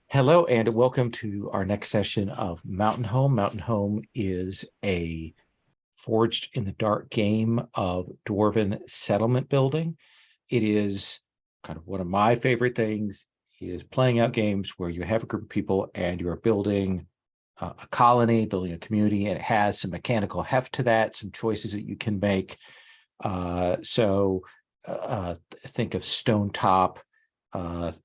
Hello and welcome to our next session of Mountain Home. Mountain Home is a forged in the dark game of dwarven settlement building. It is kind of one of my favorite things is playing out games where you have a group of people and you're building a colony, building a community, and it has some mechanical heft to that, some choices that you can make. So think of Stone Top,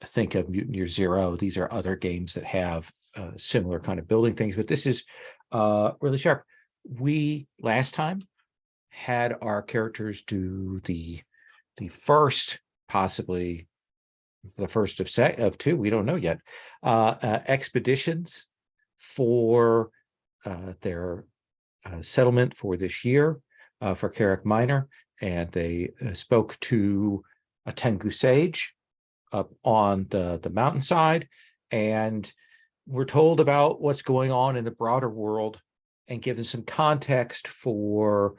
think of Mutineer Zero. These are other games that have similar kind of building things, but this is really sharp. We last time had our characters do the first, possibly the first of two, we don't know yet, expeditions for their settlement for this year for Carrick Minor, and they spoke to a Tengu sage up on the mountainside, and we're told about what's going on in the broader world and given some context for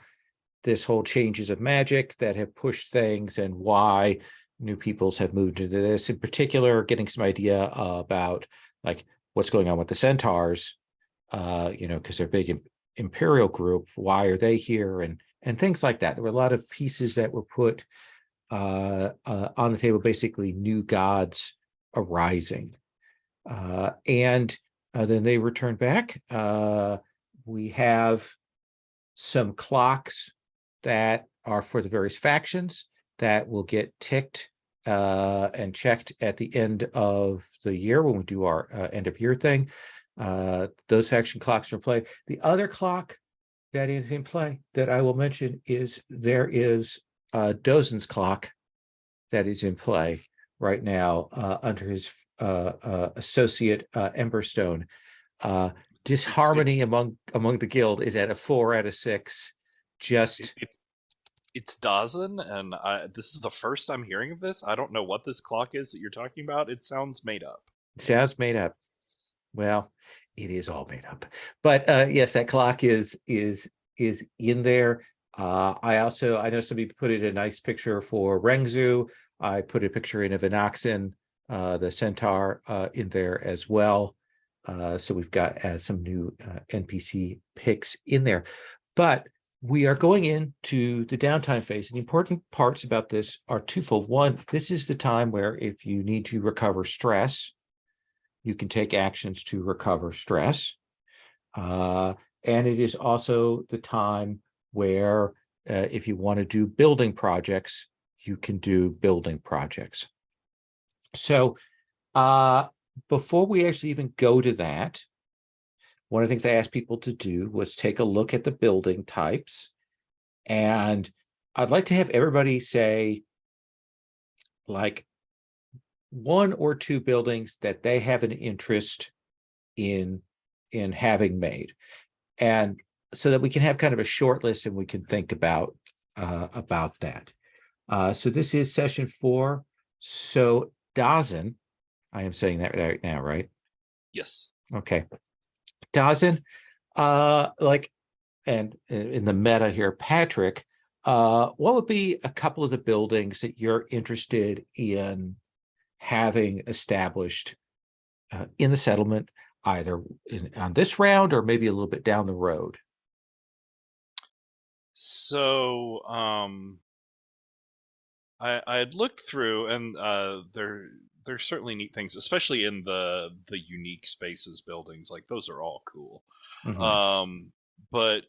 this whole changes of magic that have pushed things and why new peoples have moved into this. In particular, getting some idea about like what's going on with the centaurs, because they're a big imperial group. Why are they here? And things like that. There were a lot of pieces that were put on the table, basically new gods arising. And then they return back. We have some clocks that are for the various factions that will get ticked and checked at the end of the year when we do our end of year thing. Those faction clocks are in play. The other clock that is in play that I will mention is there is Dozen's clock that is in play right now under his associate Emberstone. It's Disharmony among the guild is at a 4 out of 6. it, Just it's Dawson, and this is the first I'm hearing of this. I don't know what this clock is that you're talking about. It sounds made up. sounds made up. Well, it is all made up, but yes, that clock is in there. I know somebody put it a nice picture for Rengzu. I put a picture in of Inoxen, the centaur, in there as well. So we've got some new NPC picks in there, but we are going into the downtime phase. And the important parts about this are twofold. One, this is the time where if you need to recover stress, you can take actions to recover stress. And it is also the time where if you want to do building projects, you can do building projects. So before we actually even go to that, one of the things I asked people to do was take a look at the building types. And I'd like to have everybody say like one or two buildings that they have an interest in having made, and so that we can have kind of a short list and we can think about that. So this is session 4. So Dazen, I am saying that right now, right? Yes. Okay. Dazen, like, and in the meta here, Patrick, what would be a couple of the buildings that you're interested in having established in the settlement, either on this round or maybe a little bit down the road? So, I had looked through, and there's certainly neat things, especially in the unique spaces buildings. Like those are all cool. Mhm. Um, but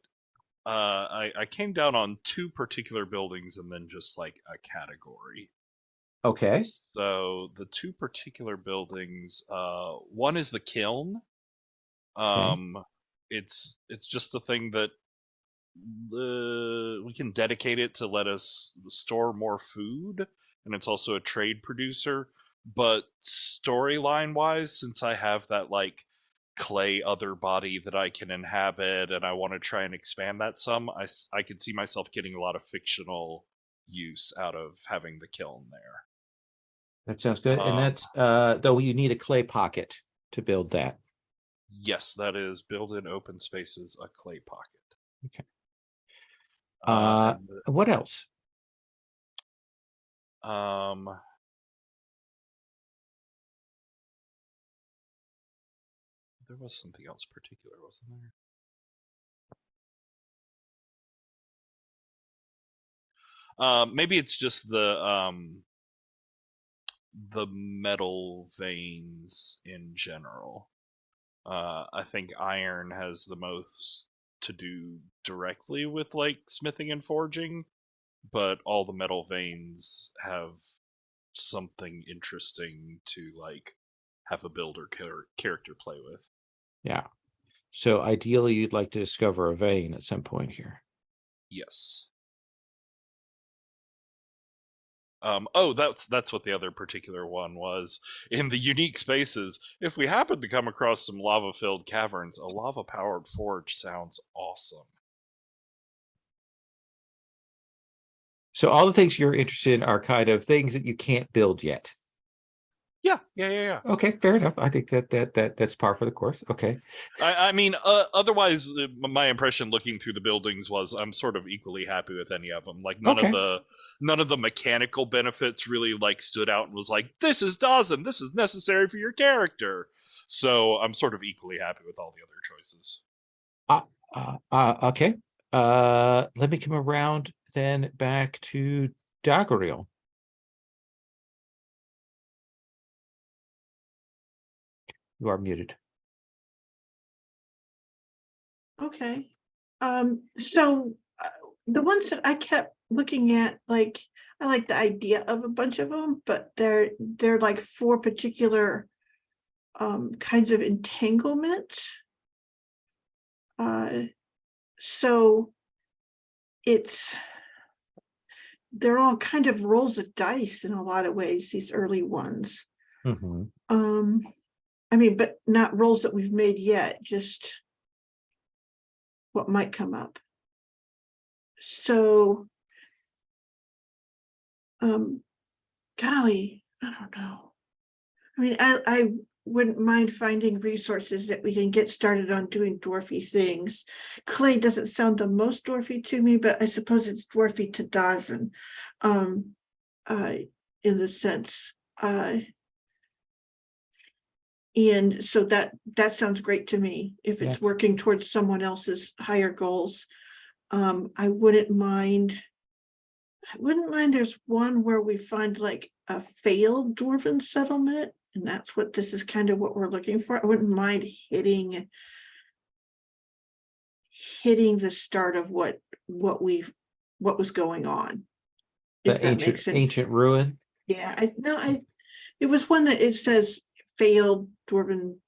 I came down on two particular buildings and then just like a category. Okay. So the two particular buildings, one is the kiln. Okay. Um, it's just a thing that we can dedicate it to let us store more food, and it's also a trade producer. But storyline wise, since I have that like clay other body that I can inhabit, and I want to try and expand that some, I could see myself getting a lot of fictional use out of having the kiln there. That sounds good. And Um, that's though you need a clay pocket to build that. yes, that is build in open spaces a clay pocket. Okay. And What else? um, There was something else particular, wasn't there? Maybe it's just the metal veins in general. I think iron has the most to do directly with like smithing and forging, but all the metal veins have something interesting to like have a builder character play with. Yeah. So ideally, you'd like to discover a vein at some point here. Yes. Oh, that's what the other particular one was. In the unique spaces, if we happen to come across some lava-filled caverns, a lava-powered forge sounds awesome. So all the things you're interested in are kind of things that you can't build yet. Yeah. Okay, fair enough. I think that's par for the course. Okay. I mean, otherwise, my impression looking through the buildings was I'm sort of equally happy with any of them. Like Okay. none of the mechanical benefits really like stood out and was like, this is Dawson, this is necessary for your character. So I'm sort of equally happy with all the other choices. Okay. Let me come around then back to Daggeril. You are muted. Okay. So the ones that I kept looking at, like, I like the idea of a bunch of them, but they're like for particular kinds of entanglement. So they're all kind of rolls of dice in a lot of ways, these early ones. Mm-hmm. I mean, but not rolls that we've made yet, just what might come up. So, golly, I don't know. I mean, I wouldn't mind finding resources that we can get started on doing dwarfy things. Clay doesn't sound the most dwarfy to me, but I suppose it's dwarfy to Dawson, in the sense. And so that sounds great to me if it's working towards someone else's higher goals. I wouldn't mind there's one where we find like a failed dwarven settlement, and that's what this is kind of what we're looking for. I wouldn't mind hitting the start of what was going on. If The that makes sense. ancient ruin. Yeah, it was one that it says failed dwarven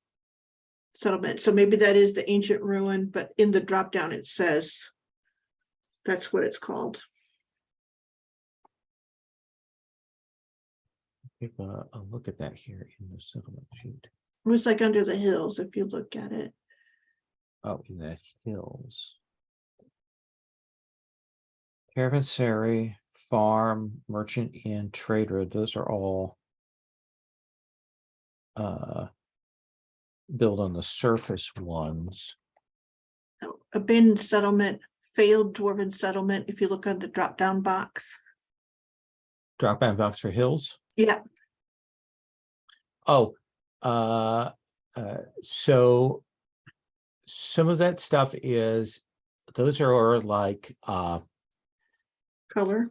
settlement. So maybe that is the ancient ruin, but in the drop down it says that's what it's called. Give a look at that here in the settlement sheet. It was like under the hills if you look at it. Oh, in the hills. Caravanserai, farm, merchant inn, trade road, those are all built on the surface ones. Abandoned settlement, failed dwarven settlement, if you look on the drop down box. Drop down box for hills. Yeah. Oh, so some of that stuff is, those are like Color.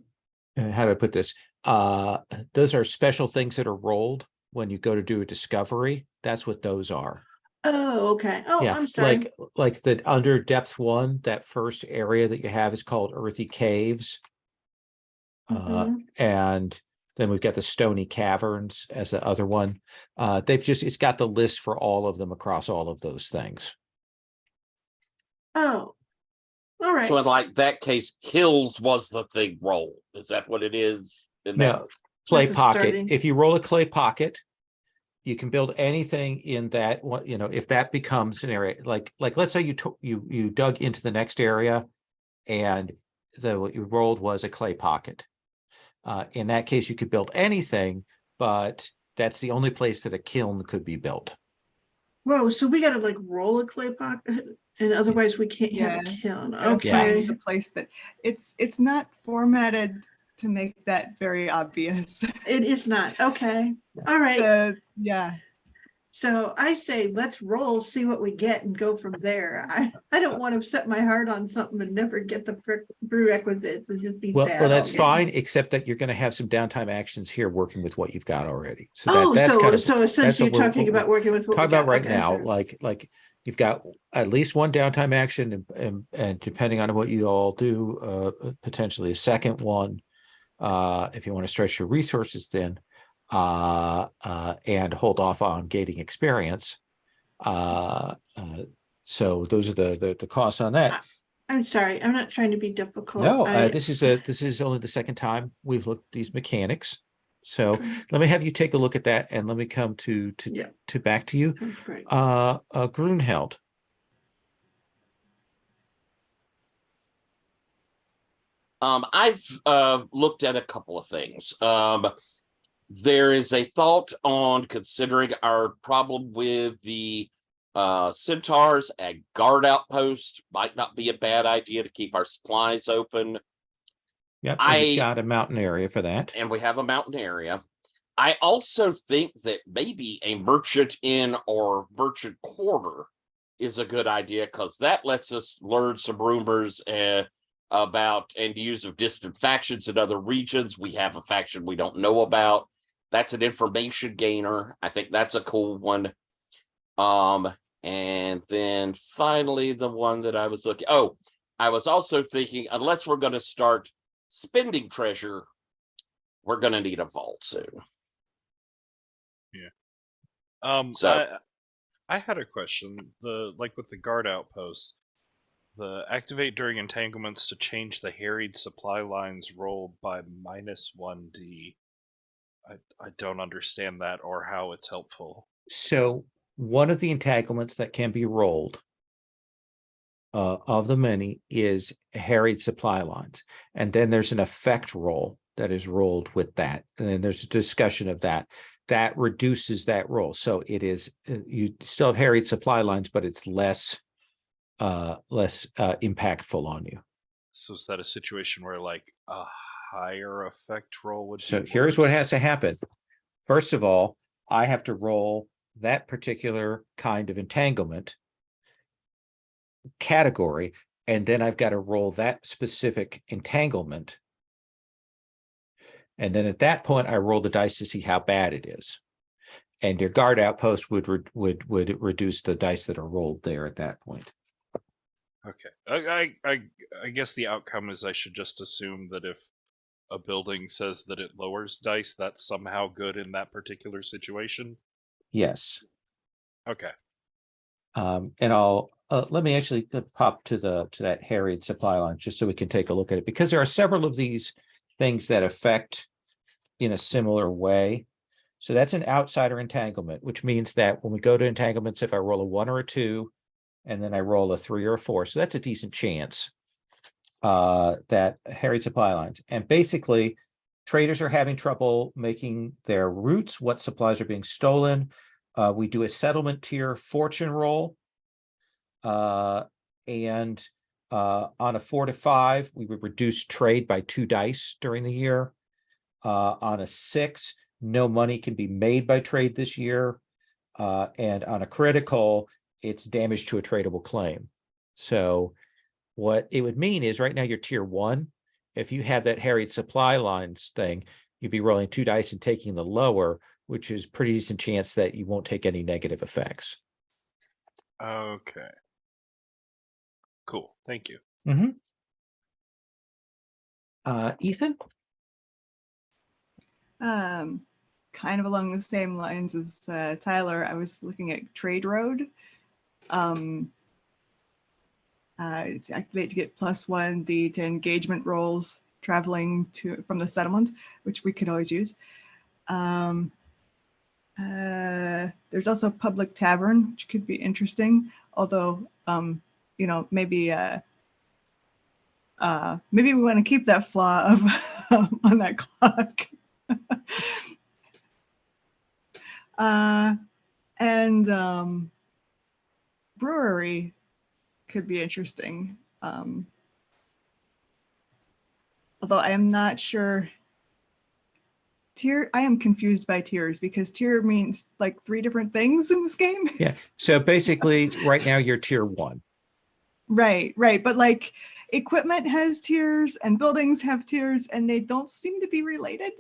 how do I put this? Those are special things that are rolled when you go to do a discovery. That's what those are. Oh, okay. Oh, Yeah, I'm sorry. like the under depth one, that first area that you have is called Earthy Caves. And then we've got the Stony Caverns as the other one. It's got the list for all of them across all of those things. Oh, all right. So in like that case, hills was the thing roll. Is that what it is? No, clay That's a pocket. starting. If you roll a clay pocket, you can build anything in that. If that becomes an area, like let's say you dug into the next area, and what you rolled was a clay pocket. In that case, you could build anything, but that's the only place that a kiln could be built. Whoa, so we gotta like roll a clay pocket, and otherwise we can't have a kiln. Okay. The place that it's not formatted to make that very obvious. It is not. Okay. All right. Yeah. So I say, let's roll, see what we get and go from there. I don't want to set my heart on something and never get the prerequisites and just be Well, sad. all that's game. fine, except that you're going to have some downtime actions here working with what you've got already. So Oh, that's kind of so that's essentially what you're talking about working with what talking we about got. right Okay, now. sorry. Like you've got at least one downtime action, and depending on what you all do, potentially a second one, if you want to stretch your resources thin, and hold off on gating experience. So those are the costs on that. I'm sorry, I'm not trying to be difficult. No, this is only the second time we've looked at these mechanics. So Okay. let me have you take a look at that, and let me come to back to you. Sounds great. Grunheld. I've looked at a couple of things. There is a thought on considering our problem with the centaurs. A guard outpost might not be a bad idea to keep our supplies open. Yep, we've got a mountain area for that. And we have a mountain area. I also think that maybe a merchant inn or merchant quarter is a good idea, because that lets us learn some rumors about and use of distant factions in other regions. We have a faction we don't know about. That's an information gainer. I think that's a cool one. And then finally, the one that I was looking. Oh, I was also thinking, unless we're going to start spending treasure, we're going to need a vault soon. So I had a question. Like with the guard outpost, the activate during entanglements to change the harried supply lines rolled by -1d. I don't understand that or how it's helpful. So one of the entanglements that can be rolled of the many is harried supply lines. And then there's an effect roll that is rolled with that. And then there's a discussion of that. That reduces that roll. So it is, you still have harried supply lines, but it's less impactful on you. So is that a situation where like a higher effect roll would So be here's what worse? has to happen. First of all, I have to roll that particular kind of entanglement category, and then I've got to roll that specific entanglement. And then at that point, I roll the dice to see how bad it is. And your guard outpost would reduce the dice that are rolled there at that point. Okay. I guess the outcome is I should just assume that if a building says that it lowers dice, that's somehow good in that particular situation. Yes. Okay. And I'll let me actually pop to that harried supply line just so we can take a look at it, because there are several of these things that affect in a similar way. So that's an outsider entanglement, which means that when we go to entanglements, if I roll a 1 or a 2, and then I roll a 3 or a 4, so that's a decent chance that harried supply lines. And basically, traders are having trouble making their routes. What supplies are being stolen? We do a settlement tier fortune roll. And on a 4 to 5, we would reduce trade by 2 dice during the year. On a 6, no money can be made by trade this year. And on a critical, it's damage to a tradable claim. So what it would mean is right now you're tier 1. If you have that harried supply lines thing, you'd be rolling 2 dice and taking the lower, which is pretty decent chance that you won't take any negative effects. Okay. Cool. Thank you. Mm-hmm. Ethan? Kind of along the same lines as Tyler, I was looking at Trade Road. It's activate to get +1d to engagement rolls traveling from the settlement, which we could always use. There's also Public Tavern, which could be interesting, although maybe we want to keep that flaw of on that clock. And brewery could be interesting. Although I am not sure tier. I am confused by tiers because tier means like 3 different things in this game. Yeah. So basically, right now you're tier 1. Right. But like equipment has tiers and buildings have tiers, and they don't seem to be related.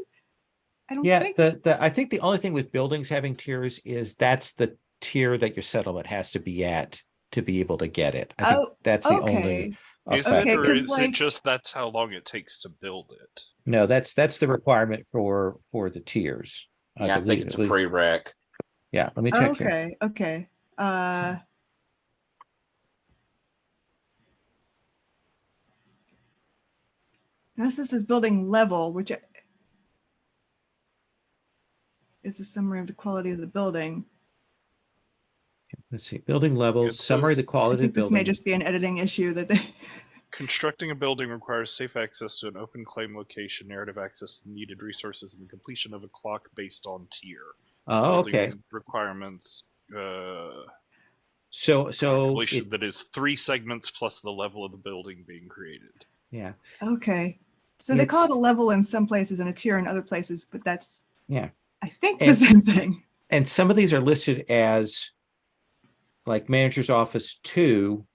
I don't Yeah. think. I think the only thing with buildings having tiers is that's the tier that your settlement has to be at to be able to get it. I think Oh, that's the okay. only Is effect. it, Okay, or 'cause, is like- it just that's how long it takes to build it? No, that's the requirement for the tiers. Yeah, I think it's a believe. prereq. Yeah, let me check here. Okay. This is building level, which is a summary of the quality of the building. Let's see, building levels, It summary of the says- I quality of think the this may building. just be an editing issue that they. Constructing a building requires safe access to an open claim location, narrative access to needed resources, and the completion of a clock based on tier. Oh, Building okay. requirements. So Calculation that is 3 segments plus the level of the building being created. yeah, Okay. So they call It's- it a level in some places and a tier in other places, but that's, yeah. I think, the And- same thing. And some of these are listed as like manager's office 2.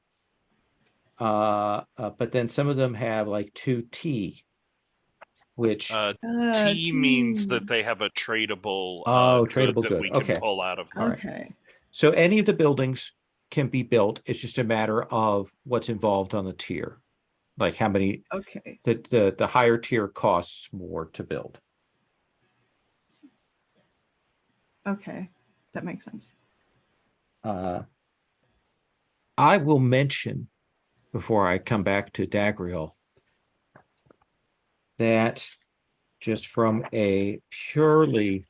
But then some of them have like 2T, which T means T. that they have a tradable, tradable good that good. we can Okay. pull out of them. All right. Okay. So any of the buildings can be built. It's just a matter of what's involved on the tier. Like how many Okay. the higher tier costs more to build. Okay. That makes sense. I will mention before I come back to Dagriel that just from a purely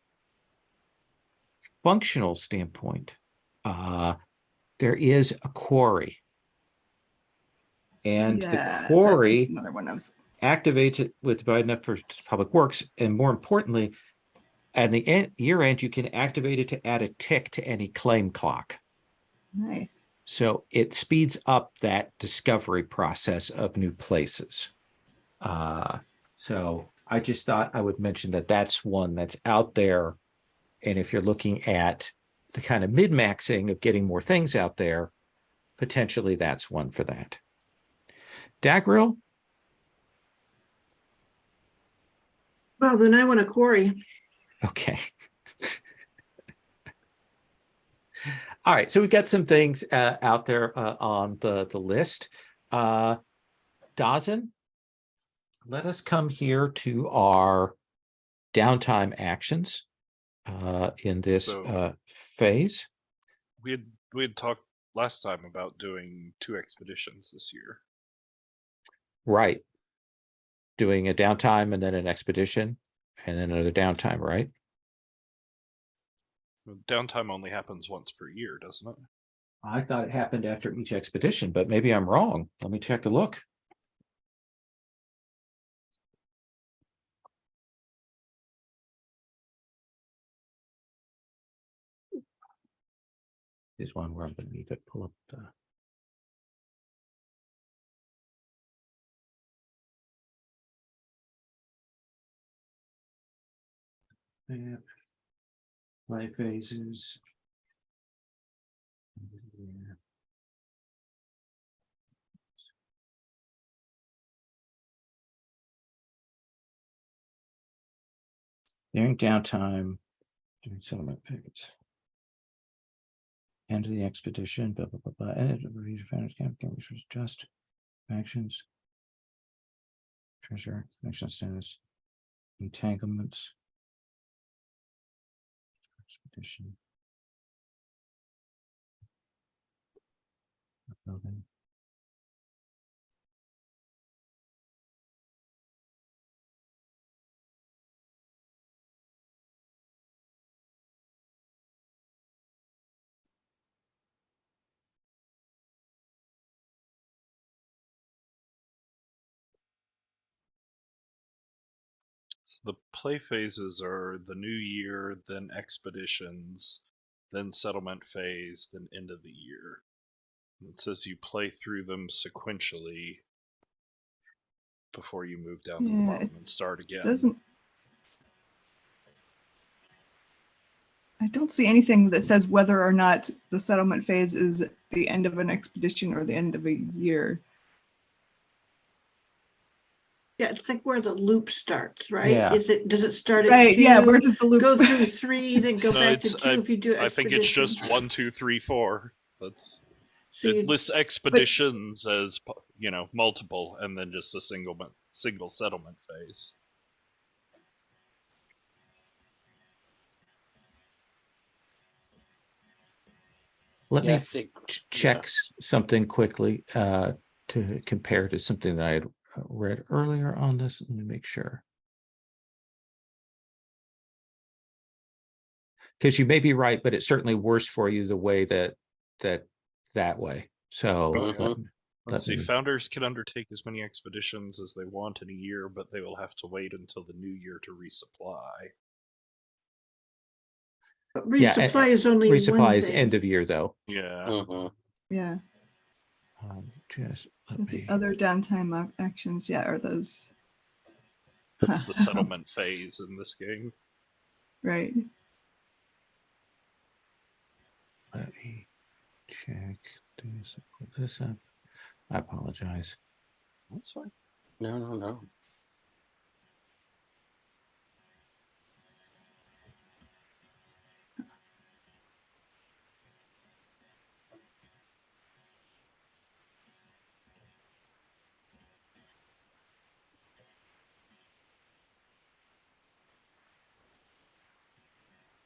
functional standpoint, there is a quarry. And the That was quarry another one I was. activates it with divide enough for public works. And more importantly, at the year end, you can activate it to add a tick to any claim clock. Nice. So it speeds up that discovery process of new places. So I just thought I would mention that that's one that's out there. And if you're looking at the kind of min-maxing of getting more things out there, potentially that's one for that. Dagriel? Well, then I want a quarry. Okay. All right, so we've got some things out there on the list. Dawson, let us come here to our downtime actions in this So- phase. We had talked last time about doing 2 expeditions this year. Right. Doing a downtime and then an expedition and then another downtime, right? Downtime only happens once per year, doesn't it? I thought it happened after each expedition, but maybe I'm wrong. Let me check a look. Is one where I'm going to need to pull up the. Map, play phases. Yeah. During downtime, during settlement periods. End of the expedition, blah, blah, blah, blah. Edit, review, founders, camp, resource, adjust, actions, treasure, action status, entanglements, expedition. Building. So the play phases are the new year, then expeditions, then settlement phase, then end of the year. And it says you play through them sequentially before you move down to the Yeah, bottom and start again. I don't see anything that says whether or not the settlement phase is the end of an expedition or the end of a year. Yeah, it's like where the loop starts, right? Yeah. Does it start at Right, two? yeah, where does the loop Go through 3, then go No, back to it's- 2 if you do I think it's expedition. just 1, 2, 3, 4. That's So it you, lists expeditions as multiple, and then just a single settlement phase. Let Yeah, I me think check something quickly to compare to something that I had read earlier on this. Let me make sure. Because you may be right, but it's certainly worse for you the way that way. So Mhm. Let's see. me- Founders can undertake as many expeditions as they want in a year, but they will have to wait until the new year to resupply. but yeah, resupply is only resupply one is thing. end of year though. Yeah. Mhm. Yeah, Just let but the me. other downtime actions, yeah, are those. That's the settlement phase in this game. Right. Let me check this. Put this up. I apologize. That's fine. No.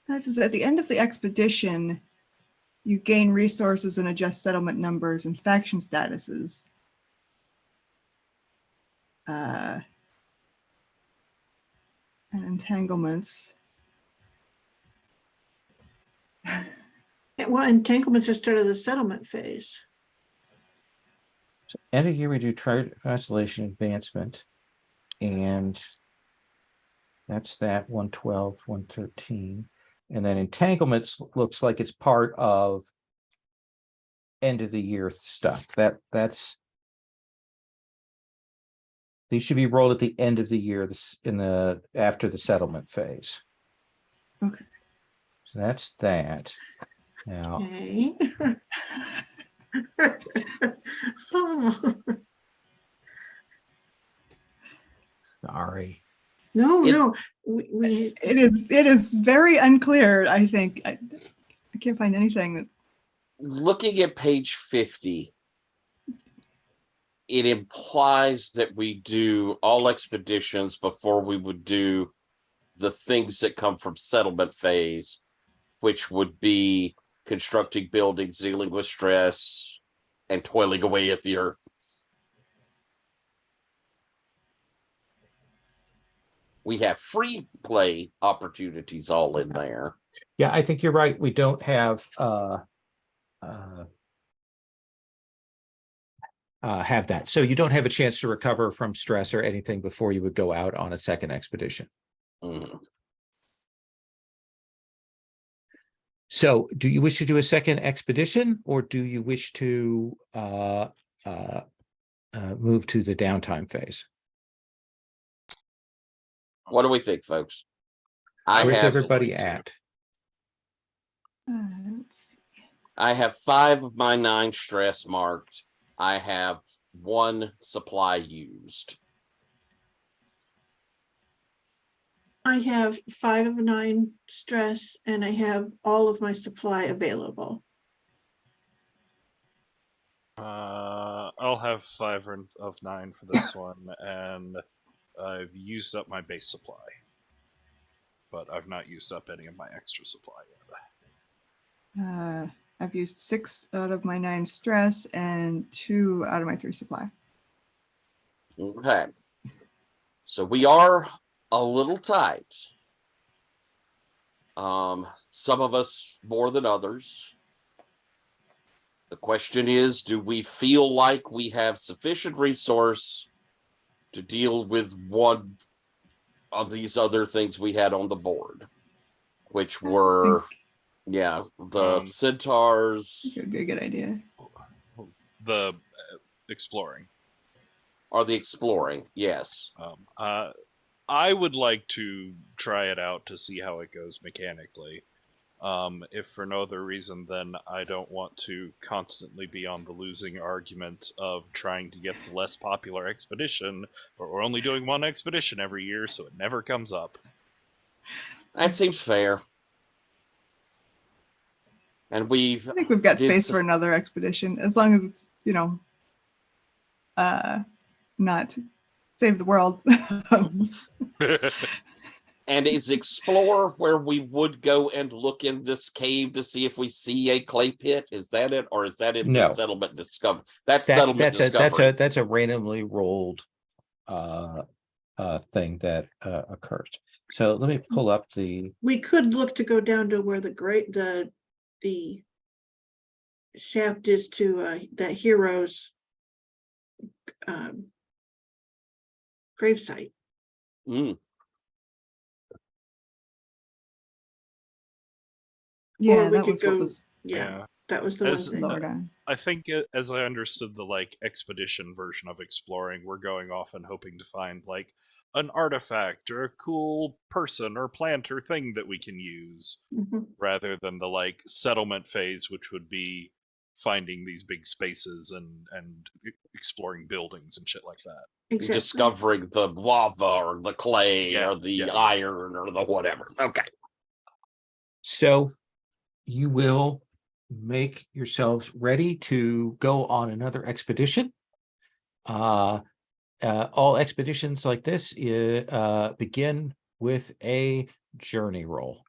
That is at the end of the expedition, you gain resources and adjust settlement numbers and faction statuses. And entanglements. Yeah, well, entanglements are start of the settlement phase. So end of year we do translation advancement, and that's that 112, 113. And then entanglements looks like it's part of end of the year stuff. That's these should be rolled at the end of the year, this after the settlement phase. Okay. So that's that. Now Okay. Oh, sorry. no, we It is very unclear, I think. I can't find anything that. Looking at page 50, it implies that we do all expeditions before we would do the things that come from settlement phase, which would be constructing buildings, dealing with stress, and toiling away at the earth. We have free play opportunities all in there. Yeah, I think you're right. We don't have that. So you don't have a chance to recover from stress or anything before you would go out on a second expedition. Mhm. So do you wish to do a second expedition, or do you wish to move to the downtime phase? What do we think, folks? Where's have everybody at? Let's see. I have 5 of my 9 stress marked. I have 1 supply used. I have 5 of 9 stress, and I have all of my supply available. I'll have 5 of 9 for this one, and I've used up my base supply, but I've not used up any of my extra supply yet. I've used 6 out of my 9 stress and 2 out of my 3 supply. Okay. So we are a little tight. Some of us more than others. The question is, do we feel like we have sufficient resource to deal with one of these other things we had on the board, which were, the centaurs. It would be a good idea. The exploring. Or the exploring, yes. I would like to try it out to see how it goes mechanically. If for no other reason than I don't want to constantly be on the losing argument of trying to get the less popular expedition, but we're only doing one expedition every year, so it never comes up. That seems fair. And I think we've got space s- for another expedition, as long as it's, not save the world. And is explore where we would go and look in this cave to see if we see a clay pit? Is that it, or is that in No. the settlement discover? That's That, settlement discovery. that's a randomly rolled thing that occurs. So let me pull up the. We could look to go down to where the shaft is to that hero's gravesite. Mm. Yeah, we that could was what go- was Yeah, that was the As- one thing. lower down. I think, as I understood the like expedition version of exploring, we're going off and hoping to find like an artifact or a cool person or plant or thing that we can use, Mhm. rather than the like settlement phase, which would be finding these big spaces and exploring buildings and shit like that. Exactly. Discovering the lava or the clay Yeah, or the yeah. iron or the whatever. Okay. So you will make yourselves ready to go on another expedition. All expeditions like this begin with a journey roll.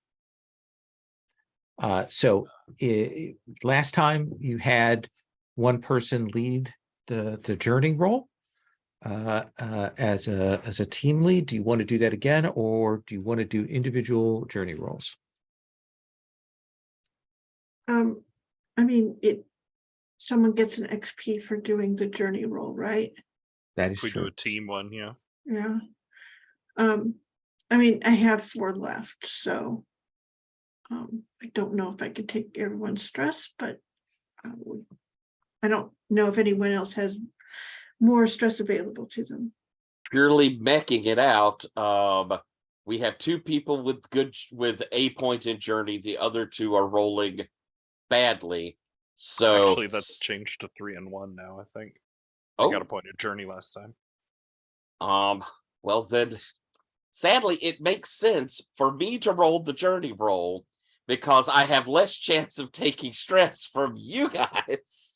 Last time you had one person lead the journey roll as a team lead. Do you want to do that again, or do you want to do individual journey rolls? I mean, someone gets an XP for doing the journey roll, right? That is If we true. do a team one, yeah. Yeah. I mean, I have 4 left, so I don't know if I could take everyone's stress, but I don't know if anyone else has more stress available to them. Purely meching it out. We have 2 people with a point in journey. The other 2 are rolling badly. So Actually, that's changed to 3 and 1 now, I think. Oh, I got a point of journey last time. well then, sadly, it makes sense for me to roll the journey roll because I have less chance of taking stress from you guys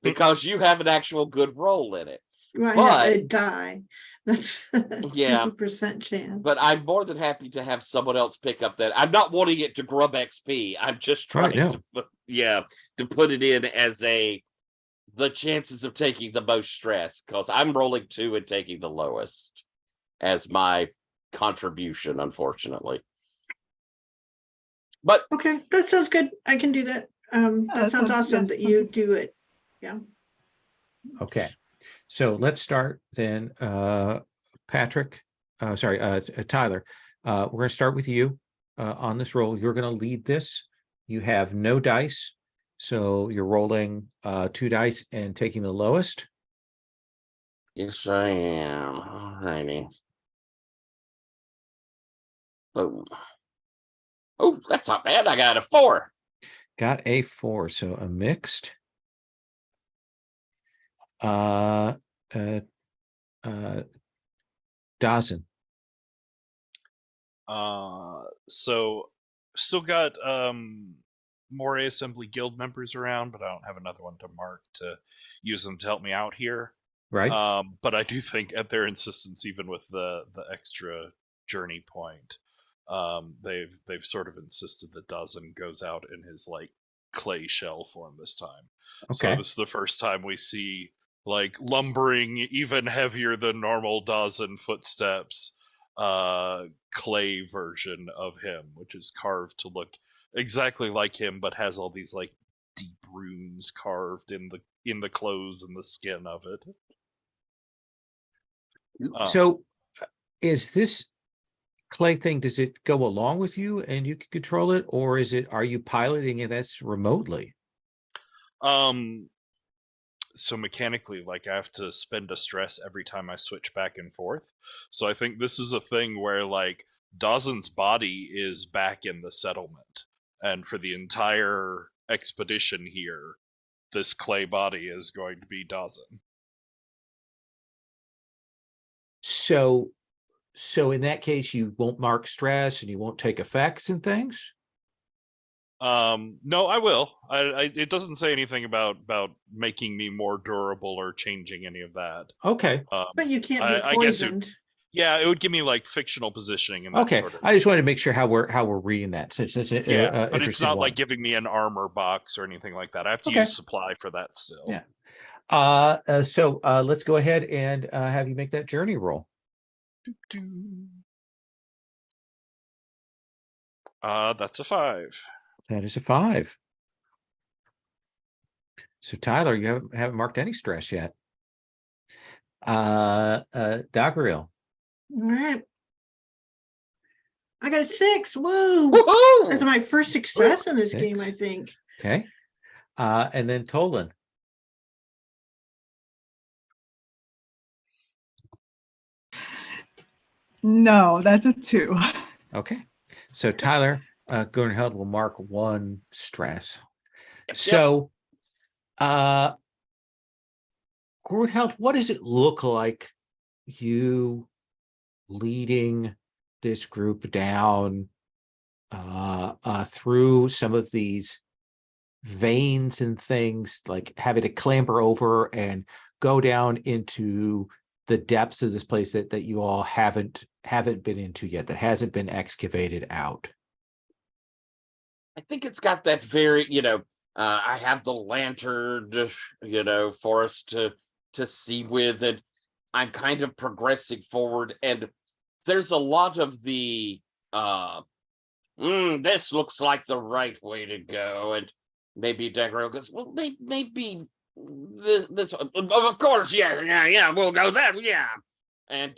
because you have an actual good roll in it. I die. That's Yeah. 50% chance. But I'm more than happy to have someone else pick up that. I'm not wanting it to grub XP. I'm just trying to put it in as the chances of taking the most stress, because I'm rolling 2 and taking the lowest as my contribution, unfortunately. But okay, that sounds good. I can do that. That sounds awesome that you do it. Yeah. Okay, so let's start then. Patrick, Tyler. We're going to start with you on this roll. You're going to lead this. You have no dice, so you're rolling 2 dice and taking the lowest. yes, I am. All righty. Oh, that's not bad. I got a 4. Got a 4, so a mixed. Dawson. So still got more Assembly Guild members around, but I don't have another one to mark to use them to help me out here. Right. But I do think at their insistence, even with the extra journey point, they've sort of insisted that Dawson goes out in his like clay shell form this time. Okay. So this is the first time we see like lumbering, even heavier than normal Dawson footsteps, clay version of him, which is carved to look exactly like him, but has all these like deep runes carved in the clothes and the skin of it. So is this clay thing, does it go along with you and you can control it, or are you piloting it that's remotely? So mechanically, like I have to spend a stress every time I switch back and forth. So I think this is a thing where like Dawson's body is back in the settlement, and for the entire expedition here, this clay body is going to be Dawson. So in that case, you won't mark stress and you won't take effects and things? No, I will. It doesn't say anything about making me more durable or changing any of that. Okay. But you can't be I guess it, poisoned. yeah, it would give me like fictional positioning and that Okay. sort of. I just wanted to make sure how we're reading that, since it's an Yeah, but it's interesting not one. like giving me an armor box or anything like that. I have to Okay. use supply for that still. Yeah. So let's go ahead and have you make that journey roll. That's a 5. That is a 5. So Tyler, you haven't marked any stress yet. Dagriel. All right. I got a 6. Whoa. Woohoo! That's my first success in this 6. game, I think. Okay. And then Tolan. No, that's a 2. Okay. So Tyler, Gurnheld will mark 1 stress. Yep. So Gurnheld, what does it look like you leading this group down through some of these veins and things, like having to clamber over and go down into the depths of this place that you all haven't been into yet, that hasn't been excavated out? I think it's got that very, I have the lantern, for us to see with, and I'm kind of progressing forward, and there's a lot of the this looks like the right way to go, and maybe Dagro goes, well, maybe this of course, yeah, we'll go there, yeah. And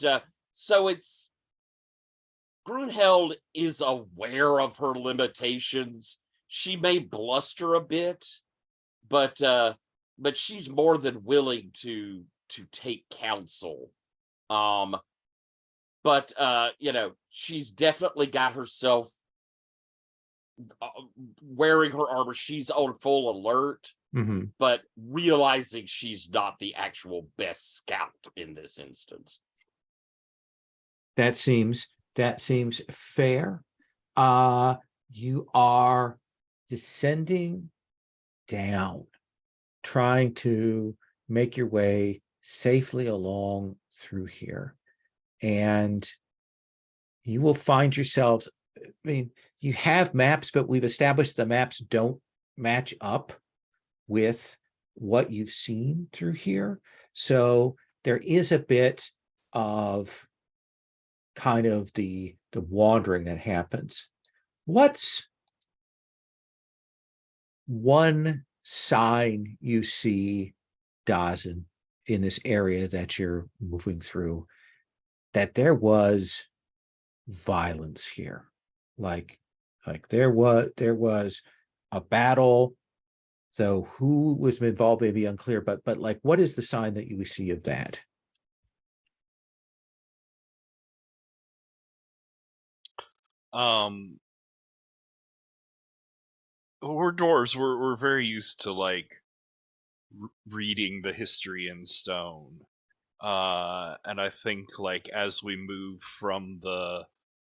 so it's Grunheld is aware of her limitations. She may bluster a bit, but she's more than willing to take counsel. But she's definitely got herself wearing her armor. She's on full alert, but realizing she's not the actual best scout in this instance. That seems fair. You are descending down, trying to make your way safely along through here. And you will find yourselves, I mean, you have maps, but we've established the maps don't match up with what you've seen through here. So there is a bit of kind of the wandering that happens. What's one sign you see, Dawson, in this area that you're moving through, that there was violence here? Like there was a battle. So who was involved may be unclear, but like, what is the sign that you see of that? We're dwarves. We're very used to like reading the history in stone, and I think like as we move from the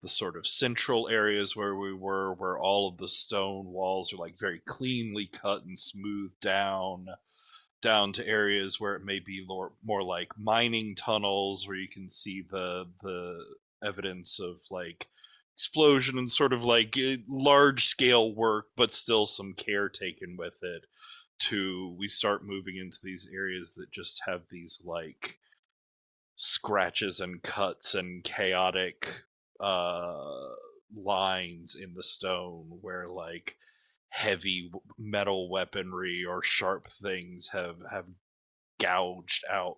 sort of central areas where we were, where all of the stone walls are like very cleanly cut and smoothed down to areas where it may be more like mining tunnels, where you can see the evidence of like explosion and sort of like large scale work, but still some care taken with it, to we start moving into these areas that just have these like scratches and cuts and chaotic lines in the stone, where like heavy metal weaponry or sharp things have gouged out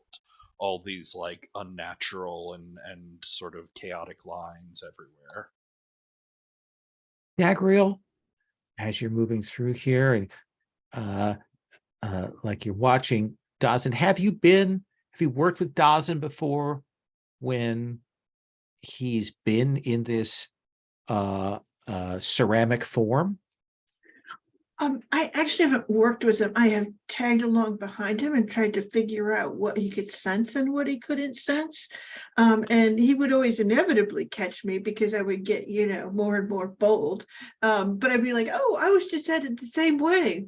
all these like unnatural and sort of chaotic lines everywhere. Dagriel, as you're moving through here and like you're watching Dawson, have you worked with Dawson before when he's been in this ceramic form? I actually haven't worked with him. I have tagged along behind him and tried to figure out what he could sense and what he couldn't sense. And he would always inevitably catch me because I would get, more and more bold. But I'd be like, oh, I was just headed the same way.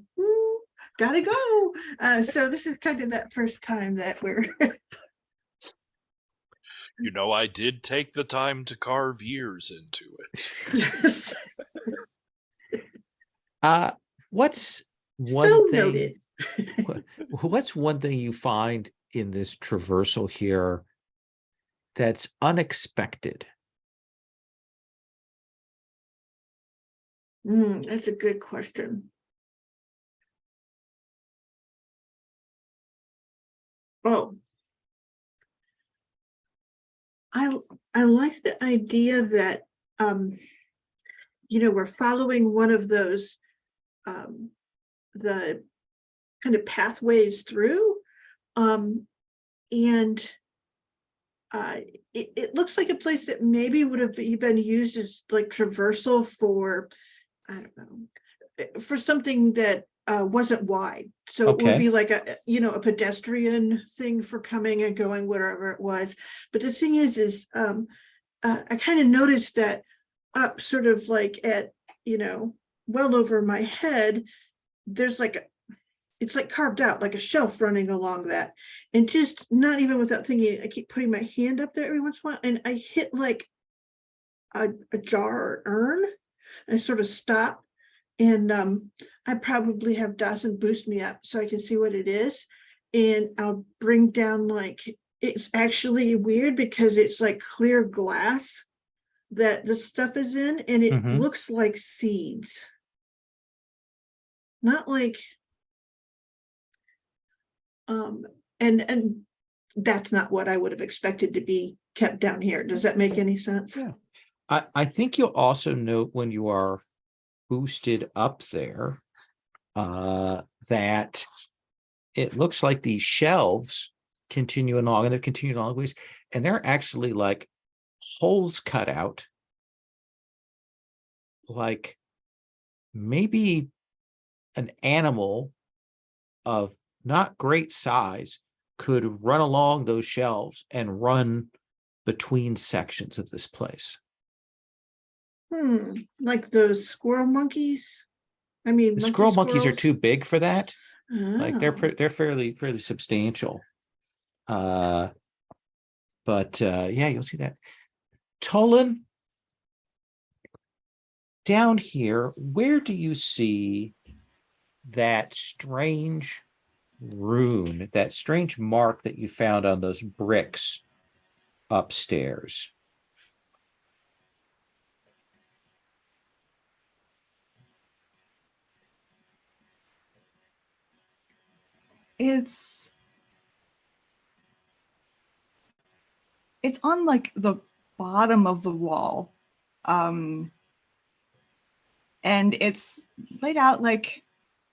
Gotta go. So this is kind of that first time that we're I did take the time to carve years into it. yes. What's one So thing? noted. What's one thing you find in this traversal here that's unexpected? That's a good question. Oh, I like the idea that we're following one of those the kind of pathways through, and it looks like a place that maybe would have been used as like traversal for, I don't know, for something that wasn't wide. So it would be like a pedestrian thing for coming and going, wherever it was. But the thing is I kind of noticed that up sort of like at, well over my head, there's it's like carved out, like a shelf running along that. And just not even without thinking, I keep putting my hand up there every once in a while, and I hit like a jar or urn. I sort of stop, and I probably have Dawson boost me up so I can see what it is. And I'll bring down, it's actually weird because it's like clear glass that the stuff is in, and it looks like seeds. Not like, and that's not what I would have expected to be kept down here. Does that make any sense? Yeah. I think you'll also note when you are boosted up there that it looks like these shelves continue along, and they continue along ways, and they're actually like holes cut out, like maybe an animal of not great size could run along those shelves and run between sections of this place. Like those squirrel monkeys. I mean, The monkey squirrel monkeys are squirrels. too big for that. Like Oh. they're fairly substantial. But yeah, you'll see that. Tolan, down here, where do you see that strange rune, that strange mark that you found on those bricks upstairs? It's on like the bottom of the wall. And it's laid out like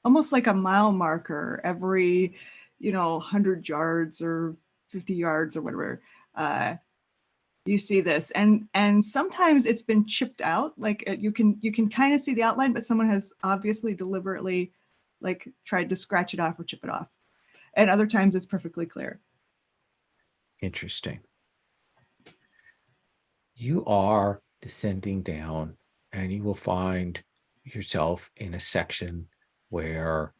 almost like a mile marker every, 100 yards or 50 yards or whatever. You see this, and sometimes it's been chipped out. Like you can kind of see the outline, but someone has obviously deliberately like tried to scratch it off or chip it off. And other times it's perfectly clear. Interesting. You are descending down, and you will find yourself in a section where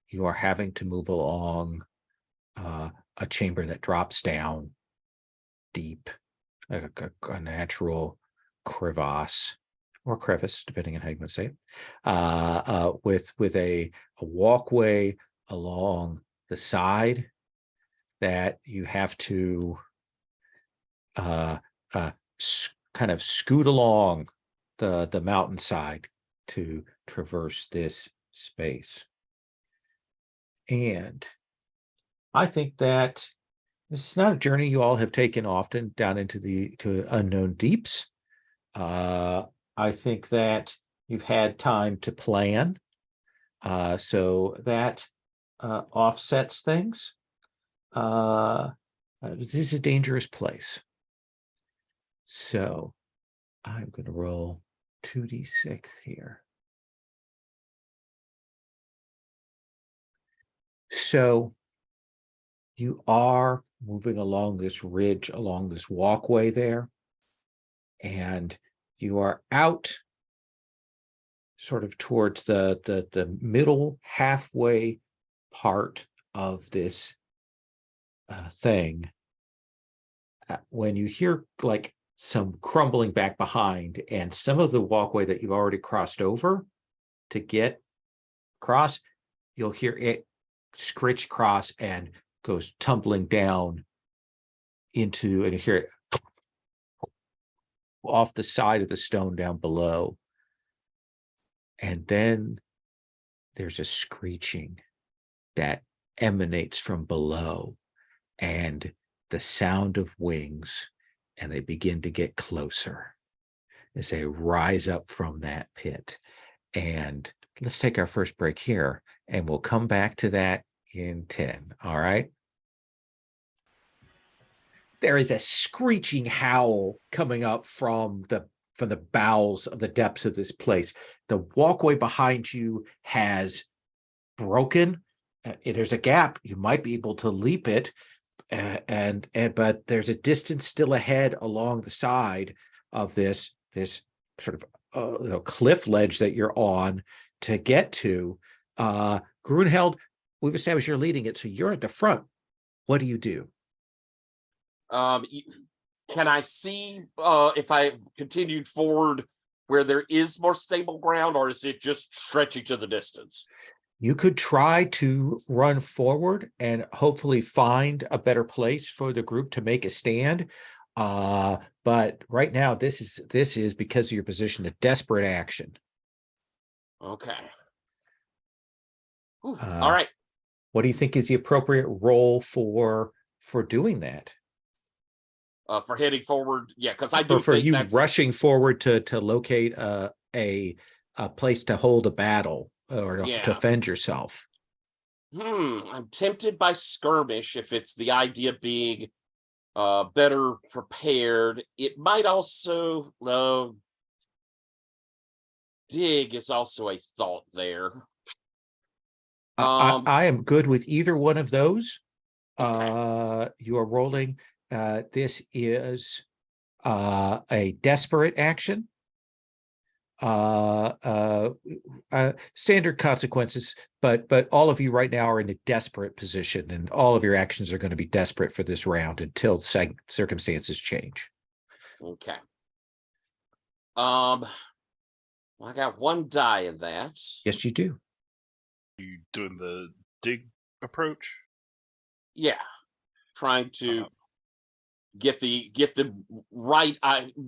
you are having to move along a chamber that drops down deep, like a natural crevasse or crevice, depending on how you want to say it, with a walkway along the side that you have to kind of scoot along the mountainside to traverse this space. And I think that this is not a journey you all have taken often down into to unknown deeps. I think that you've had time to plan, so that offsets things. This is a dangerous place. So I'm going to roll 2d6 here. So you are moving along this ridge, along this walkway there, and you are out sort of towards the middle halfway part of this thing. When you hear like some crumbling back behind and some of the walkway that you've already crossed over to get across, you'll hear it scritch across and goes tumbling down into, and you hear it off the side of the stone down below. And then there's a screeching that emanates from below and the sound of wings, and they begin to get closer as they rise up from that pit. And let's take our first break here, and we'll come back to that in 10. All right. There is a screeching howl coming up from the bowels of the depths of this place. The walkway behind you has broken. There's a gap. You might be able to leap it, but there's a distance still ahead along the side of this sort of cliff ledge that you're on to get to. Grunheld, we've established you're leading it, so you're at the front. What do you do? Can I see if I continued forward where there is more stable ground, or is it just stretching to the distance? You could try to run forward and hopefully find a better place for the group to make a stand. But right now, this is because of your position, a desperate action. Okay. All right. What do you think is the appropriate role for doing that? For heading forward, yeah, because I do for think you that's rushing forward to locate a place to hold a battle or to defend yourself. I'm tempted by skirmish if it's the idea of being better prepared. It might also dig is also a thought there. I am good with either one of those. Okay. You are rolling. This is a desperate action. Standard consequences, but all of you right now are in a desperate position, and all of your actions are going to be desperate for this round until circumstances change. Okay. I got one die in that. Yes, you do. You doing the dig approach? Yeah, trying to get the right.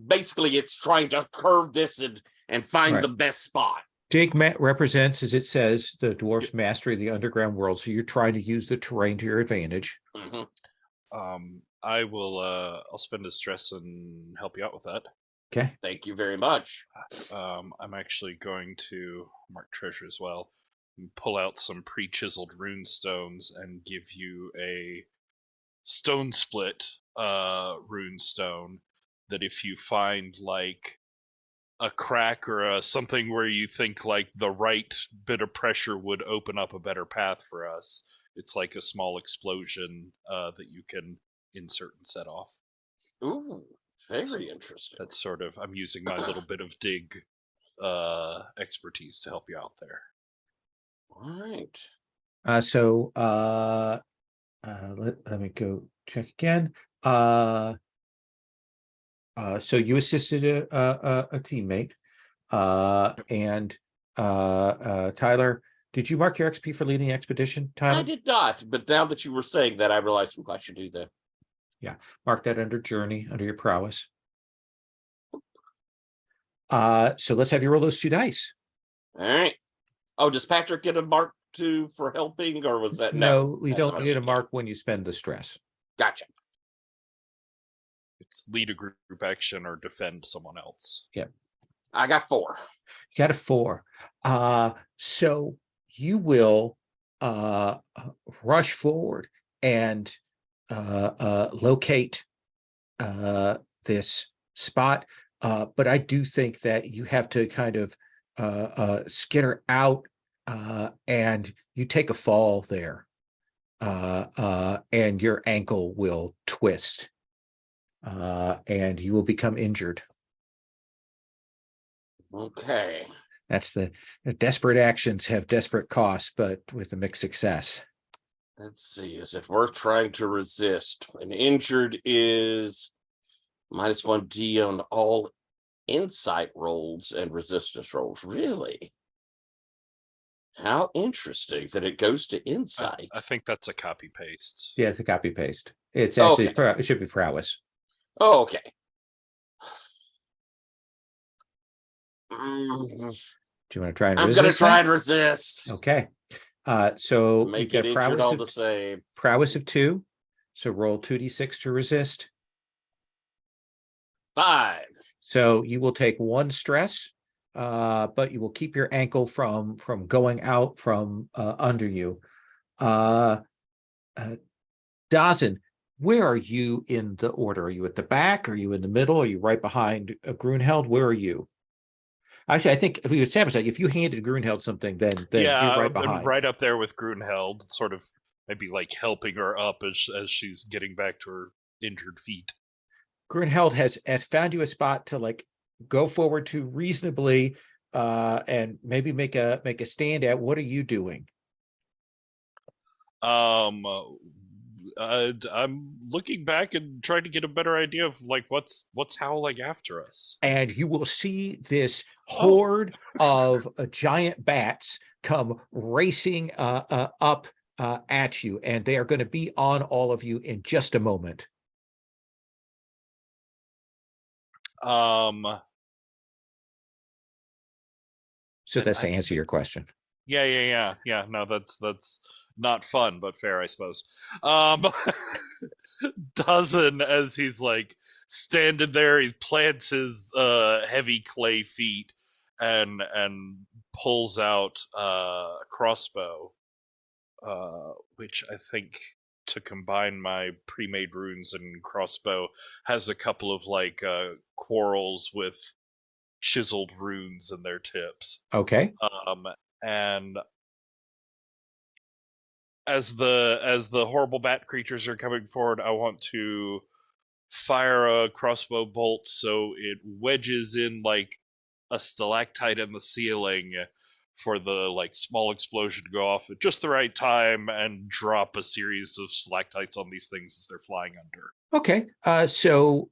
Basically, it's trying to curve this and find the best spot. Dig represents, as it says, the dwarf's mastery of the underground world. So you're trying to use the terrain to your advantage. I will. I'll spend a stress and help you out with that. Okay. Thank you very much. I'm actually going to mark treasure as well, and pull out some pre-chiseled rune stones and give you a stone split rune stone that if you find like a crack or something where you think like the right bit of pressure would open up a better path for us, it's like a small explosion that you can insert and set off. Ooh, very interesting. That's sort of, I'm using my little bit of dig expertise to help you out there. All right. Let me go check again. So you assisted a teammate, and Tyler, did you mark your XP for leading the expedition, Tyler? I did not, but now that you were saying that, I realized I should do that. Yeah, mark that under journey, under your prowess. So let's have you roll those 2 dice. All right. Oh, does Patrick get a mark too for helping, or was that no? We don't what I get a mean. mark when you spend the stress. Gotcha. It's lead a group action or defend someone else. Yeah. I got 4. You got a 4. So you will rush forward and locate this spot. But I do think that you have to kind of skitter out, and you take a fall there, and your ankle will twist, and you will become injured. Okay. That's the desperate actions have desperate costs, but with a mixed success. Let's see. Is it worth trying to resist? An injured is -1d on all insight rolls and resistance rolls. Really? How interesting that it goes to insight. I think that's a copy paste. Yeah, it's a copy paste. It's actually Okay. it should be prowess. Oh, okay. Mm, Do you want to try and I'm resist gonna try that? and resist. Okay. So you Make get it injured all the prowess same. of 2. So roll 2d6 to resist. 5. So you will take 1 stress, but you will keep your ankle from going out from under you. Dawson, where are you in the order? Are you at the back? Are you in the middle? Are you right behind Grunheld? Where are you? Actually, I think if we establish that, if you handed Grunheld something, then Yeah, you're right I'm behind. right up there with Grunheld, sort of maybe like helping her up as she's getting back to her injured feet. Grunheld has found you a spot to like go forward to reasonably, and maybe make a stand at. What are you doing? I'm looking back and trying to get a better idea of like what's howling after us. And you will see this horde of giant bats come racing up at you, and they are going to be on all of you in just a moment. So that's to answer your question. Yeah. No, that's not fun, but fair, I suppose. Dozen, as he's like standing there, he plants his heavy clay feet and pulls out a crossbow, which I think, to combine my pre-made runes and crossbow, has a couple of like quarrels with chiseled runes in their tips. Okay. And as the horrible bat creatures are coming forward, I want to fire a crossbow bolt so it wedges in like a stalactite in the ceiling for the like small explosion to go off at just the right time and drop a series of stalactites on these things as they're flying under. Okay. So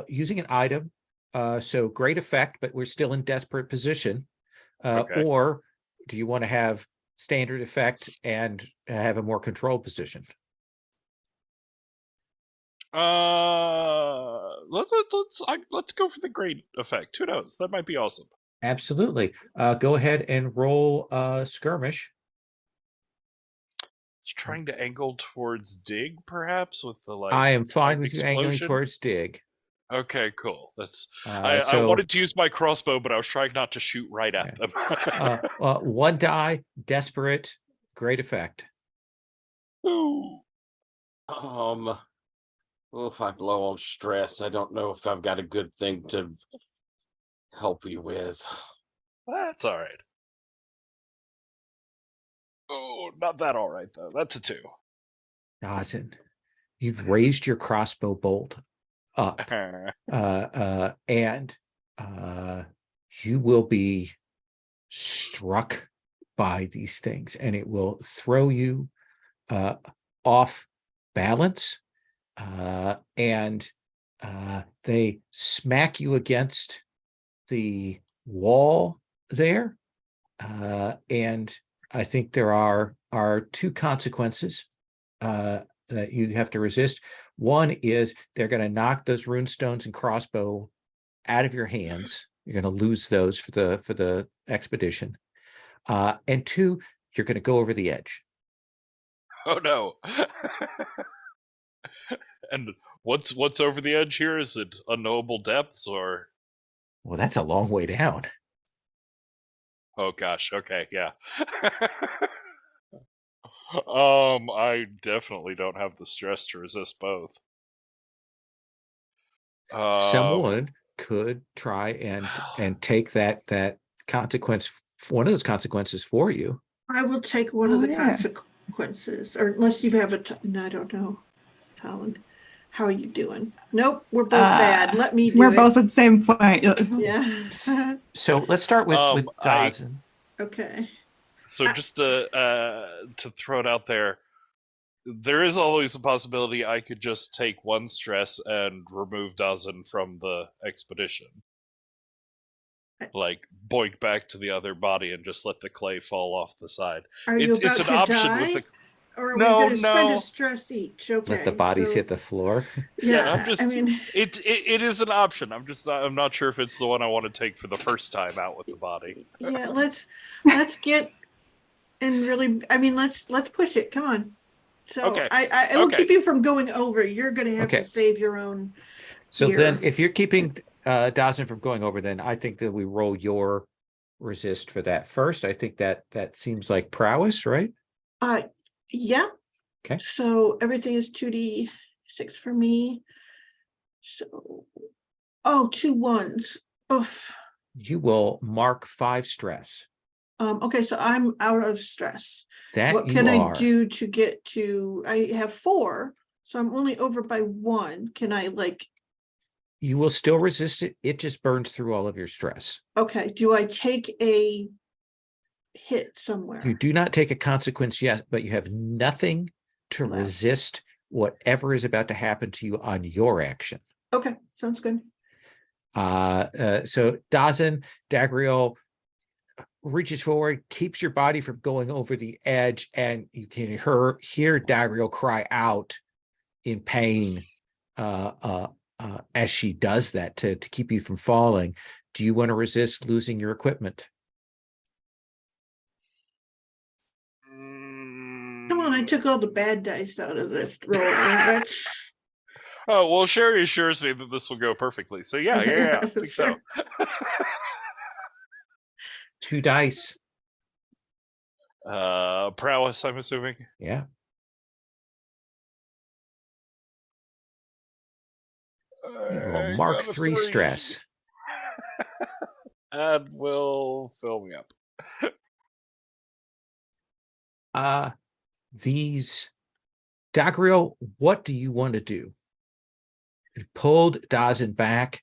using an item, so great effect, but we're still in desperate position. Okay. Or do you want to have standard effect and have a more controlled position? Let's go for the great effect. Who knows? That might be awesome. Absolutely. Go ahead and roll skirmish. Just trying to angle towards dig, perhaps, with the like. I am fine with you angling explosion? towards dig. Okay, cool. That's I I wanted to use my crossbow, but I was trying not to shoot right at them. 1 die, desperate, great effect. Ooh. If I blow on stress, I don't know if I've got a good thing to help you with. That's all right. Oh, not that all right though. That's a 2. Dawson, you've raised your crossbow bolt up, and you will be struck by these things, and it will throw you off balance, and they smack you against the wall there, and I think there are 2 consequences that you have to resist. One is they're going to knock those rune stones and crossbow out of your hands. You're going to lose those for the expedition. And 2, you're going to go over the edge. Oh no. And what's over the edge here? Is it unknowable depths or? Well, that's a long way down. Oh gosh. Okay. Yeah. I definitely don't have the stress to resist both. Someone could try and take that consequence, one of those consequences for you. I will take one of Oh, the yeah. consequences, or unless you have no, I don't know, Colin. How are you doing? Nope, we're both bad. Let me do We're it. both at the same point. Yeah. So let's start with I- Dawson. Okay. So just to throw it out there, there is always a possibility I could just take one stress and remove Dawson from the expedition. Like boink back to the other body and just let the clay fall off the side. Are you It's about an to option die? with the Or are No, we going to spend no. a stress each? Okay. Let the bodies so- hit the floor. Yeah, I'm just I mean, it is an option. I'm not sure if it's the one I want to take for the first time out with the body. yeah. Let's get and really. I mean, let's push it. Come on. So Okay. I will Okay. keep you from going over. You're going to have Okay. to save your own. So Here. then if you're keeping Dawson from going over, then I think that we roll your resist for that first. I think that seems like prowess, right? Yeah. Okay. So everything is 2d6 for me. So, 2 1s. Oof. You will mark 5 stress. Okay, so I'm out of stress. That What you can I are. do to get to? I have 4, so I'm only over by 1. Can I You will still resist it. It just burns through all of your stress. Okay, do I take a hit somewhere? You do not take a consequence yet, but you have nothing to Left. resist whatever is about to happen to you on your action. Okay, sounds good. So Dawson, Dagriel reaches forward, keeps your body from going over the edge, and you can hear Dagriel cry out in pain as she does that to keep you from falling. Do you want to resist losing your equipment? Come on, I took all the bad dice out of this roll. That's Oh well, Sherry assures me that this will go perfectly. So yeah, I think so. 2 dice. Prowess, I'm assuming. Yeah. You will mark Got a 3 stress. And will fill me up. These Dagriel, what do you want to do? You pulled Dawson back.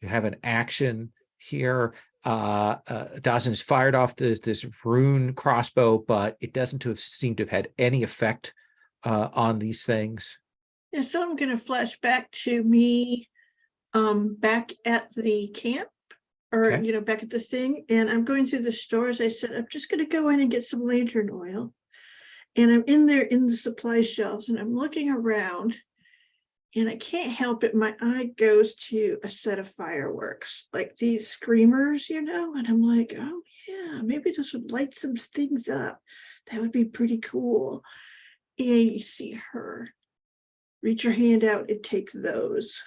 You have an action here. Dawson has fired off this rune crossbow, but it doesn't seem to have had any effect on these things. yeah. So I'm gonna flash back to me, back at the camp, or Okay. back at the thing, and I'm going through the stores. I said I'm just gonna go in and get some lantern oil, and I'm in there in the supply shelves, and I'm looking around. And I can't help it. My eye goes to a set of fireworks, like these screamers, and I'm like, oh yeah, maybe this would light some things up. That would be pretty cool. And you see her reach her hand out and take those.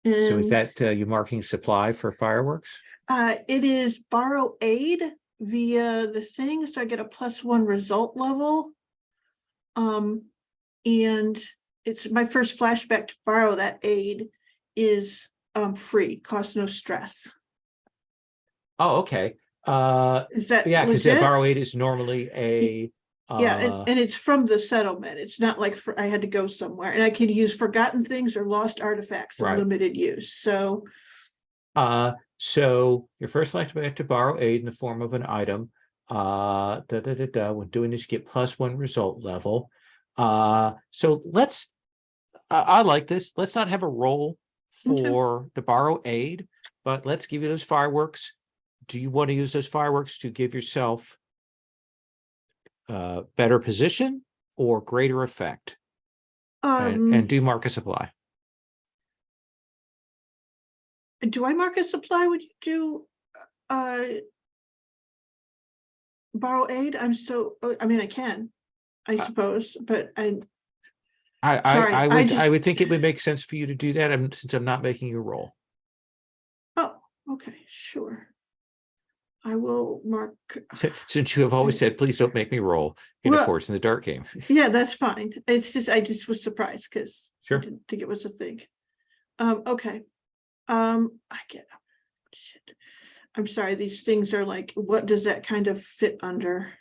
So is And that you marking supply for fireworks? it is borrow aid via the thing, so I get a +1 result level. And it's my first flashback to borrow that aid is free, costs no stress. Oh, okay. Is that Yeah, because legit? borrow aid is normally a Yeah, and it's from the settlement. It's not like I had to go somewhere, and I can use forgotten things or lost artifacts in Right. limited use. So so your first flashback to borrow aid in the form of an item. When doing this, you get +1 result level. So let's I like this. Let's not have a roll for the borrow aid, but let's give you those fireworks. Do you want to use those fireworks to give yourself better position or greater effect? And do mark a supply. do I mark a supply when you do borrow aid? I mean, I can, I suppose, but Sorry, I would think it would make sense for you to do that since I'm not making you roll. oh, okay, sure. I will mark. Since you have always said, please don't make me roll in a Well, Force in the Dark game. Yeah, that's fine. It's just I just was surprised because Sure. I didn't think it was a thing. Okay. I get, shit. I'm sorry, these things are like, what does that kind of fit under?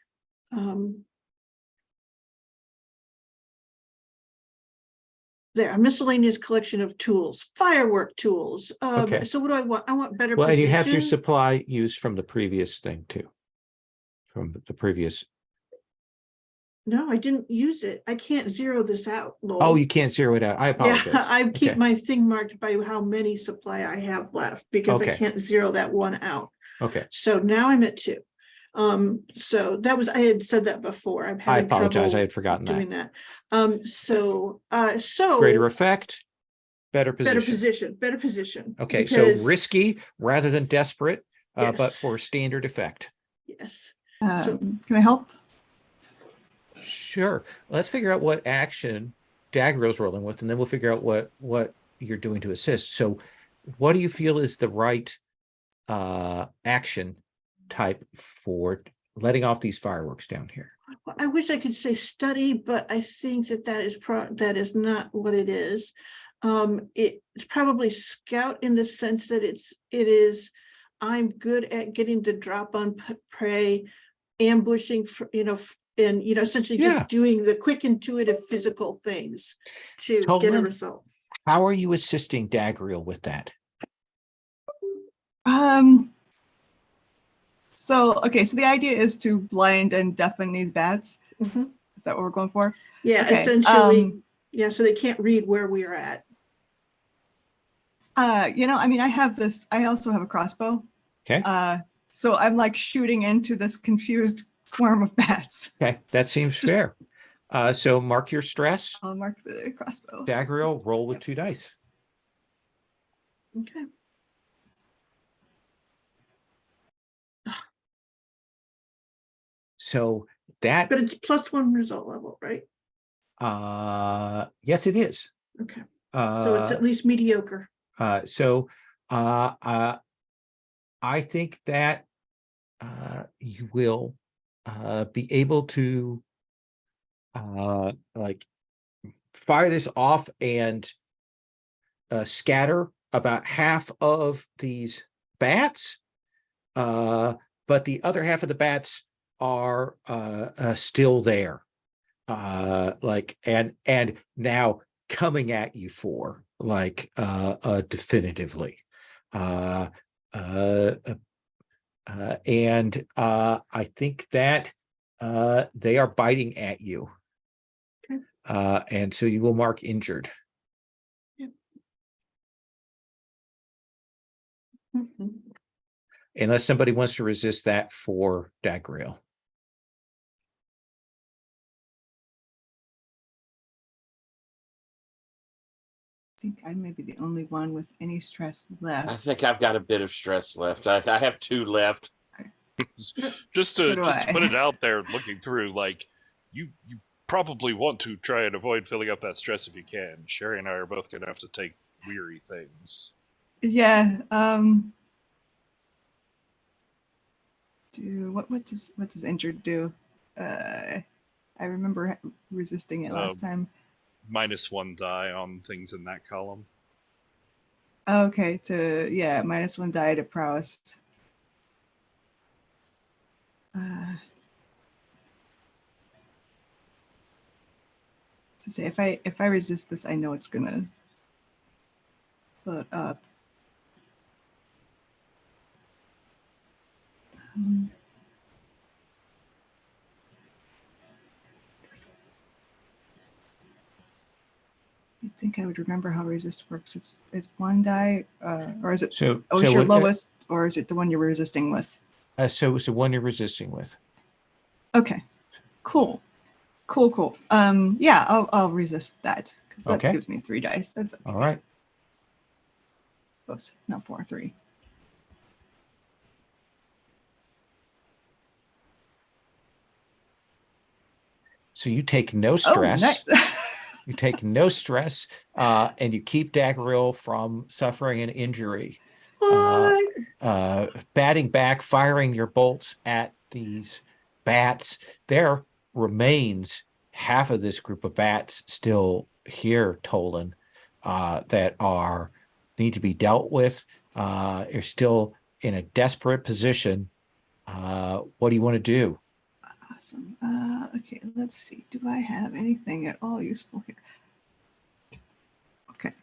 There, a miscellaneous collection of tools, firework tools. Okay. So what do I want? I want better Well, and you have your precision. supply used from the previous thing too. From the previous, No, I didn't use it. I can't zero this out, Lowell. oh, you can't zero it out. I Yeah, apologize. I keep Okay. my thing marked by how many supply I have left because I Okay. can't zero that one out. Okay. So now I'm at 2. So that was, I had said that before. I'm I having apologize. I trouble had forgotten that. doing that. So Greater effect, better better position. position. Okay, so because- risky rather than desperate, but Yes. for standard effect. Yes. Can I help? Sure. Let's figure out what action Daggerill's rolling with, and then we'll figure out what you're doing to assist. So what do you feel is the right action type for letting off these fireworks down here? I wish I could say study, but I think that is not what it is. It's probably scout in the sense that it is I'm good at getting the drop on prey, ambushing for, and essentially Yeah. just doing the quick intuitive physical things to get a Tolan, result. how are you assisting Daggerill with that? So the idea is to blind and deafen these bats. Mhm. Is that what we're going for? Yeah, Okay, essentially, yeah, so they can't read where we are at. I have this, I also have a crossbow. Okay. So I'm like shooting into this confused swarm of bats. Okay, that seems fair. So mark your stress. I'll mark the crossbow. Daggerill, roll with 2 dice. Okay. So that But it's +1 result level, right? yes, it is. Okay. So it's at least mediocre. So I think that you will be able to like fire this off and scatter about half of these bats, but the other half of the bats are still there, and now coming at you for definitively, and I think that they are biting at you. Okay. And so you will mark injured. Yep. Mhm. Unless somebody wants to resist that for Daggerill. I think I may be the only one with any stress left. I think I've got a bit of stress left. I have 2 left. Just So to do just to I. put it out there, looking through, like you probably want to try and avoid filling up that stress if you can. Sherry and I are both gonna have to take weary things. Yeah. What does injured do? I remember resisting it last time. -1 die on things in that column. Okay, -1 die to prowess. To say if I resist this, I know it's gonna fill it up. I think I would remember how resist works. It's 1 die, or is it? So Oh, it's your lowest, or is it the one you're resisting with? so it's the one you're resisting with. Okay, cool. Yeah, I'll resist that because that Okay. gives me 3 dice. That's okay. All right. Oops, not 4, 3. So you take no stress. Oh, nice. You take no stress, and you keep Daggerill from suffering an injury. Batting back, firing your bolts at these bats. There remains half of this group of bats still here, Tolan, that are need to be dealt with. You're still in a desperate position. What do you want to do? Awesome. Okay, let's see. Do I have anything at all useful here? Okay.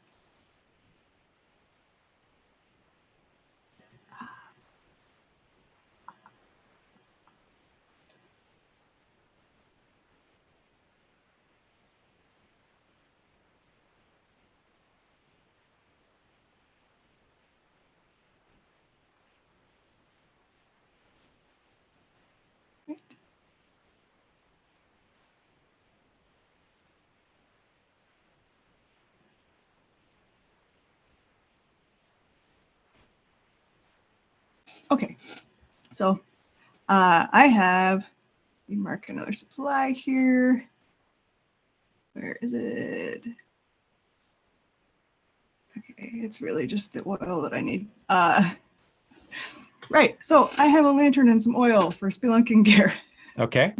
Right. Okay, so I have, let me mark another supply here. Where is it? Okay, it's really just the oil that I need. Right, so I have a lantern and some oil for spelunking gear. Okay.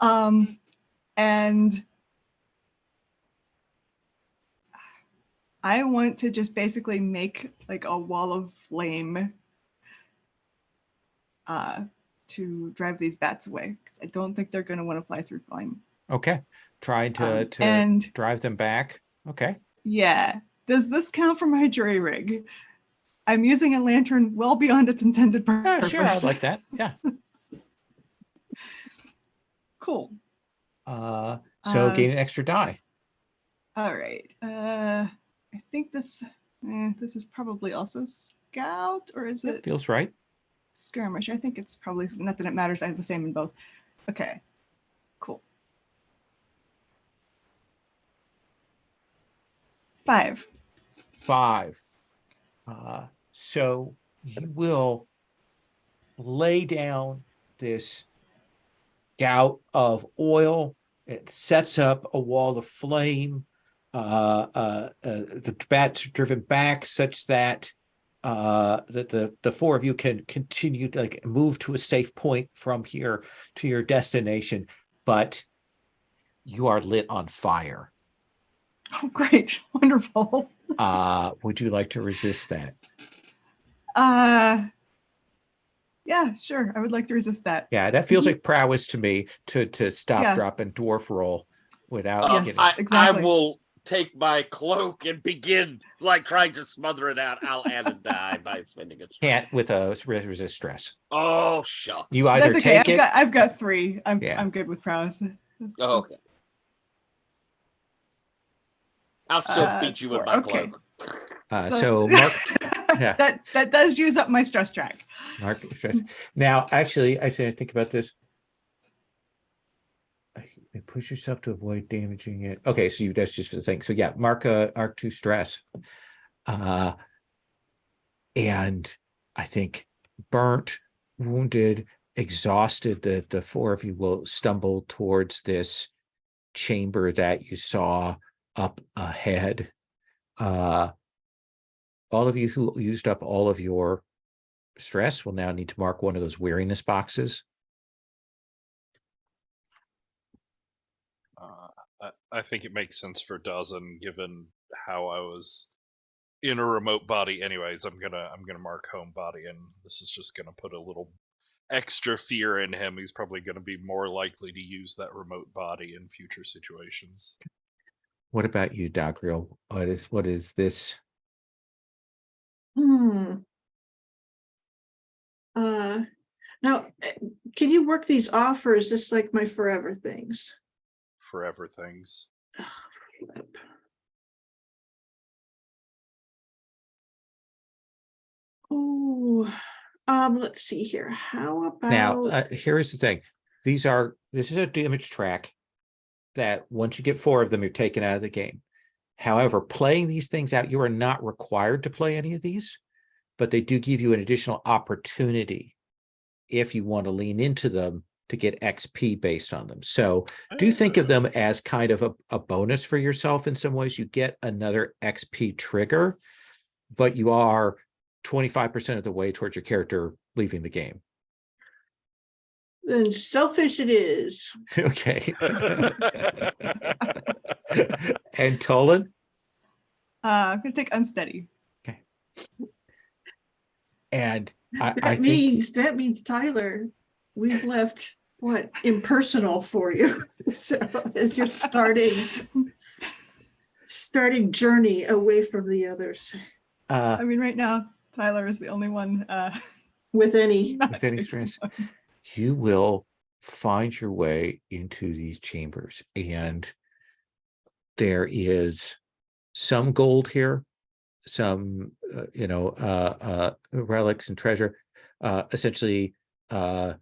And I want to just basically make like a wall of flame to drive these bats away, because I don't think they're going to want to fly through flame. Okay. Trying to and drive them back. Okay. yeah, does this count for my jury rig? I'm using a lantern well beyond its intended purpose. Yeah, sure. I like that. Yeah. Cool. So Uh, gain an extra die. All right. I think this is probably also scout, or is it Feels right. skirmish? I think it's probably, not that it matters. I have the same in both. Okay. Cool. 5. 5. So you will lay down this gout of oil. It sets up a wall of flame. The bats are driven back such that the 4 of you can continue to like move to a safe point from here to your destination, but you are lit on fire. Oh, great. Wonderful. Would you like to resist that? Yeah, sure. I would like to resist that. Yeah, that feels like prowess to me to stop, Yeah. drop, and dwarf roll without Yes. getting. I exactly. will take my cloak and begin like trying to smother it out. I'll add a die by spending a stress. Can't with a resist stress. Oh shucks. You either That's okay. take it. I've got 3. Yeah. I'm good with prowess. Oh, okay. I'll still beat you with my okay. cloak. So Mark, yeah. that does use up my stress track. Mark stress. Now, actually, I think about this. Push yourself to avoid damaging it. Okay, so that's just for the thing. So yeah, mark arc 2 stress. And I think burnt, wounded, exhausted, the 4 of you will stumble towards this chamber that you saw up ahead. All of you who used up all of your stress will now need to mark one of those weariness boxes. I think it makes sense for Dozen, given how I was in a remote body. Anyways, I'm gonna mark home body, and this is just gonna put a little extra fear in him. He's probably gonna be more likely to use that remote body in future situations. What about you, Dogriel? What is this? Now, can you work these off, or is this like my forever things? Forever things. Oh, let's see here. How about Now, here's the thing. This is a damage track that once you get 4 of them, you're taken out of the game. However, playing these things out, you are not required to play any of these, but they do give you an additional opportunity if you want to lean into them to get XP based on them. So do think of them as kind of a bonus for yourself in some ways. You get another XP trigger, but you are 25% of the way towards your character leaving the game. then selfish it is. Okay. And Tolan? I'm gonna take unsteady. Okay. And I That think means Tyler, we've left what impersonal for you. So as you're starting journey away from the others I mean, right now, Tyler is the only one with any. not with any taking experience, one. you will find your way into these chambers, and there is some gold here, some relics and treasure, essentially 2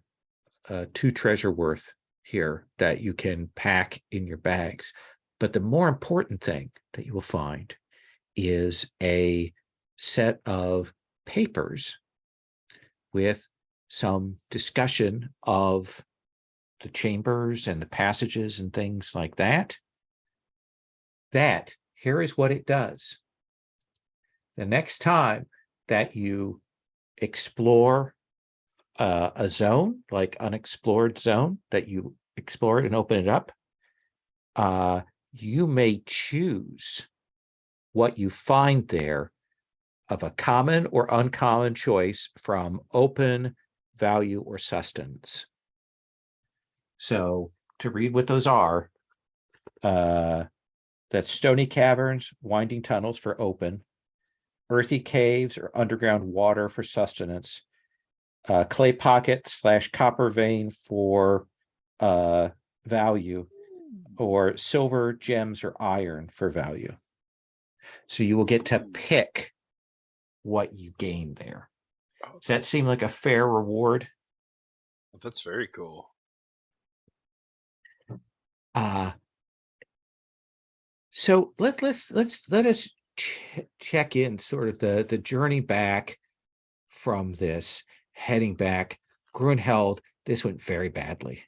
treasure worth here that you can pack in your bags. But the more important thing that you will find is a set of papers with some discussion of the chambers and the passages and things like that. That here is what it does. The next time that you explore a zone, like unexplored zone, that you explore it and open it up, you may choose what you find there of a common or uncommon choice from open, value, or sustenance. So to read what those are, that's stony caverns, winding tunnels for open, earthy caves or underground water for sustenance, clay pocket / copper vein for value, or silver, gems, or iron for value. So you will get to pick what you gain there. Does that seem like a fair reward? That's very cool. So let us check in sort of the journey back from this, heading back. Grunheld, this went very badly.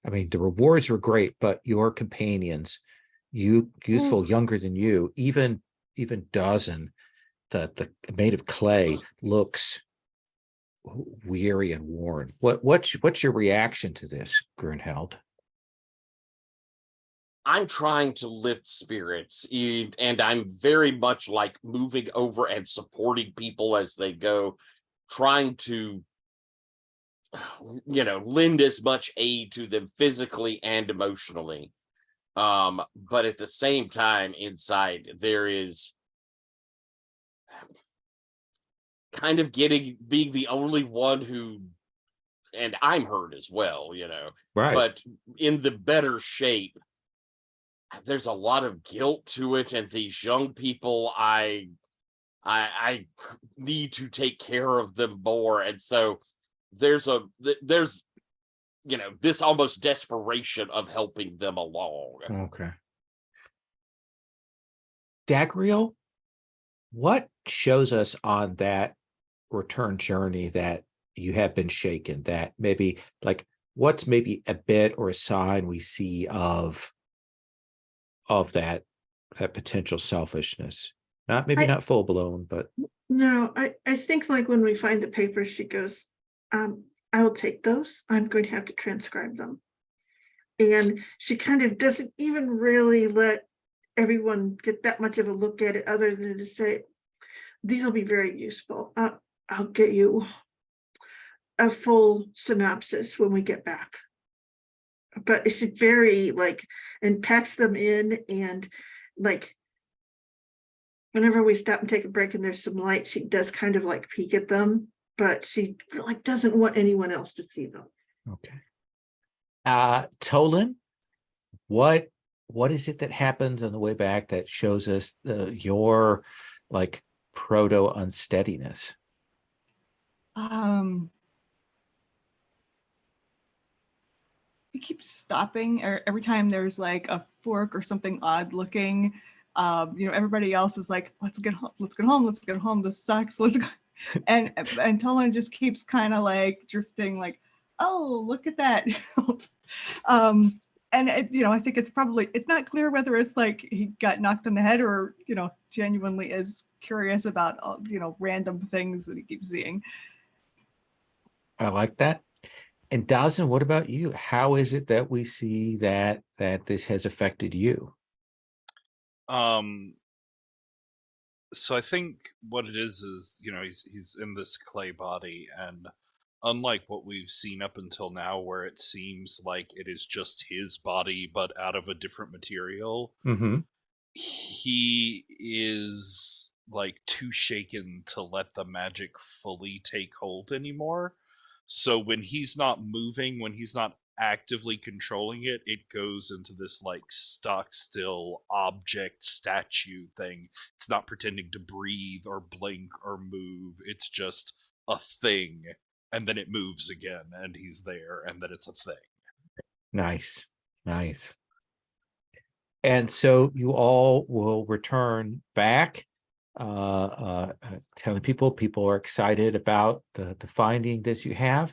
I mean, the rewards were great, but your companions, useful, younger than you, even Dawson, the made of clay, looks weary and worn. What's your reaction to this, Grunheld? I'm trying to lift spirits, and I'm very much like moving over and supporting people as they go, trying to, lend as much aid to them physically and emotionally. But at the same time, inside there is kind of being the only one who, and I'm hurt as well, Right. but in the better shape. There's a lot of guilt to it, and these young people, I need to take care of them more, and so there's this almost desperation of helping them along. Okay. Dagriel, what shows us on that return journey that you have been shaken, that maybe like what's maybe a bit or a sign we see of that potential selfishness? Not full blown, but No, I think like when we find the papers, she goes, I will take those. I'm going to have to transcribe them. And she kind of doesn't even really let everyone get that much of a look at it, other than to say, these will be very useful. I'll get you a full synopsis when we get back. But she's very and packs them in, and whenever we stop and take a break and there's some light, she does kind of peek at them, but she doesn't want anyone else to see them. okay. Tolan, what is it that happened on the way back that shows us your proto unsteadiness? He keeps stopping every time there's a fork or something odd looking. Everybody else is like, let's get home, this sucks, let's go. and Tolan just keeps kind of drifting, oh, look at that. And I think it's not clear whether it's he got knocked on the head or genuinely is curious about random things that he keeps seeing. I like that. And Dawson, what about you? How is it that we see that this has affected you? So I think what it is, he's in this clay body, and unlike what we've seen up until now, where it seems like it is just his body but out of a different material, Mm-hmm. he is like too shaken to let the magic fully take hold anymore. So when he's not moving, when he's not actively controlling it, it goes into this like stock still object statue thing. It's not pretending to breathe or blink or move. It's just a thing, and then it moves again, and he's there, and then it's a thing. Nice. Nice. And so you all will return back, telling people are excited about the finding that you have.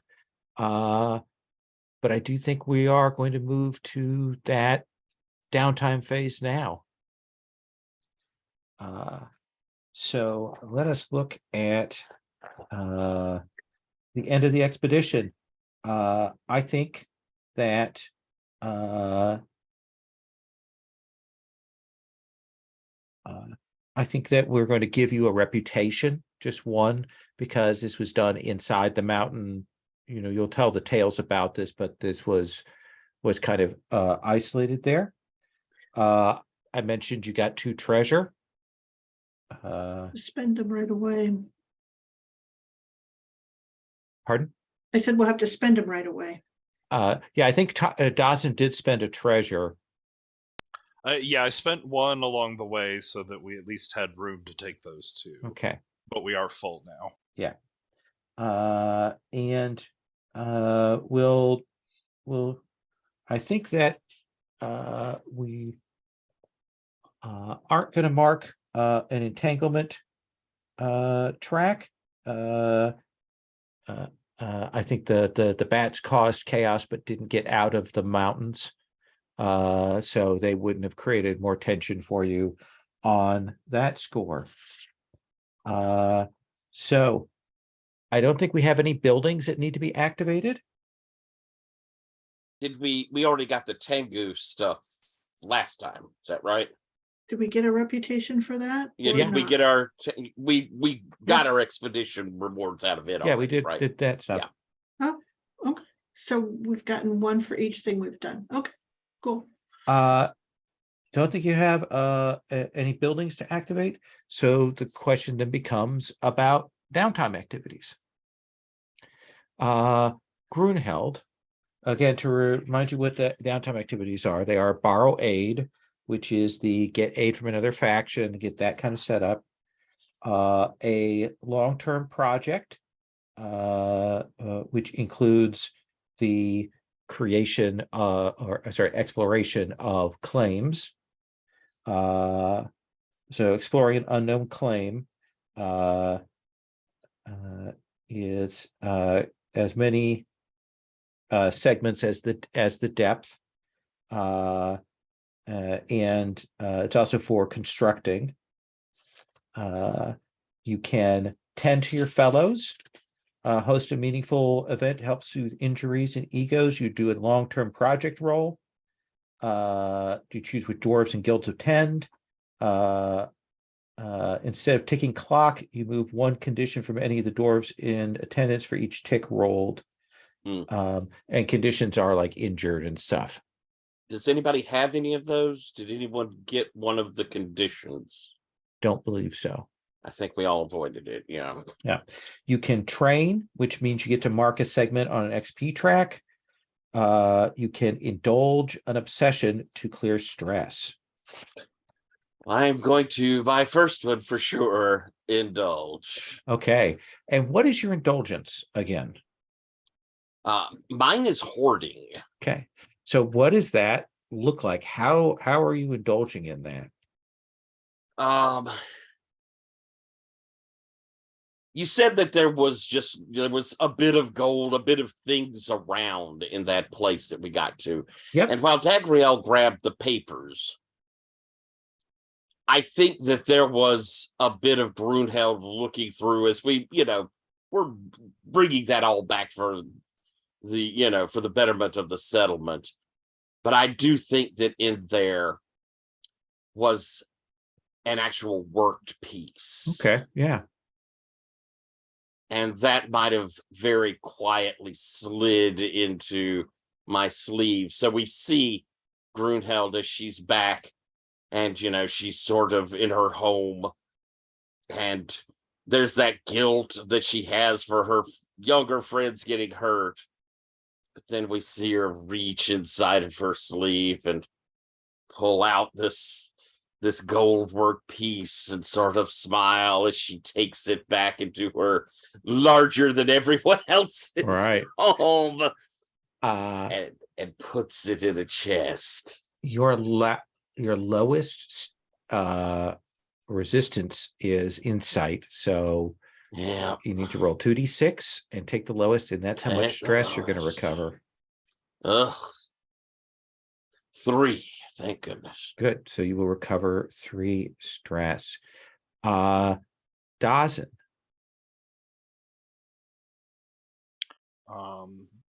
But I do think we are going to move to that downtime phase now. So let us look at the end of the expedition. I think that we're going to give you a reputation, just one, because this was done inside the mountain. You know, you'll tell the tales about this, but this was kind of isolated there. I mentioned you got 2 treasure. Spend them right away. Pardon? I said we'll have to spend them right away. Yeah, I think Dawson did spend a treasure. Yeah, I spent 1 along the way so that we at least had room to take those 2. Okay. But we are full now. Yeah. And we'll I think that we aren't going to mark an entanglement track. I think the bats caused chaos but didn't get out of the mountains. So they wouldn't have created more tension for you on that score. So I don't think we have any buildings that need to be activated. Did we already got the Tengu stuff last time? Is that right? Did we get a reputation for that? Yeah, or did we not? get our we got our expedition rewards out of it Yeah, already, we did, right? did that stuff. Yeah. Oh, okay. So we've gotten 1 for each thing we've done. Okay, cool. Don't think you have any buildings to activate. So the question then becomes about downtime activities. Grunheld, again, to remind you what the downtime activities are, they are borrow aid, which is the get aid from another faction, get that kind of set up. A long-term project, which includes the creation exploration of claims. So exploring an unknown claim is as many segments as the depth, and it's also for constructing. You can tend to your fellows, host a meaningful event, help soothe injuries and egos. You do a long-term project role. You choose with dwarves and guilds of 10. Instead of ticking clock, you move 1 condition from any of the dwarves in attendance for each tick rolled. And conditions are like injured and stuff. Does anybody have any of those? Did anyone get one of the conditions? Don't believe so. I think we all avoided it. Yeah. Yeah. You can train, which means you get to mark a segment on an XP track. You can indulge an obsession to clear stress. I'm going to my first one for sure. Indulge. Okay. And what is your indulgence again? Mine is hoarding. Okay. So what does that look like? How are you indulging in that? You said that there was a bit of gold, a bit of things around in that place that we got to. Yep. And while Dagriel grabbed the papers, I think that there was a bit of Brunheld looking through as we, we're bringing that all back for the betterment of the settlement. But I do think that in there was an actual worked piece. Okay, yeah. And that might have very quietly slid into my sleeve. So we see Grunheld as she's back, and she's sort of in her home, and there's that guilt that she has for her younger friends getting hurt. But then we see her reach inside of her sleeve and pull out this gold work piece and sort of smile as she takes it back into her larger than everyone else's Right. home, Uh, and puts it in a chest. your lowest resistance is insight, so Yeah. you need to roll 2d6 and take the lowest, and that's how Take much the stress you're going to lowest. recover. Ugh. 3, thank goodness. Good. So you will recover 3 stress. Dawson.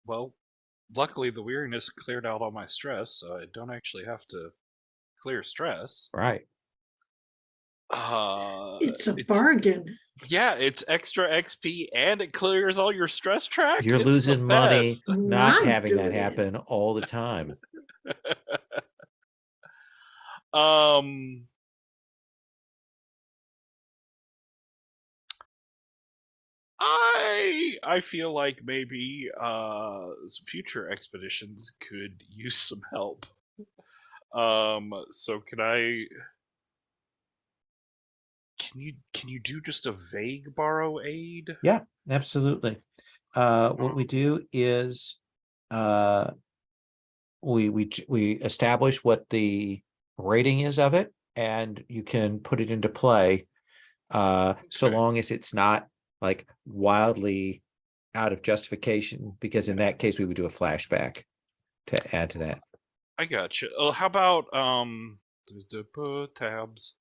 Well, luckily the weariness cleared out all my stress, so I don't actually have to clear stress. Right. It's a bargain. Yeah, it's extra XP and it clears all your stress track. You're It's the losing money best. not I'm having that doing it. happen all the time. I feel like maybe some future expeditions could use some help. So can you do just a vague borrow aid? Yeah, absolutely. What we do is we establish what the rating is of it, and you can put it into play, so Okay. long as it's not like wildly out of justification, because in that case we would do a flashback to add to that. I got you. How about tabs?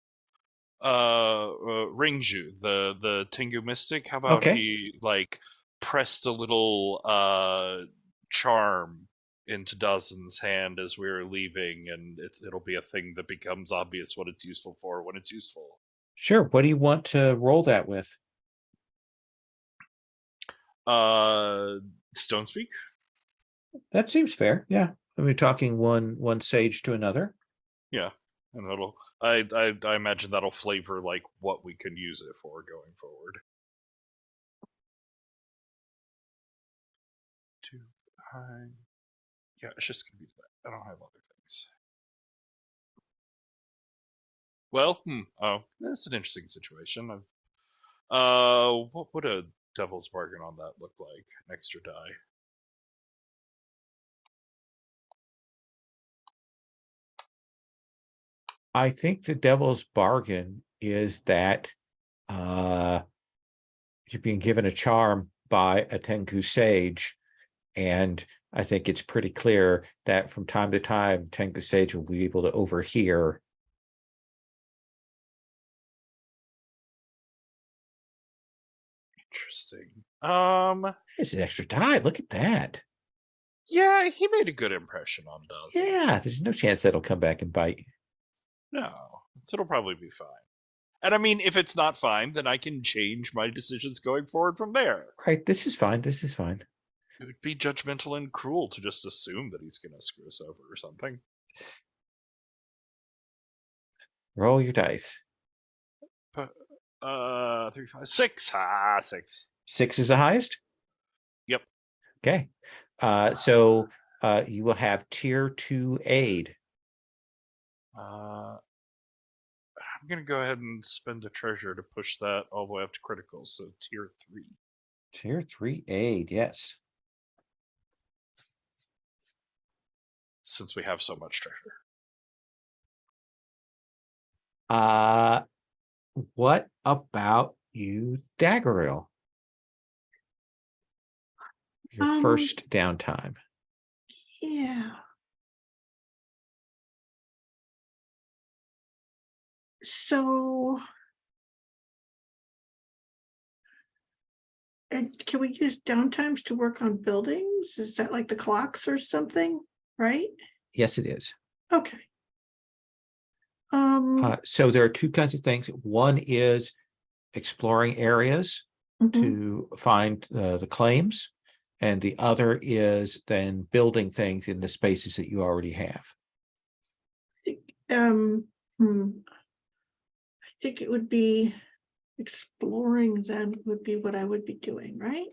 Ringju, the Tengu mystic. How about Okay. he like pressed a little charm into Dawson's hand as we were leaving, and it'll be a thing that becomes obvious what it's useful for when it's useful. Sure. What do you want to roll that with? Stone speak. That seems fair. Yeah. I mean, talking one sage to another. Yeah, and I imagine that'll flavor like what we can use it for going forward. 2 high. Yeah, it's just gonna be that. I don't have other things. Well, oh, that's an interesting situation. What would a devil's bargain on that look like? An extra die. I think the devil's bargain is that you're being given a charm by a Tengu sage, and I think it's pretty clear that from time to time Tengu sage will be able to overhear. Interesting. It's an extra die. Look at that. Yeah, he made a good impression on Dawson. Yeah, there's no chance that'll come back and bite. No, so it'll probably be fine. And I mean, if it's not fine, then I can change my decisions going forward from there. Right, this is fine. This is fine. It would be judgmental and cruel to just assume that he's going to screw us over or something. Roll your dice. But 3, 5, 6. 6. 6 is the highest? Yep. Okay. So you will have tier 2 aid. I'm going to go ahead and spend a treasure to push that all the way up to critical, so tier 3. Tier 3 aid, yes. Since we have so much treasure. What about you, Daggerill? Your first downtime. Yeah. So, and can we use downtimes to work on buildings? Is that like the clocks or something, right? Yes, it is. Okay. So there are two kinds of things. One is exploring areas mhm. to find the claims, and the other is then building things in the spaces that you already have. I think it would be exploring then would be what I would be doing, right?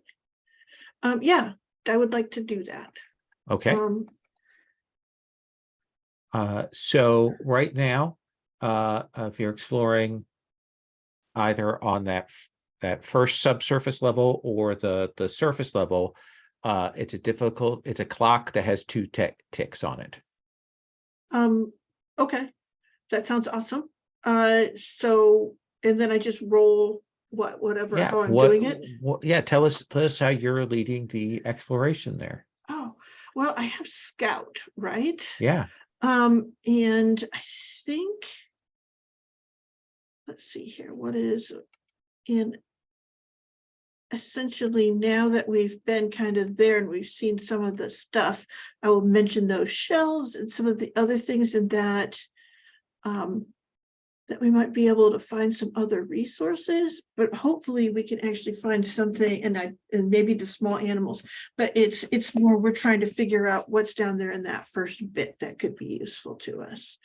Yeah, I would like to do that. Okay. So right now, if you're exploring either on that first subsurface level or the surface level, it's a clock that has two ticks on it. Okay, that sounds awesome. So, and then I just roll whatever, Yeah, how I'm doing it. Yeah, tell us how you're leading the exploration there. Oh, well, I have scout, right? Yeah. And I think, let's see here, what is in essentially now that we've been kind of there and we've seen some of the stuff, I will mention those shelves and some of the other things in that that we might be able to find some other resources, but hopefully we can actually find something, and maybe the small animals, but it's more we're trying to figure out what's down there in that first bit that could be useful to us.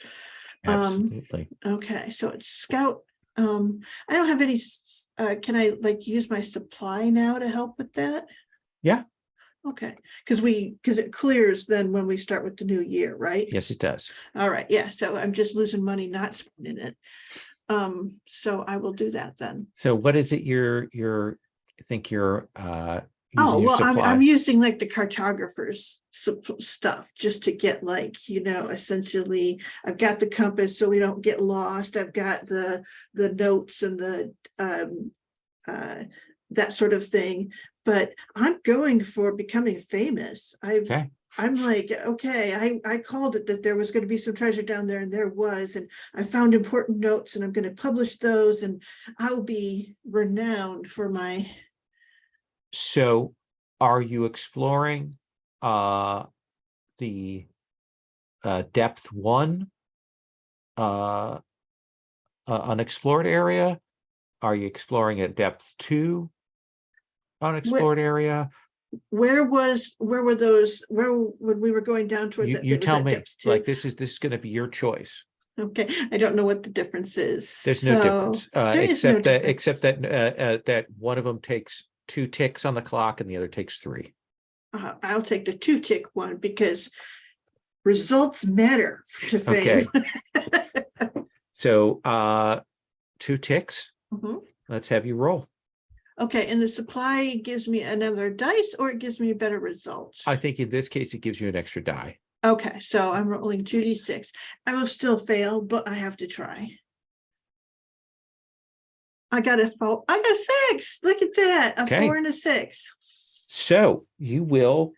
Absolutely. Okay, so it's scout. I don't have any, can I like use my supply now to help with that? Yeah. Okay, because it clears then when we start with the new year, right? Yes, it does. All right, yeah, so I'm just losing money not spending it. So I will do that then. So what is it you're think you're using your well, supply? I'm using like the cartographer's stuff just to get like, essentially I've got the compass so we don't get lost. I've got the notes and the that sort of thing, but I'm going for becoming famous. Okay. I'm like, okay, I called it that there was going to be some treasure down there, and there was, and I found important notes, and I'm going to publish those, and I'll be renowned for my. So are you exploring the depth 1 unexplored area? Are you exploring at depth 2 unexplored area? Where were those, when we were going down towards that? You tell me. Depth 2? Like this is going to be your choice. Okay, I don't know what the difference is. There's no difference, there is no difference. except that one of them takes 2 ticks on the clock and the other takes 3. I'll take the 2-tick one because results matter to fame. Okay. So 2 ticks. Mhm. Let's have you roll. Okay, and the supply gives me another dice, or it gives me better results? I think in this case it gives you an extra die. Okay, so I'm rolling 2d6. I will still fail, but I have to try. I got 6. Look at that. A 4 and a 6. So you will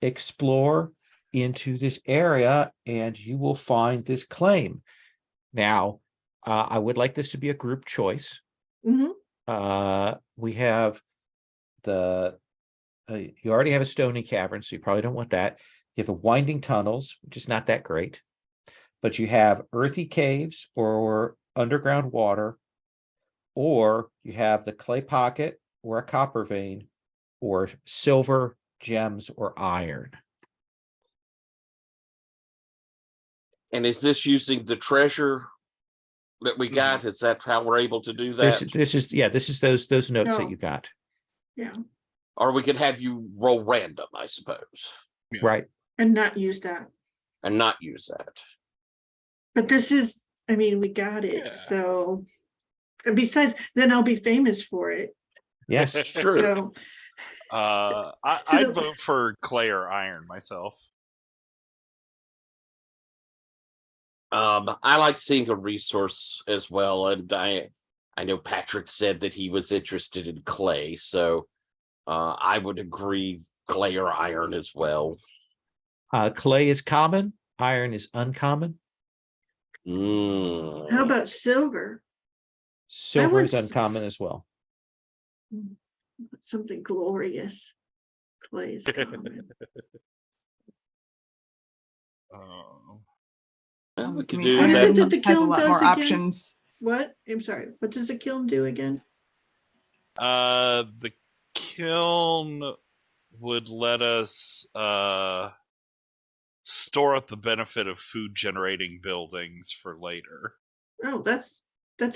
explore into this area and you will find this claim. Now, I would like this to be a group choice. Mm-hmm. We have you already have a stony cavern, so you probably don't want that. You have the winding tunnels, which is not that great, but you have earthy caves or underground water, or you have the clay pocket or a copper vein, or silver, gems, or iron. And is this using the treasure that we got? Is that how we're able to do that? This is those notes that No. you got. Yeah. Or we could have you roll random, I suppose. Yeah. Right. And not use that. And not use that. But this is, I mean, we got it. Yeah. So, and besides, then I'll be famous for it. Yes. True. So, I'd vote for clay or iron myself. I like seeing a resource as well, and I know Patrick said that he was interested in clay, so I would agree clay or iron as well. Clay is common, iron is uncommon. how about silver? Silver is uncommon as well. Something glorious. Clay is common. Well, we I could mean, do What is that. it that the has a kiln lot does more again? options. What? I'm sorry. What does the kiln do again? The kiln would let us store up the benefit of food generating buildings for later. Oh, that's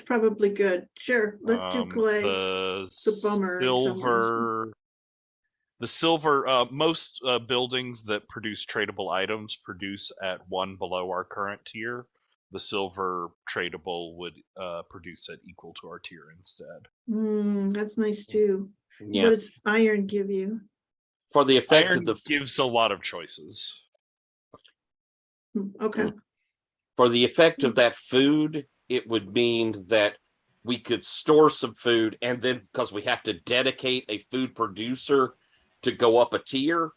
probably good. Sure, let's do clay. The It's a bummer somewhere. Most buildings that produce tradable items produce at one below our current tier. The silver tradable would produce at equal to our tier instead. That's nice too. Yeah. What does iron give you? For the effect Iron of the gives a lot of choices. Okay. for the effect of that food, it would mean that we could store some food, and then because we have to dedicate a food producer to go up a tier,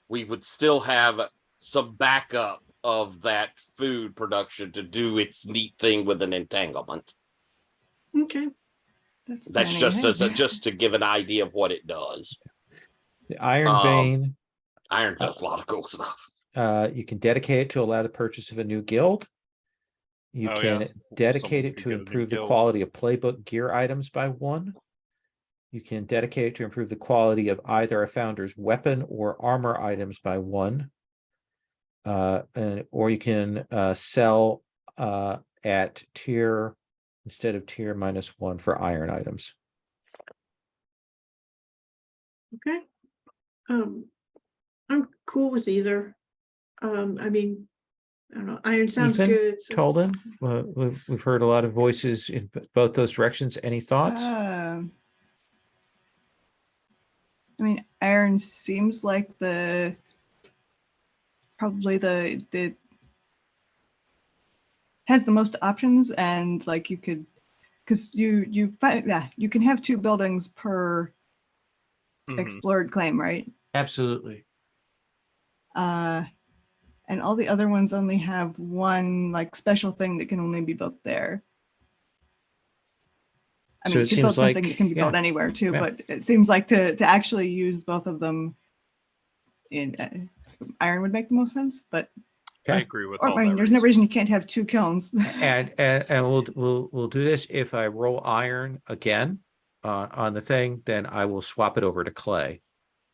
we would still have some backup of that food production to do its neat thing with an entanglement. Okay. That's planning just ahead. just to give an idea of what it does. The iron Um, vein, Iron does a lot of cool stuff. you can dedicate it to allow the purchase of a new guild. You Oh, can yeah. dedicate Someone it could to get a new improve the guild. quality of playbook gear items by 1. You can dedicate it to improve the quality of either a founder's weapon or armor items by 1. Or you can sell at tier instead of tier -1 for iron items. Okay. I'm cool with either. I mean, I don't know. Iron sounds Ethan, good. so- Tolan, we've heard a lot of voices in both those directions. Any thoughts? I mean, iron seems like probably the has the most options, and like you could, because you can have 2 buildings per Mhm. explored claim, right? Absolutely. And all the other ones only have 1 like special thing that can only be built there. I So mean, it you could build seems something like- that can be built yeah. anywhere too, Yeah. but it seems like to actually use both of them in iron would make the most sense. But I Okay. agree with or all I mean, that there's no reason. reason you can't have 2 kilns. And we'll do this. If I roll iron again on the thing, then I will swap it over to clay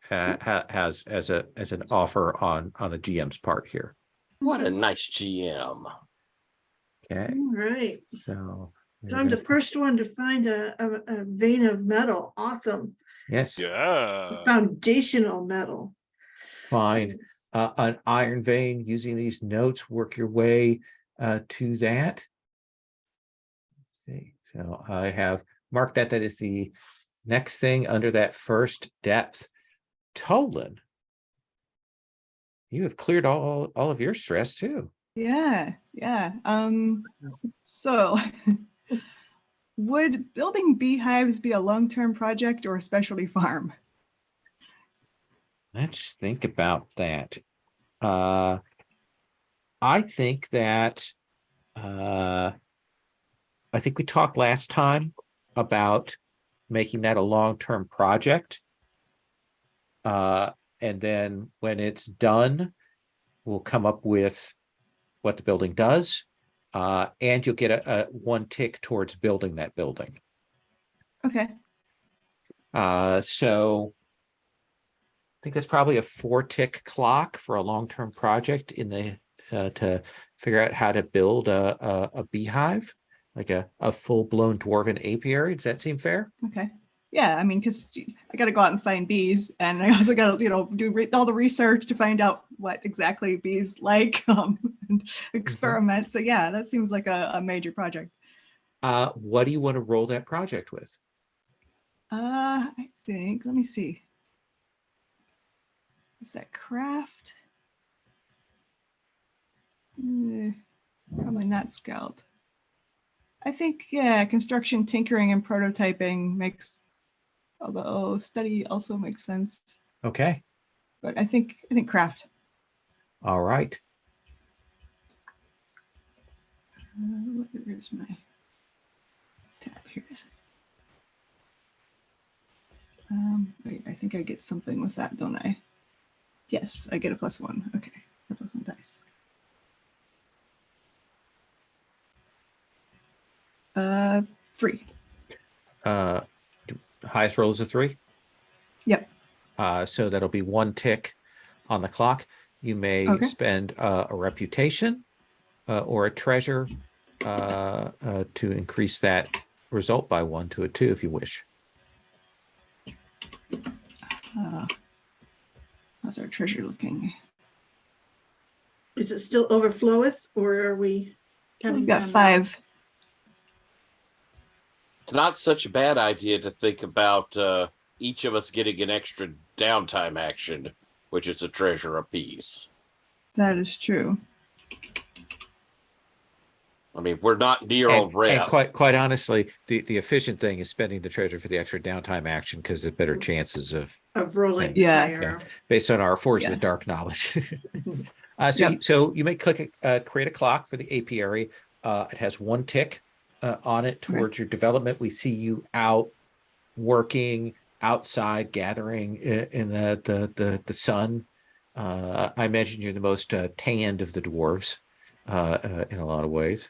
as an offer on the GM's part here. What a nice GM. Okay, All right. so I'm the first one to find a vein of metal. Awesome. yes, Yeah. Foundational metal. find an iron vein using these notes. Work your way to that. Let's see, so I have marked that. That is the next thing under that first depth. Tolan, you have cleared all of your stress too. Yeah. So would building beehives be a long-term project or a specialty farm? Let's think about that. I think that I think we talked last time about making that a long-term project. And then when it's done, we'll come up with what the building does. And you'll get a 1 tick towards building that building. Okay. So I think that's probably a 4-tick clock for a long-term project in the to figure out how to build a beehive, like a full-blown dwarven apiary. Does that seem fair? Okay. Yeah, I mean, because I got to go out and find bees, and I also got to, do all the research to find out what exactly bees like, and experiment. So yeah, that seems like a major project. What do you want to roll that project with? I think, let me see. Is that craft? Probably not scout. I think, yeah, construction, tinkering, and prototyping makes, although study also makes sense. Okay. But I think craft. All right. Where's my tab? Here it is. Wait, I think I get something with that, don't I? Yes, I get a +1. Okay, a +1 dice. 3. Highest roll is a 3. Yep. So that'll be 1 tick on the clock. You may Okay. spend a reputation or a treasure to increase that result by 1 to a 2 if you wish. How's our treasure looking? Is it still overfloweth, or are we counting We've got down now? 5. It's not such a bad idea to think about each of us getting an extra downtime action, which is a treasure apiece. That is true. I mean, we're not near And, on rep. and quite honestly, the efficient thing is spending the treasure for the extra downtime action because there's better chances of Rolling Yeah. higher. based on our Forge of Yeah. the Dark knowledge. Yep. So you may click create a clock for the apiary. It has 1 tick on it towards your development. We see you out working outside, gathering in the sun. I imagine you're the most tanned of the dwarves in a lot of ways.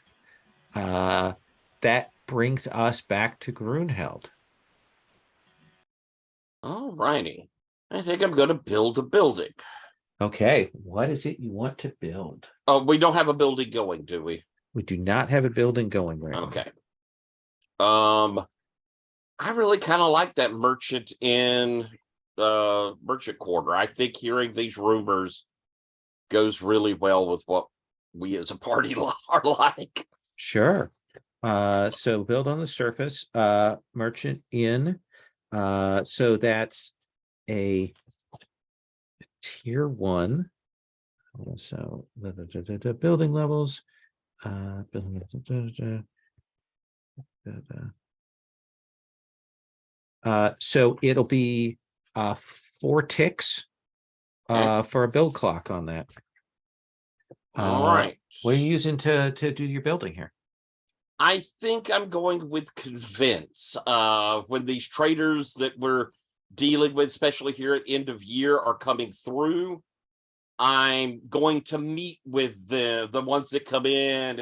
That brings us back to Grunheld. All righty. I think I'm going to build a building. Okay, what is it you want to build? Oh, we don't have a building going, do we? We do not have a building going right now. Okay. I really kind of like that merchant in the merchant quarter. I think hearing these rumors goes really well with what we as a party are like. Sure. So build on the surface, merchant in. So that's a tier 1. So the building levels. So it'll be 4 ticks for a build clock on that. All right. What are you using to do your building here? I think I'm going with convince. When these traders that we're dealing with, especially here at end of year, are coming through, I'm going to meet with the ones that come in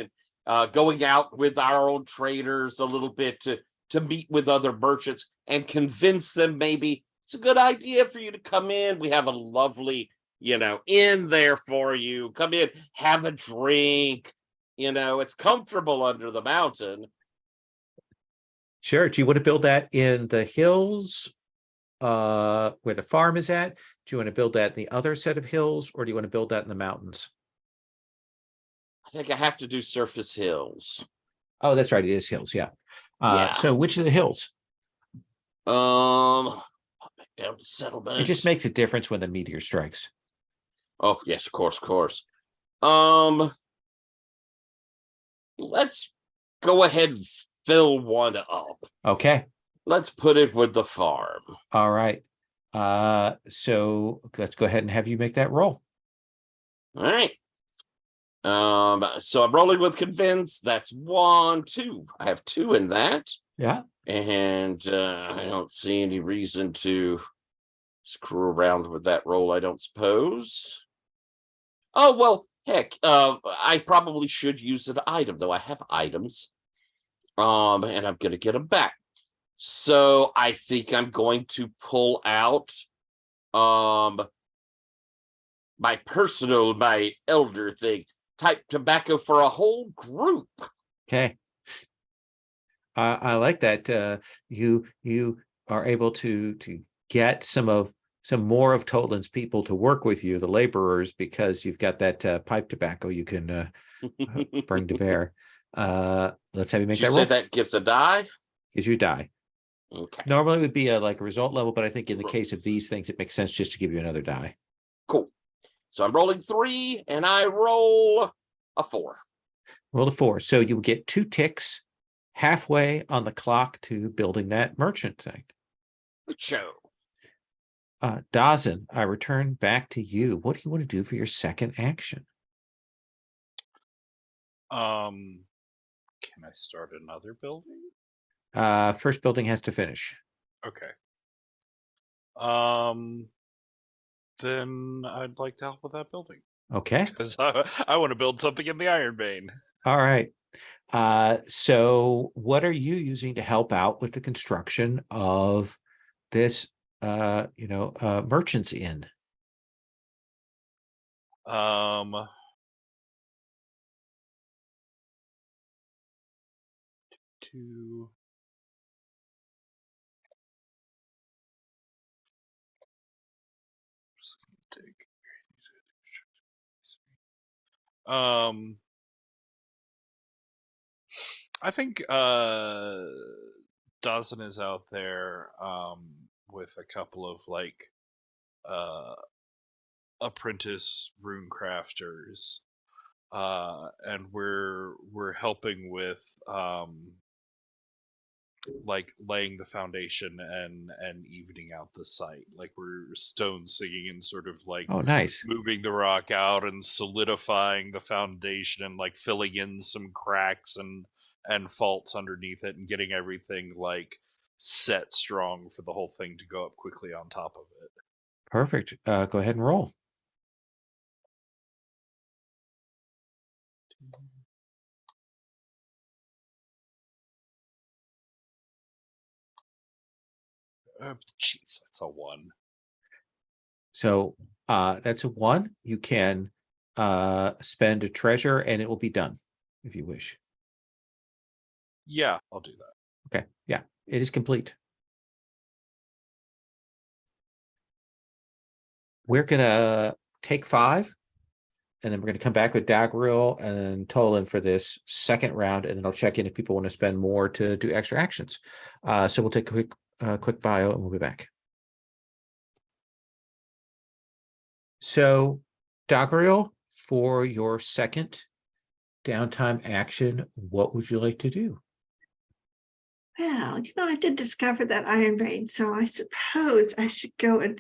and going out with our own traders a little bit to meet with other merchants and convince them maybe it's a good idea for you to come in. We have a lovely, inn there for you. Come in, have a drink. It's comfortable under the mountain. Sure. Do you want to build that in the hills where the farm is at? Do you want to build that in the other set of hills, or do you want to build that in the mountains? I think I have to do surface hills. Oh, that's right. It is hills. Yeah. Yeah. So which of the hills? I'll make down to settlement. It just makes a difference when the meteor strikes. Oh, yes, of course. Let's go ahead and fill one up. Okay. Let's put it with the farm. All right. So let's go ahead and have you make that roll. All right. So I'm rolling with convince. That's 1, 2. I have 2 in that. Yeah. And I don't see any reason to screw around with that roll, I don't suppose. Oh, well, heck, I probably should use an item, though I have items. And I'm going to get them back. So I think I'm going to pull out my elder thing, type tobacco for a whole group. Okay. I like that. You are able to get some more of Toland's people to work with you, the laborers, because you've got that pipe tobacco you can bring to bear. Let's have you make Did you that say roll. that gives a die? Gives you a die. Okay. Normally it would be like a result level, but I think in the case of these things, it makes sense just to give you another die. Cool. So I'm rolling 3, and I roll a 4. Roll a 4. So you will get 2 ticks halfway on the clock to building that merchant thing. Good show. Dawson, I return back to you. What do you want to do for your second action? Can I start another building? First building has to finish. Okay. Then I'd like to help with that building Okay. because I want to build something in the Iron Vein. All right. So what are you using to help out with the construction of this, Merchants Inn? To take. I think Dawson is out there with a couple of like apprentice rune crafters, and we're helping with like laying the foundation and evening out the site. Like we're stone singing and sort of like Oh, nice. moving the rock out and solidifying the foundation and like filling in some cracks and faults underneath it and getting everything like set strong for the whole thing to go up quickly on top of it. Perfect. Go ahead and roll. Jeez, that's a 1. So that's a 1. You can spend a treasure and it will be done if you wish. Yeah, I'll do that. Okay. Yeah, it is complete. We're gonna take 5, and then we're gonna come back with Dagriel and Tolan for this second round, and then I'll check in if people want to spend more to do extra actions. So we'll take a quick bio and we'll be back. So Dagriel, for your second downtime action, what would you like to do? Well, I did discover that iron vein, so I suppose I should go and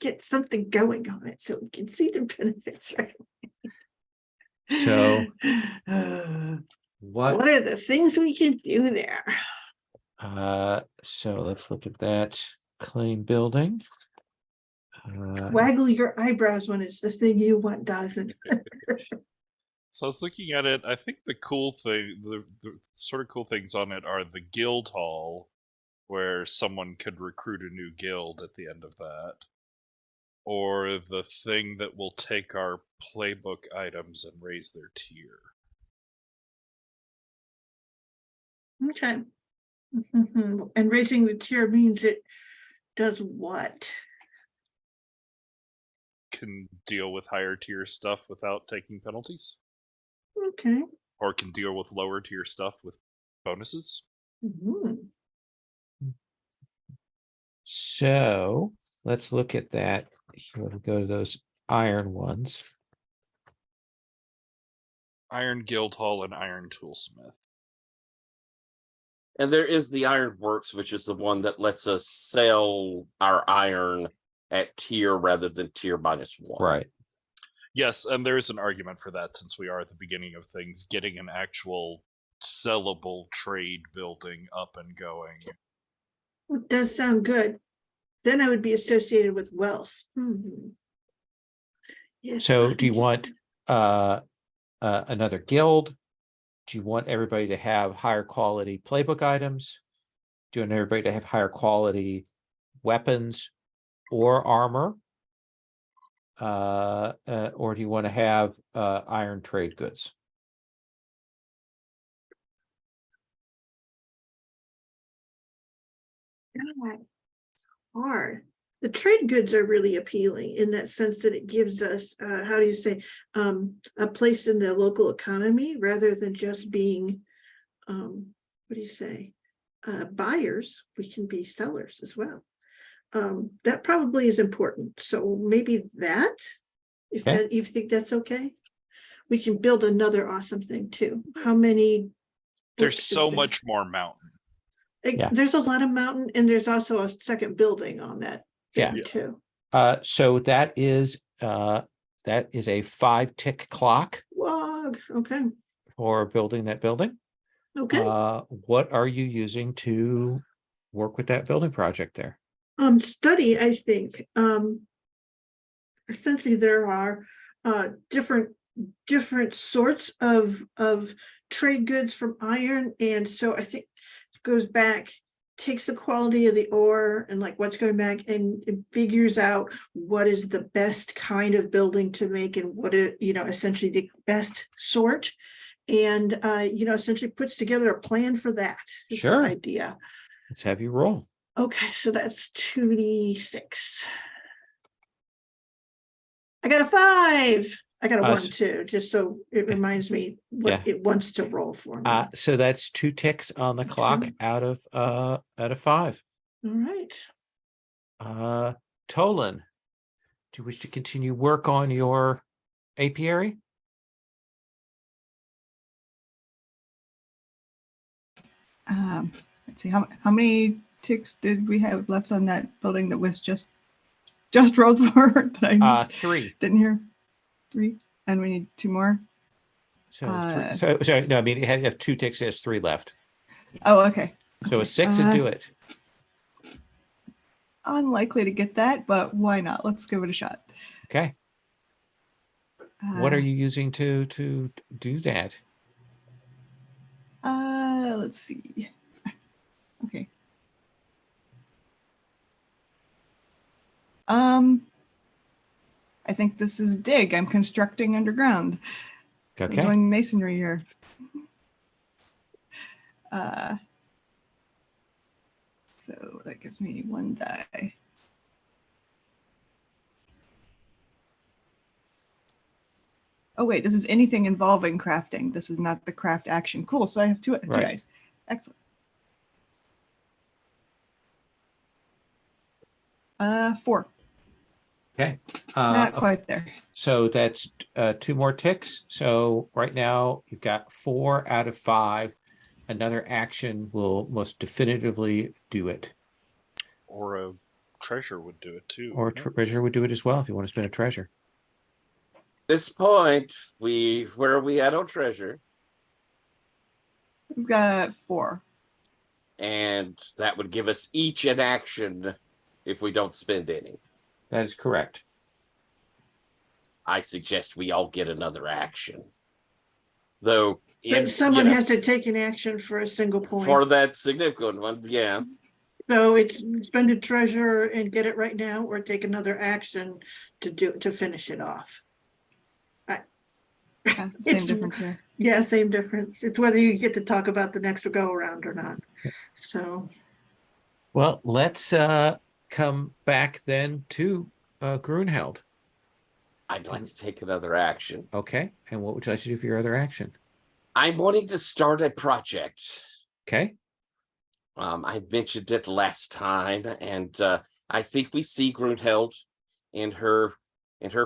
get something going on it so we can see the benefits, right? So what are the things we can do there? So let's look at that claim building. Waggle your eyebrows when it's the thing you want, doesn't So I was looking at it. I think the cool thing, the sort of cool things on it are the guild hall, where someone could recruit a new guild at the end of that, or the thing that will take our playbook items and raise their tier. Okay. And raising the tier means it does what? Can deal with higher tier stuff without taking penalties. Okay. Or can deal with lower tier stuff with bonuses. So let's look at that. We'll go to those iron ones. Iron Guild Hall and Iron Toolsmith. And there is the Iron Works, which is the one that lets us sell our iron at tier rather than tier -1. Right. Yes, and there is an argument for that since we are at the beginning of things. Getting an actual sellable trade building up and going. It does sound good. Then I would be associated with wealth. Yes, So do you want another guild? Do you want everybody to have higher quality playbook items? Do you want everybody to have higher quality weapons or armor? Or do you want to have iron trade goods? God, hard. The trade goods are really appealing in that sense that it gives us, how do you say, a place in the local economy rather than just being, what do you say, buyers. We can be sellers as well. That probably is important. So maybe that, if that, you think that's okay, we can build another awesome thing too. How many? There's so much more mountain. There's a lot of mountain, and there's also a second building on that thing too. So that is a 5-tick clock. Log. Okay. For building that building. Okay. What are you using to work with that building project there? Study, I think. Essentially there are different different sorts of trade goods from iron, and so I think it goes back, takes the quality of the ore and like what's going back, and it figures out what is the best kind of building to make, and what it, essentially the best sort, and essentially puts together a plan for that. Is Sure. the idea. Let's have you roll. Okay, so that's 2d6. I got a 5. I got a 1 too, just so it reminds me what Yeah. it wants to roll for me. So that's 2 ticks on the clock Okay. out of 5. All right. Tolan, do you wish to continue work on your apiary? Let's see, how many ticks did we have left on that building that was just rolled for that I just 3. didn't hear? 3, and we need 2 more. So, sorry, no, I mean, you have 2 ticks, there's 3 left. Oh, okay. So Okay. a 6 would do it. Unlikely to get that, but why not? Let's give it a shot. Okay. What are you using to do that? Let's see. Okay. I think this is dig. I'm constructing underground. So Okay. I'm doing masonry here. So that gives me 1 die. Oh wait, this is anything involving crafting. This is not the craft action. Cool. So I have 2 Right. dice. Excellent. 4. Okay. Not quite there. So that's 2 more ticks. So right now you've got 4 out of 5. Another action will most definitively do it. Or a treasure would do it too. Or a wouldn't it? treasure would do it as well if you want to spend a treasure. This point, where are we at on treasure? We've got 4. And that would give us each an action if we don't spend any. That is correct. I suggest we all get another action. Though, But someone has to take an action for a single point. for that significant one, yeah. So it's spend a treasure and get it right now, or take another action to finish it off. Yeah, same It's- difference here. Yeah, same difference. It's whether you get to talk about the next go around or not. So Well, let's come back then to Grunheld. I'd like to take another action. Okay. And what would you like to do for your other action? I'm wanting to start a project. Okay. I mentioned it last time, and I think we see Grunheld in her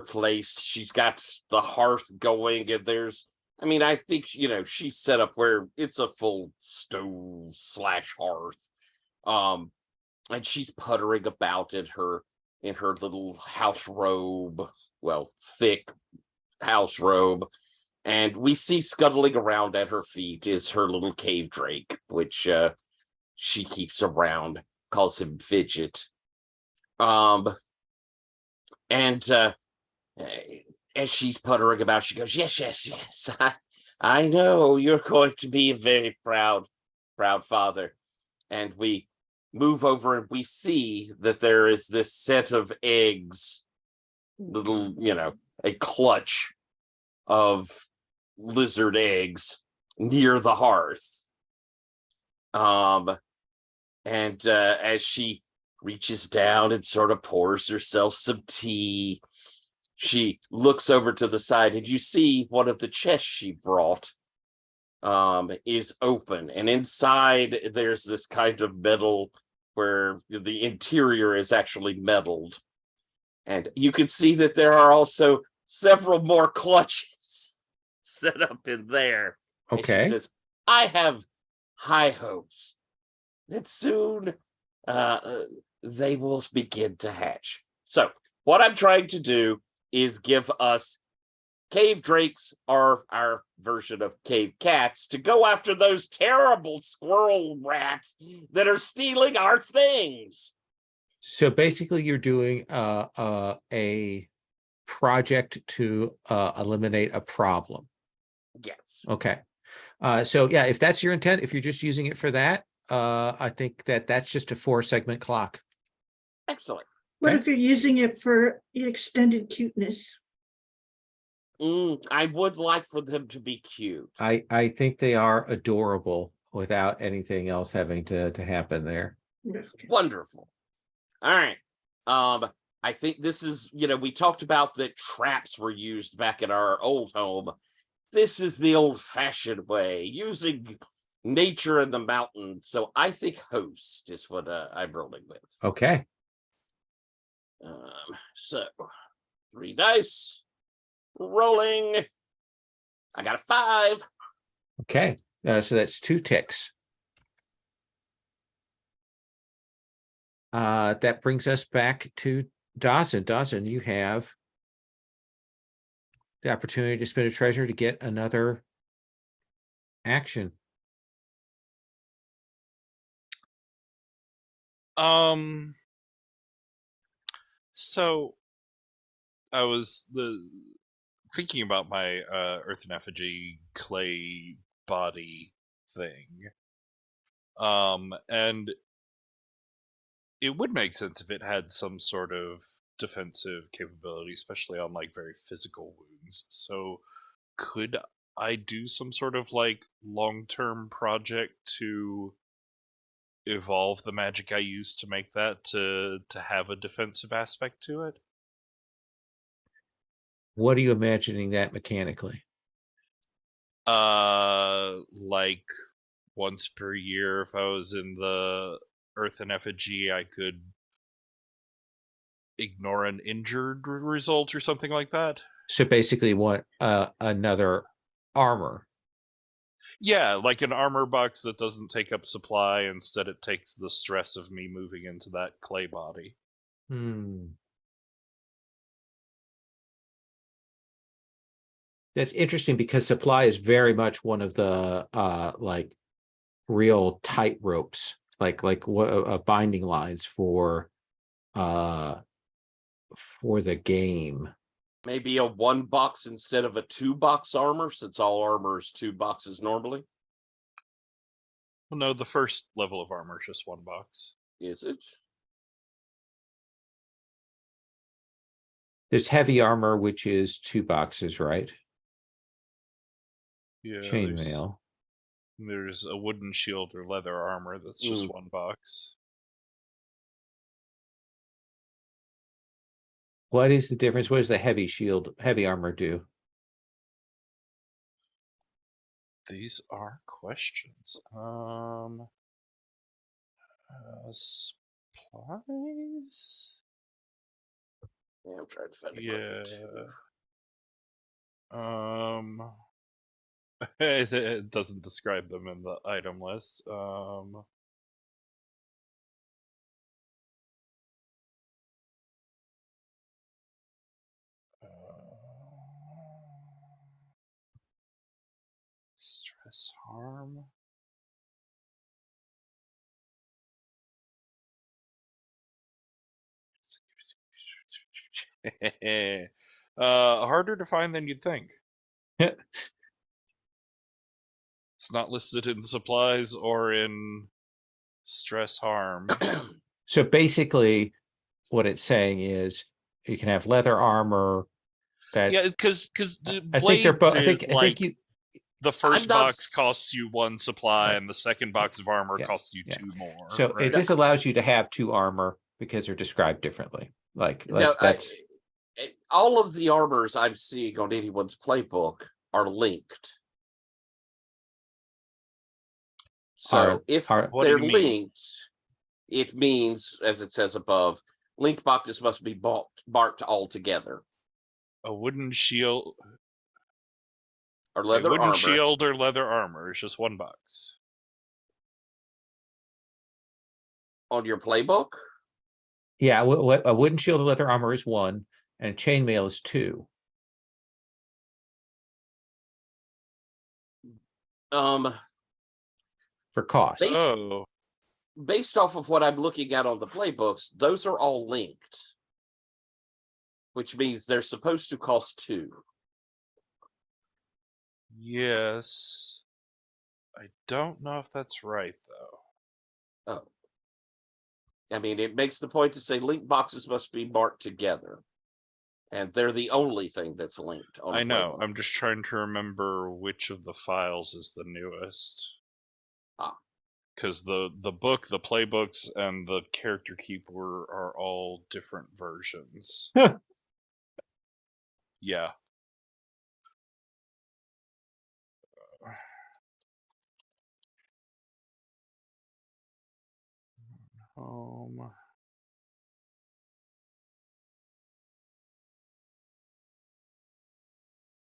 place. She's got the hearth going, and I think she's set up where it's a full stove / hearth. And she's puttering about in her little house robe, thick house robe. And we see scuttling around at her feet is her little cave drake, which she keeps around, calls him Fidget. And as she's puttering about, she goes, yes. I know you're going to be a very proud father. And we move over and we see that there is this set of eggs, little, a clutch of lizard eggs near the hearth. And as she reaches down and sort of pours herself some tea, she looks over to the side, and you see one of the chests she brought is open, and inside there's this kind of metal where the interior is actually metalled, and you can see that there are also several more clutches set up in there. Okay. And she says, I have high hopes that soon they will begin to hatch. So what I'm trying to do is give us cave drakes, or our version of cave cats, to go after those terrible squirrel rats that are stealing our things. So basically you're doing a project to eliminate a problem. Yes. Okay. So yeah, if that's your intent, if you're just using it for that, I think that that's just a 4-segment clock. Excellent. What Okay. if you're using it for extended cuteness? I would like for them to be cute. I think they are adorable without anything else having to happen there. Okay. Wonderful. All right. I think this is, we talked about that traps were used back in our old home. This is the old-fashioned way, using nature and the mountain. So I think host is what I'm rolling with. Okay. So 3 dice. Rolling. I got a 5. Okay. So that's 2 ticks. That brings us back to Dawson. Dawson, you have the opportunity to spend a treasure to get another action. So I was thinking about my earthen effigy clay body thing. And it would make sense if it had some sort of defensive capability, especially on like very physical wounds. So could I do some sort of like long-term project to evolve the magic I use to make that to have a defensive aspect to it? What are you imagining that mechanically? Like once per year, if I was in the earthen effigy, I could ignore an injured result or something like that. So basically want another armor. Yeah, like an armor box that doesn't take up supply. Instead, it takes the stress of me moving into that clay body. That's interesting because supply is very much one of the like real tight ropes, like binding lines for the game. Maybe a 1 box instead of a 2 box armor, since all armor is 2 boxes normally. Well, no, the first level of armor is just 1 box. Is it? There's heavy armor, which is 2 boxes, right? Yeah. Chainmail. There's a wooden shield or leather armor that's just 1 box. What is the difference? What does the heavy armor do? These are questions. Supplies? Yeah, I'm trying to find it. It doesn't describe them in the item list. Stress harm. Harder to find than you'd think. It's not listed in supplies or in stress harm. So basically, what it's saying is you can have leather armor. Yeah, because I think they're both. I think you. The first box costs you 1 supply, right. and the second box of armor costs you 2 more. So right? this allows you to have 2 armor because they're described differently. no, that's all of the armors I'm seeing on anyone's playbook are linked. So if they're linked, it means, as it says above, linked boxes must be marked all together. A wooden shield or leather armor. Shield or leather armor is just 1 box. On your playbook? Yeah, a wooden shield or leather armor is 1, and chainmail is 2. For cost. Based off of what I'm looking at on the playbooks, those are all linked. which means they're supposed to cost 2. Yes. I don't know if that's right though. Oh. I mean, it makes the point to say link boxes must be marked together. And they're the only thing that's linked on I know. Playbook. I'm just trying to remember which of the files is the newest. Ah. Because the book, the playbooks, and the character keeper are all different versions. Yeah.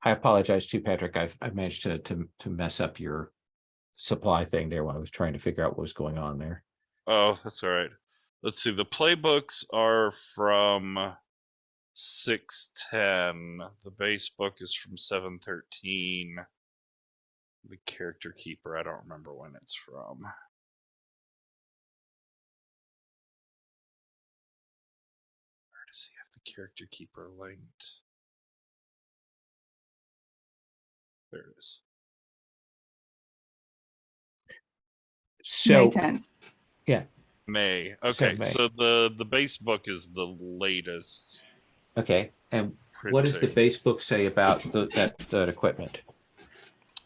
I apologize too, Patrick. I've managed to mess up your supply thing there while I was trying to figure out what was going on there. Oh, that's all right. Let's see. The playbooks are from 610. The base book is from 713. The character keeper, I don't remember when it's from. Where does he have the character keeper linked? There it is. So May 10th. May. Okay, May. so the base book is the latest. Okay, and what does the printing. base book say about that equipment?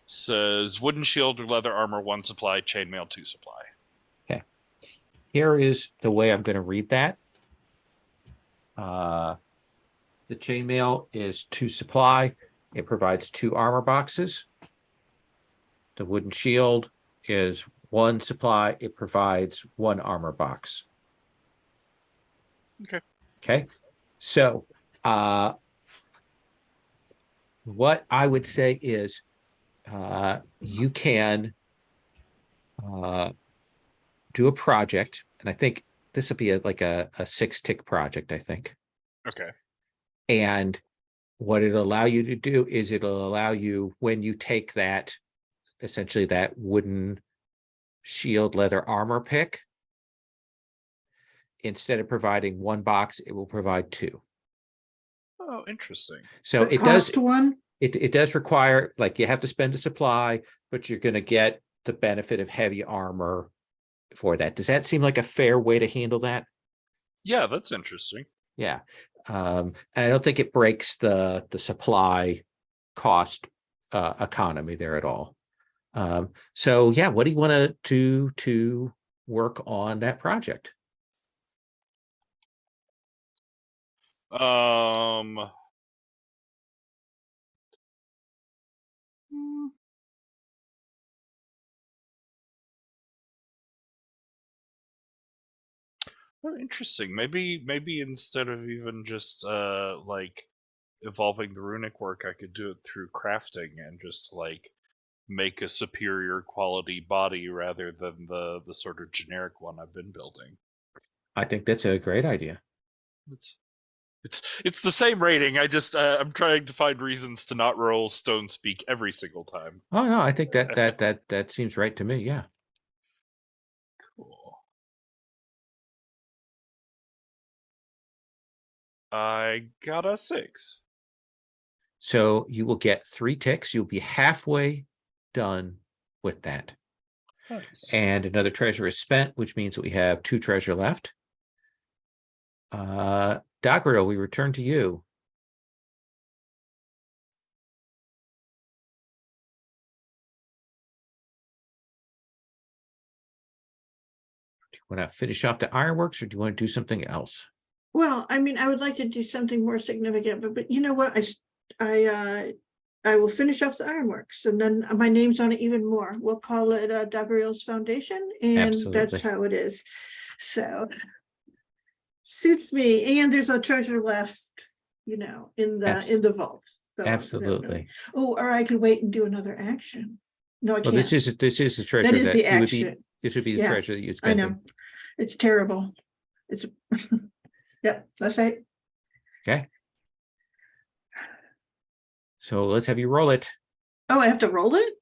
Says wooden shield or leather armor 1 supply, chainmail 2 supply. Here is the way I'm going to read that. The chainmail is 2 supply. It provides 2 armor boxes. The wooden shield is 1 supply. It provides 1 armor box. Okay. Okay. So what I would say is you can do a project, and I think this will be like a 6-tick project, I think. Okay. And what it'll allow you to do is it'll allow you, when you take that, essentially that wooden shield leather armor pick, instead of providing 1 box, it will provide 2. Oh, interesting. So But it does, cost 1? it does require, like, you have to spend a supply, but you're going to get the benefit of heavy armor for that. Does that seem like a fair way to handle that? Yeah, that's interesting. Yeah. And I don't think it breaks the supply cost economy there at all. So yeah, what do you want to do to work on that project? Oh, interesting. Maybe instead of even just like evolving the runic work, I could do it through crafting and just like make a superior quality body rather than the sort of generic one I've been building. I think that's a great idea. It's the same rating. I just I'm trying to find reasons to not roll stone speak every single time. Oh no, I think that seems right to me. Yeah. Cool. I got a 6. So you will get 3 ticks. You'll be halfway done with that. Nice. And another treasure is spent, which means that we have 2 treasure left. Dagriel, we return to you. Do you want to finish off the ironworks, or do you want to do something else? Well, I mean, I would like to do something more significant, but you know what? I will finish off the ironworks, and then my name's on it even more. We'll call it Dagriel's Foundation, and that's Absolutely. how it is. So suits me, and there's a treasure left, you know, in the vault. So, Absolutely. Oh, or I could wait and do another action. No, I Well, can't. this is the treasure That is that the you would be. action. This would be the Yeah, treasure that you I spend. know. It's terrible. It's yep, that's right. Okay. So let's have you roll it. Oh, I have to roll it?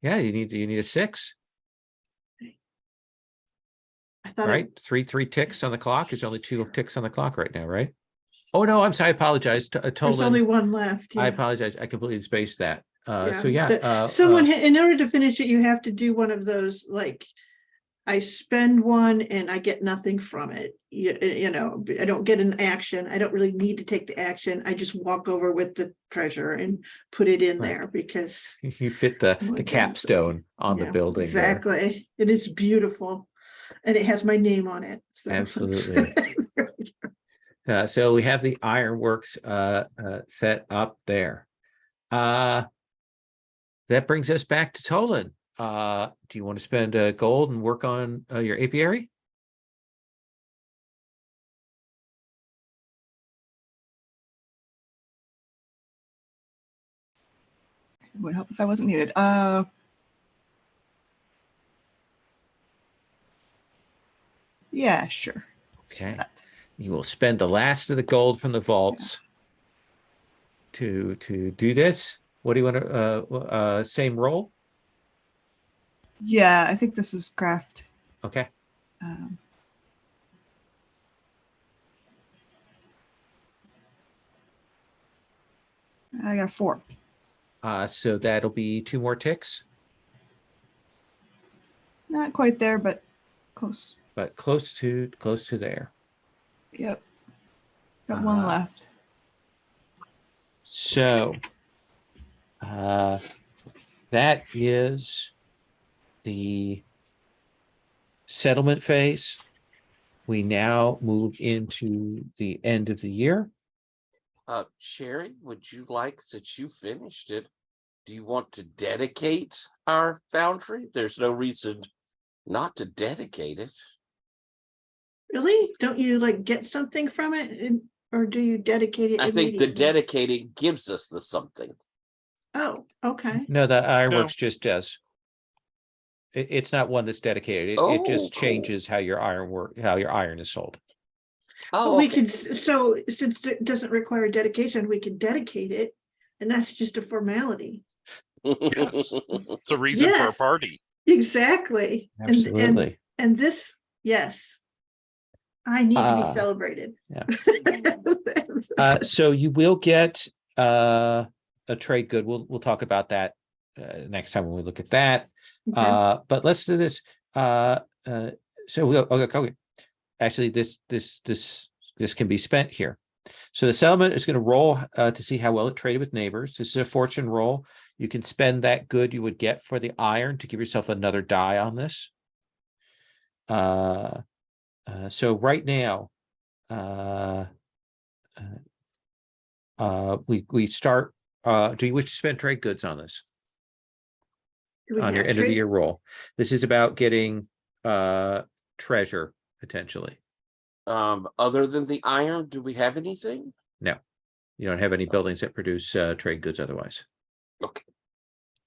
Yeah, you need a 6. I thought Right? 3 ticks on the clock. It's only 2 ticks on the clock right now, right? Oh, no, I'm sorry. I apologize. There's only Tolan, one left. I Yeah. apologize. I completely spaced that. So Yeah. yeah. Someone, in order to finish it, you have to do one of those, like, I spend one and I get nothing from it. You know, I don't get an action. I don't really need to take the action. I just walk over with the treasure and put it in Right. there because You fit Oh my the goodness. capstone on the yeah, building there. exactly. It is beautiful. And it has my name on it. So Absolutely. So we have the ironworks set up there. That brings us back to Tolan. Do you want to spend gold and work on your apiary? It would help if I wasn't muted. Yeah, sure. Okay. That. You will spend the last of the gold from the vaults to do this. What do you want to same roll? Yeah, I think this is craft. Okay. I got a 4. So that'll be 2 more ticks, Not quite there, but close. but close to there. Yep. Got one left. So that is the settlement phase. We now move into the end of the year. Sherry, would you like, since you finished it, do you want to dedicate our foundry? There's no reason not to dedicate it. Really? Don't you like get something from it? Or do you dedicate it I think the immediately? dedicating gives us the something. Oh, okay. No, the No. ironworks just does. It's not one that's dedicated. It just cool. changes how your iron is sold. But Oh, we okay. could, so since it doesn't require dedication, we could dedicate it, and that's just a formality. Yes. It's a reason for a Yes. party. Exactly. Absolutely. And this, yes. I need to be Ah, celebrated. yeah. So you will get a trade good. We'll talk about that next time when we look at that. Okay. But let's do this. So we'll okay. Actually, this can be spent here. So the settlement is going to roll to see how well it traded with neighbors. This is a fortune roll. You can spend that good you would get for the iron to give yourself another die on this. So right now, we start. Do you wish to spend trade goods on this? Do we On your have end of the trade? year roll. This is about getting treasure potentially. Other than the iron, do we have anything? No, you don't have any buildings that produce trade goods otherwise. Okay.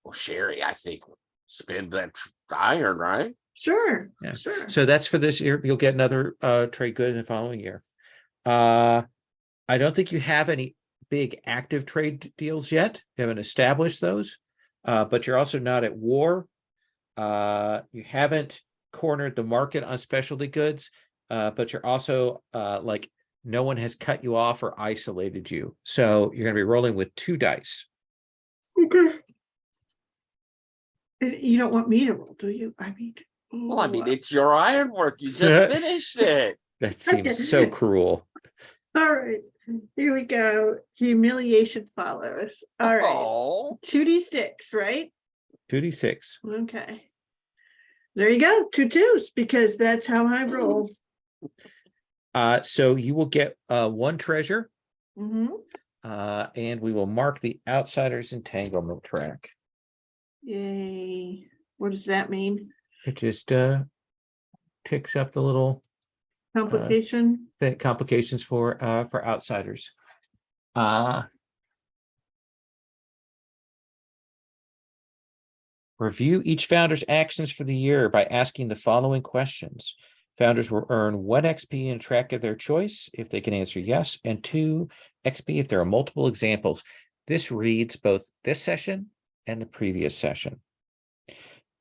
Well, Sherry, I think spend that iron, right? Sure, Yeah. sure. So that's for this year. You'll get another trade good in the following year. I don't think you have any big active trade deals yet. You haven't established those, but you're also not at war. You haven't cornered the market on specialty goods, but you're also like no one has cut you off or isolated you. So you're going to be rolling with 2 dice. Okay. And you don't want me to roll, do you? I mean, Well, I mean, it's your ironwork. You just finished it. That seems so cruel. all right, here we go. Humiliation follows. All right, Oh, 2d6, right? 2d6. Okay. There you go, 2 2s, because that's how I roll. So you will get 1 treasure, Mm-hmm. and we will mark the outsider's entanglement track. Yay. What does that mean? It just ticks up the little Complication? complications for outsiders. Review each founder's actions for the year by asking the following questions. Founders will earn 1 XP in a track of their choice if they can answer yes, and 2 XP if there are multiple examples. This reads both this session and the previous session.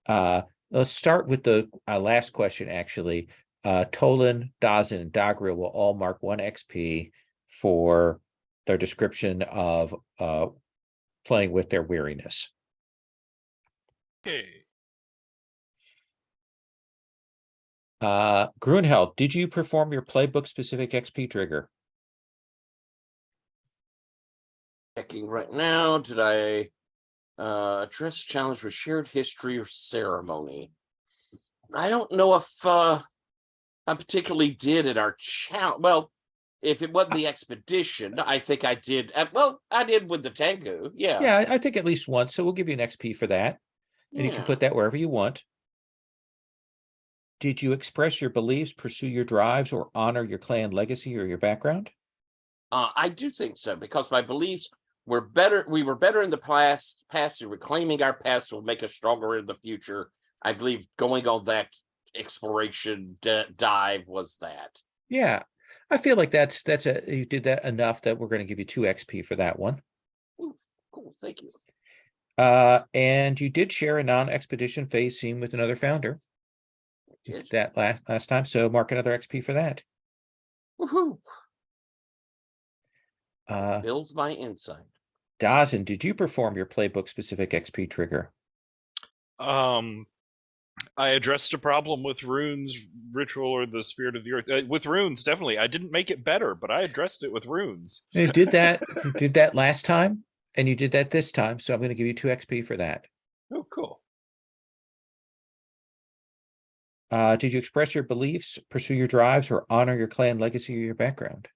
Let's start with the last question, actually. Tolan, Dazin, and Dagra will all mark 1 XP for their description of playing with their weariness. Okay. Grunheld, did you perform your playbook specific XP trigger? Checking right now. Did I address challenge with shared history or ceremony? I don't know if I particularly did in our challenge. Well, if it wasn't the expedition, I think I did. Well, I did with the Tengu. Yeah. Yeah, I think at least once. So we'll give you an XP for that. And you can put that wherever you want. Did you express your beliefs, pursue your drives, or honor your clan legacy or your background? I do think so, because my beliefs were better. We were better in the past, and reclaiming our past will make us stronger in the future. I believe going on that exploration dive was that. Yeah, I feel like you did that enough that we're going to give you 2 XP for that one. Ooh, cool, thank you. And you did share a non-expedition phase scene with another founder. You did that last time, so mark another XP for that. Woohoo! Uh, Builds my insight. Dawson, did you perform your playbook specific XP trigger? I addressed a problem with runes, ritual, or the spirit of the earth. With runes, definitely. I didn't make it better, but I addressed it with runes. You did that. You did that last time, and you did that this time. So I'm going to give you 2 XP for that. Oh, cool. Did you express your beliefs, pursue your drives, or honor your clan legacy or your background?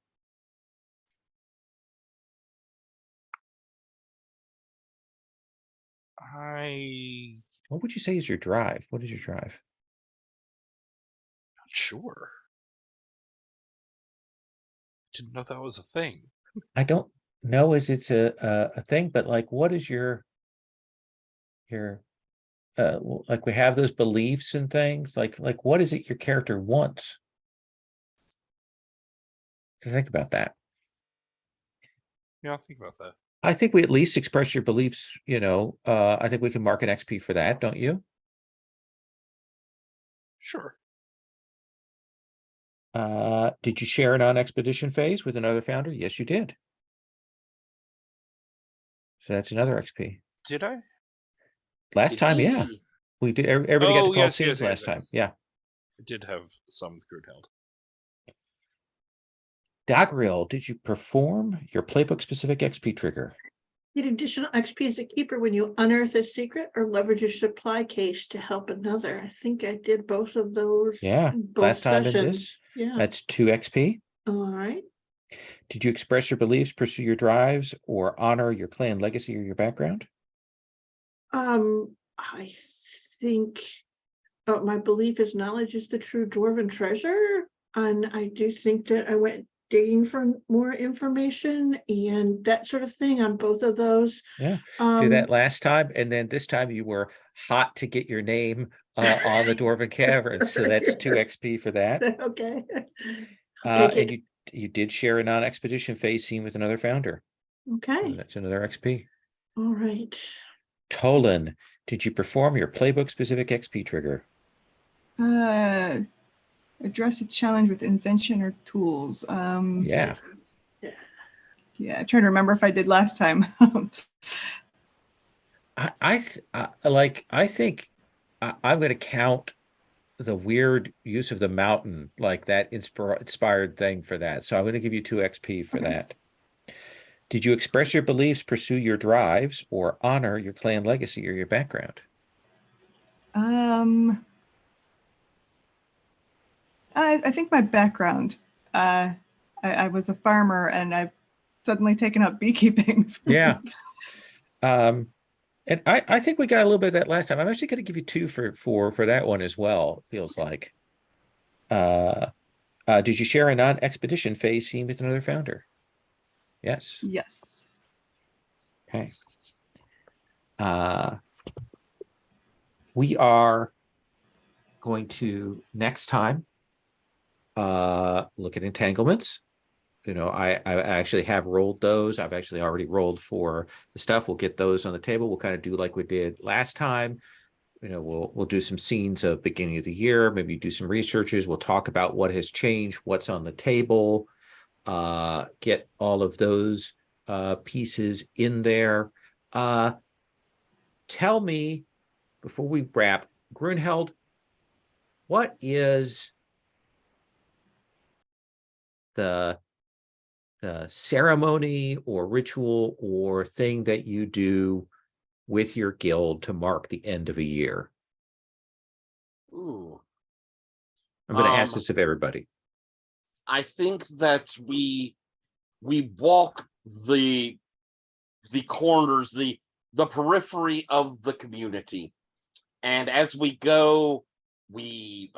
What would you say is your drive? What is your drive? Not sure. Didn't know that was a thing. I don't know as it's a thing, but like, what is your like we have those beliefs and things like what is it your character wants? To think about that. Yeah, I'll think about that. I think we at least express your beliefs, I think we can mark an XP for that, don't you? Sure. Did you share an on-expedition phase with another founder? Yes, you did. So that's another XP. Did I? Last time, yeah. We did. Everybody got to call scenes last time. Yeah. I did have some with Grunheld. Dagriel, did you perform your playbook specific XP trigger? Get additional XP as a keeper when you unearth a secret or leverage your supply case to help another. I think I did both of those. Yeah, both last time in sessions. this. Yeah. That's 2 XP. All right. Did you express your beliefs, pursue your drives, or honor your clan legacy or your background? I think my belief is knowledge is the true dwarven treasure. And I do think that I went digging for more information and that sort of thing on both of those. Yeah, do that last time, and then this time you were hot to get your name on the Dwarven Caverns, so that's 2 XP for that. Okay. And you did share a non-expedition phase scene with another founder. Okay. So that's another XP. All right. Tolan, did you perform your playbook specific XP trigger? Address a challenge with invention or tools. Yeah. Yeah, trying to remember if I did last time. I think I'm going to count the weird use of the mountain, like that inspired thing for that. So I'm going to give you 2 XP for that. Did you express your beliefs, pursue your drives, or honor your clan legacy or your background? I think my background. I was a farmer, and I've suddenly taken up beekeeping. Yeah. And I think we got a little bit of that last time. I'm actually going to give you 2 for that one as well. Feels like. Did you share a non-expedition phase scene with another founder? Yes. Yes. Okay. We are going to next time look at entanglements. I actually have rolled those. I've actually already rolled for the stuff. We'll get those on the table. We'll kind of do like we did last time. We'll do some scenes of beginning of the year, maybe do some researches. We'll talk about what has changed, what's on the table. get all of those pieces in there. Tell me, before we wrap, Grunheld, what is the ceremony or ritual or thing that you do with your guild to mark the end of a year? Ooh. I'm going to ask this of everybody. I think that we walk the corners, the periphery of the community, and as we go, we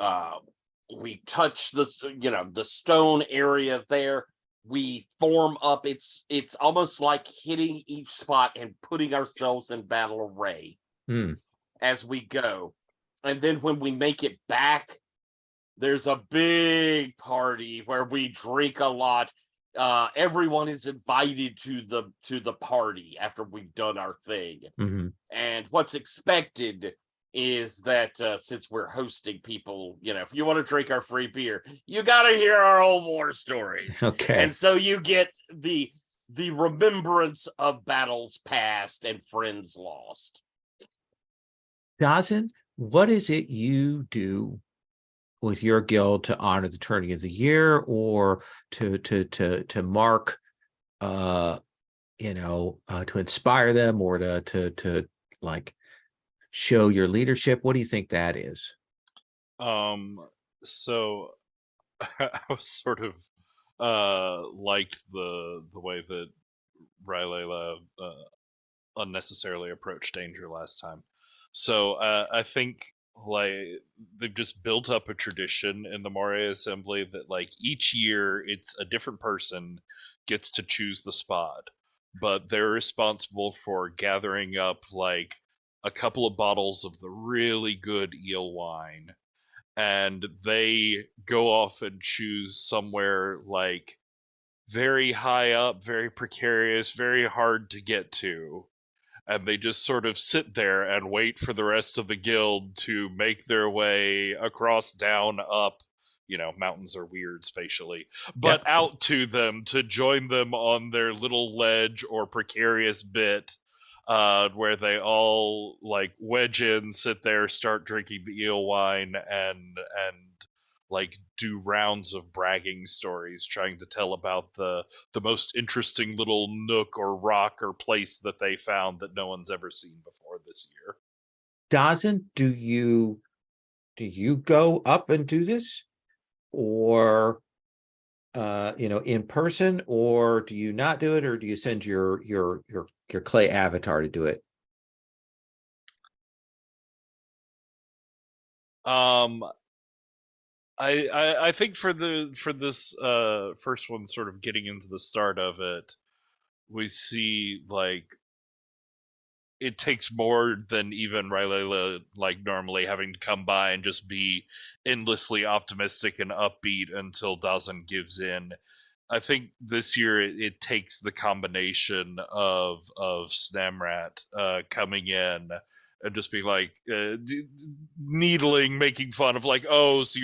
touch the stone area there. We form up. It's almost like hitting each spot and putting ourselves in battle array as we go. And then when we make it back, there's a big party where we drink a lot. Everyone is invited to the party after we've done our thing. And what's expected is that since we're hosting people, if you want to drink our free beer, you got to hear our old war stories. Okay. And so you get the remembrance of battles past and friends lost. Dawson, what is it you do with your guild to honor the turning of the year, or to mark, to inspire them, or to like show your leadership? What do you think that is? So I was sort of liked the way that Rylela unnecessarily approached danger last time. So I think like they've just built up a tradition in the Moray Assembly that like each year it's a different person gets to choose the spot, but they're responsible for gathering up like a couple of bottles of the really good eel wine, and they go off and choose somewhere like very high up, very precarious, very hard to get to, and they just sort of sit there and wait for the rest of the guild to make their way across, down, up. Mountains are weird spatially, but out to them to join them on their little ledge or precarious bit, where they all like wedge in, sit there, start drinking the eel wine, and like do rounds of bragging stories, trying to tell about the most interesting little nook or rock or place that they found that no one's ever seen before this year. Dawson, do you go up and do this, or in person, or do you not do it, or do you send your clay avatar to do it? I think for this first one, sort of getting into the start of it, we see like it takes more than even Rylela like normally having to come by and just be endlessly optimistic and upbeat until Dawson gives in. I think this year it takes the combination of Snamrat coming in and just being like needling, making fun of like, oh, so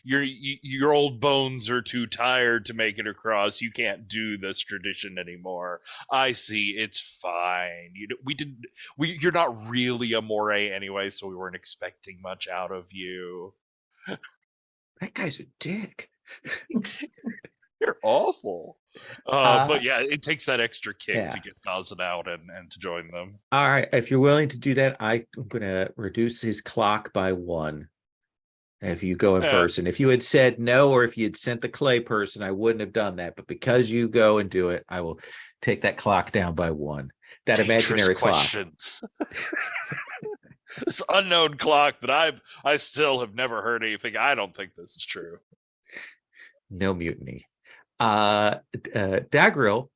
your old bones are too tired to make it across. You can't do this tradition anymore. I see. It's fine. You're not really a Moray anyway, so we weren't expecting much out of you. That guy's a dick. You're awful. But yeah, it takes that extra kick to get Dawson out and to join them. All right. If you're willing to do that, I'm going to reduce his clock by 1. If you go in person. If you had said no, or if you had sent the clay person, I wouldn't have done that. But because you go and do it, I will take that clock down by 1. That Dangerous imaginary questions. Clock. This unknown clock that I still have never heard anything. I don't think this is true. No mutiny. Dagril,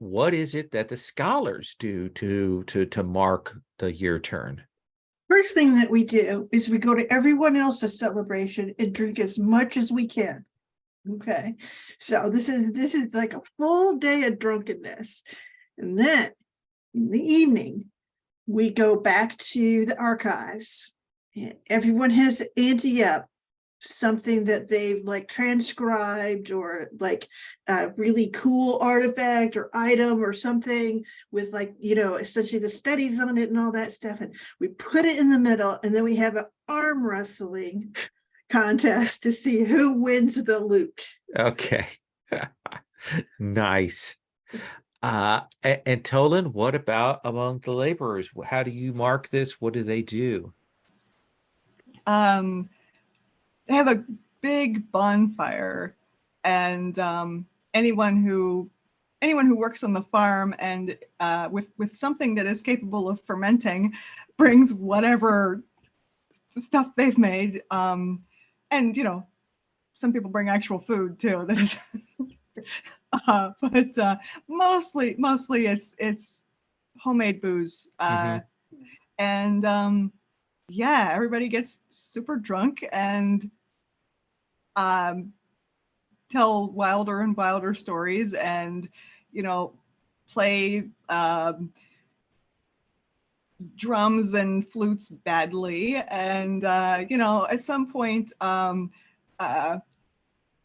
what is it that the scholars do to mark the year turn? First thing that we do is we go to everyone else's celebration and drink as much as we can. Okay, so this is like a full day of drunkenness, and then in the evening we go back to the archives. Everyone has ante up. something that they've like transcribed, or like a really cool artifact or item or something with, like, essentially the studies on it and all that stuff. And we put it in the middle, and then we have an arm wrestling contest to see who wins the loot. Okay. Nice. And Tolan, what about among the laborers? How do you mark this? What do they do? They have a big bonfire, and anyone who works on the farm and with something that is capable of fermenting brings whatever stuff they've made. And some people bring actual food too. That is, but mostly it's homemade booze. And yeah, everybody gets super drunk and tell wilder and wilder stories, and play drums and flutes badly. And at some point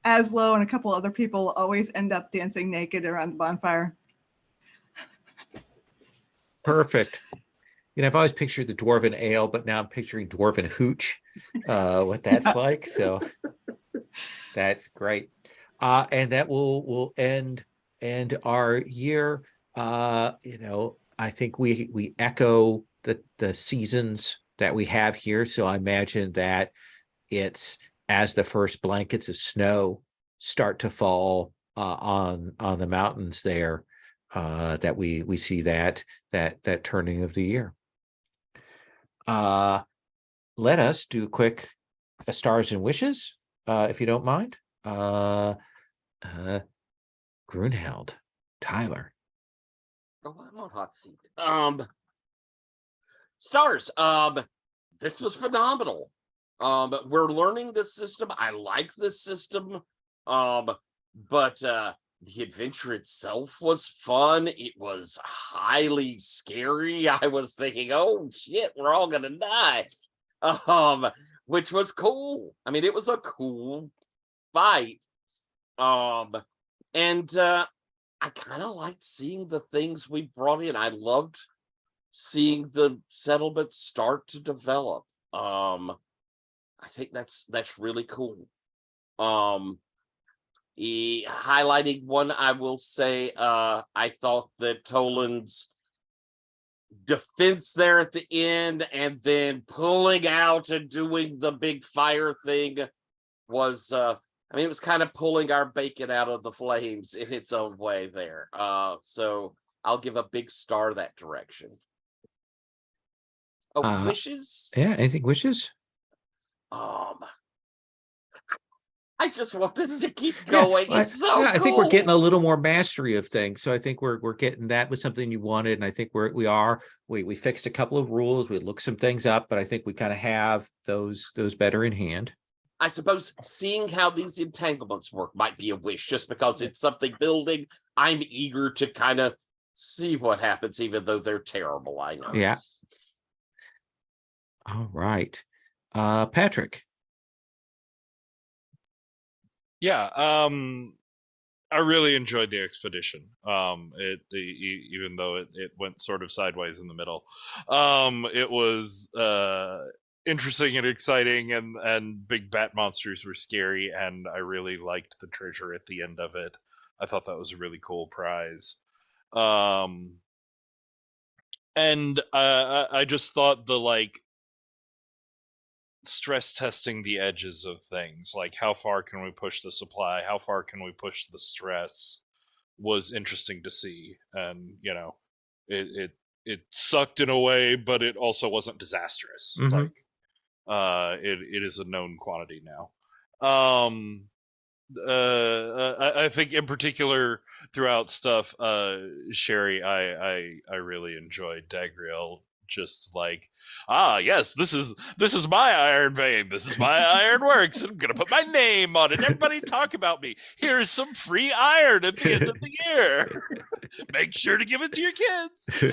Aslo and a couple other people always end up dancing naked around the bonfire. Perfect. I've always pictured the dwarven ale, but now I'm picturing dwarven hooch, what that's like. So that's great. And that will end our year. I think we echo the seasons that we have here. So I imagine that it's as the first blankets of snow start to fall on the mountains there, that we see that turning of the year. Let us do a quick stars and wishes, if you don't mind. Grunheld, Tyler. Oh, I'm on hot seat. Stars. This was phenomenal. We're learning this system. I like this system. But the adventure itself was fun. It was highly scary. I was thinking, oh shit, we're all gonna die. Which was cool. I mean, it was a cool fight. And I kind of liked seeing the things we brought in. I loved seeing the settlement start to develop. I think that's really cool. Highlighting one, I will say, I thought that Tolan's defense there at the end and then pulling out and doing the big fire thing was, it was kind of pulling our bacon out of the flames in its own way there. So I'll give a big star that direction. Oh, wishes? Yeah, anything wishes? I just want this to keep going. Yeah, it's so cool. I think we're getting a little more mastery of things. So I think we're getting that was something you wanted. And I think we fixed a couple of rules. We looked some things up, but I think we kind of have those better in hand. I suppose seeing how these entanglements work might be a wish, just because it's something building. I'm eager to kind of see what happens, even though they're terrible. I know. Yeah. All right. Patrick. Yeah, I really enjoyed the expedition. Even though it went sort of sideways in the middle, it was interesting and exciting, and big bat monsters were scary, and I really liked the treasure at the end of it. I thought that was a really cool prize. And I just thought the stress testing the edges of things, like how far can we push the supply, how far can we push the stress, was interesting to see. And it sucked in a way, but it also wasn't disastrous. Mm-hmm. It is a known quantity now. I think in particular throughout stuff, Sherry, I really enjoyed Dagriel. Just yes, this is my Iron Vein. This is my Iron Works. I'm gonna put my name on it. Everybody talk about me. Here's some free iron at the end of the year. Make sure to give it to your kids.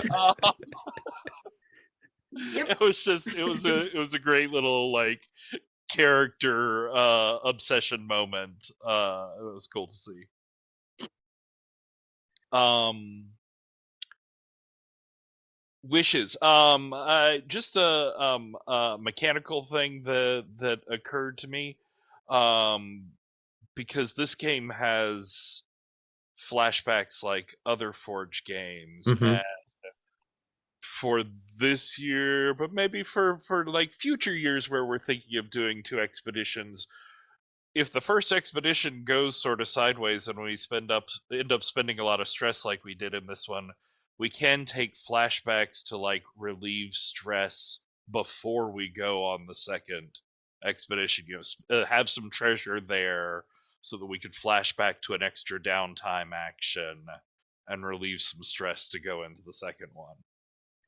It was a great little character obsession moment. It was cool to see. Wishes. Just a mechanical thing that occurred to me. Because this game has flashbacks like other Forge games, Mhm. and for this year, but maybe for like future years where we're thinking of doing 2 expeditions, if the first expedition goes sort of sideways and we end up spending a lot of stress like we did in this one, we can take flashbacks to like relieve stress before we go on the second expedition. Have some treasure there so that we could flash back to an extra downtime action and relieve some stress to go into the second one.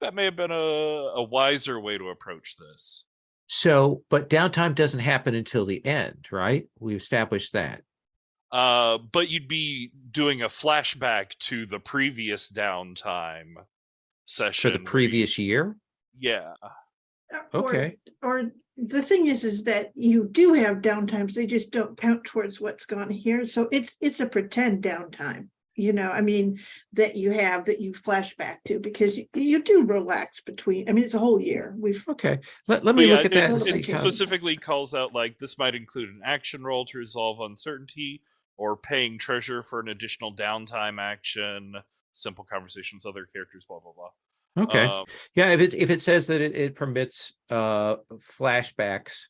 That may have been a wiser way to approach this. So, but downtime doesn't happen until the end, right? We established that. But you'd be doing a flashback to the previous downtime For session. the previous year? Yeah. Okay. Or the thing is that you do have downtimes, they just don't count towards what's gone here. So it's a pretend downtime, I mean, that you flash back to, because you do relax between, I mean, it's a whole year. Okay. Let me But yeah, look at that and it's- see it how. specifically calls out like this might include an action roll to resolve uncertainty, or paying treasure for an additional downtime action, simple conversations with other characters, blah blah blah. Okay. Yeah, if it says that it permits flashbacks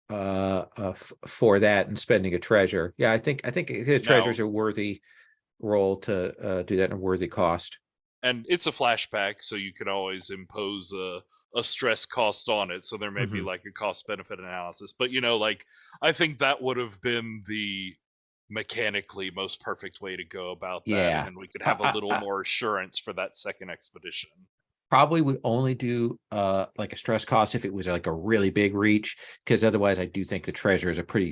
for that and spending a treasure. Yeah, I think the treasure's a worthy role to do that in a worthy cost. And it's a flashback, so you can always impose a stress cost on it. So there may be Mhm. like a cost benefit analysis. But like I think that would have been the mechanically most perfect way to go about that. Yeah. And then we could have a little more assurance for that second expedition. Probably would only do like a stress cost if it was like a really big reach, because otherwise I do think the treasure is a pretty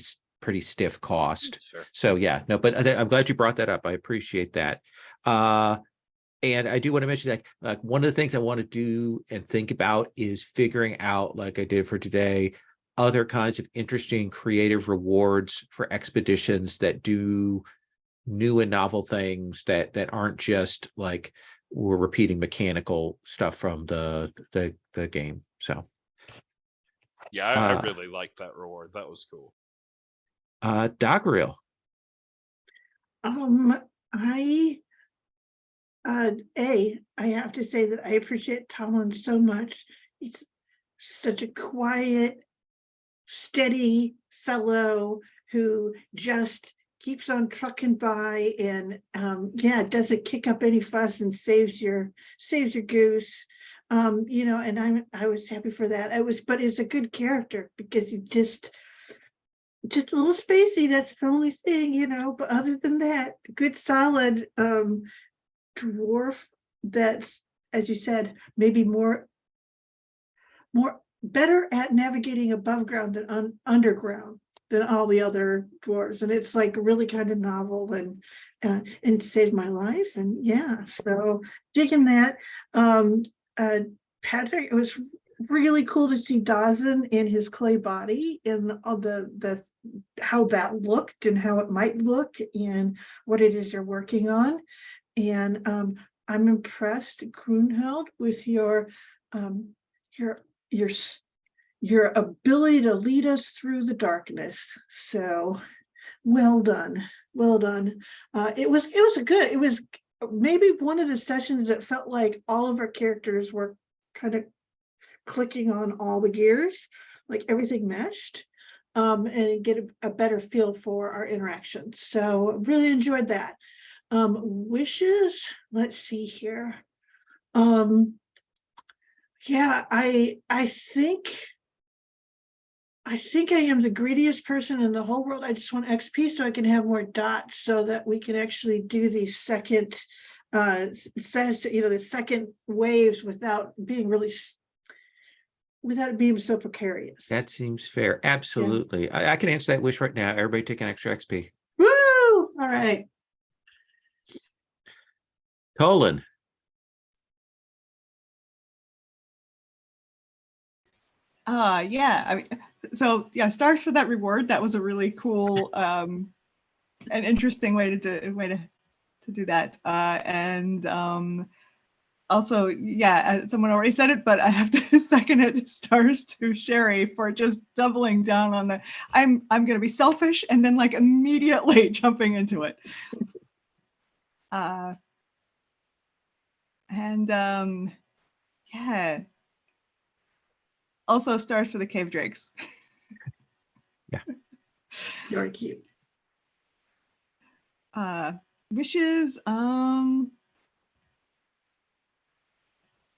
stiff cost. That's fair. So yeah, no, but I'm glad you brought that up. I appreciate that. And I do want to mention that like one of the things I want to do and think about is figuring out, like I did for today, other kinds of interesting creative rewards for expeditions that do new and novel things that aren't just like we're repeating mechanical stuff from the game. So Yeah, I really liked that reward. That was cool. Doggerel. I have to say that I appreciate Talon so much. He's such a quiet, steady fellow who just keeps on trucking by, and doesn't kick up any fuss and saves your goose. And I was happy for that. But it's a good character because he's just a little spacey. That's the only thing, but other than that, good solid dwarf that's, as you said, maybe more better at navigating above ground than underground than all the other dwarves. And it's like really kind of novel and saved my life. And yeah, so digging that. Patrick, it was really cool to see Dawson in his clay body and all the how that looked and how it might look and what it is you're working on. And I'm impressed, Grunheld, with your ability to lead us through the darkness. So well done. It was maybe one of the sessions that felt like all of our characters were kind of clicking on all the gears, like everything meshed, and get a better feel for our interactions. So really enjoyed that. Wishes, let's see here. Yeah, I think I am the greediest person in the whole world. I just want XP so I can have more dots so that we can actually do these second the second waves without it being so precarious. That seems fair. Absolutely. I can answer that wish right now. Everybody take an extra XP. Woo! All right. Tolan. Yeah, I mean, so yeah, stars for that reward. That was a really cool, an interesting way to do that. And also, yeah, someone already said it, but I have to second it. Stars to Sherry for just doubling down on the. I'm gonna be selfish and then like immediately jumping into it. And yeah. Also stars for the cave drakes. Yeah. Very cute. Wishes. I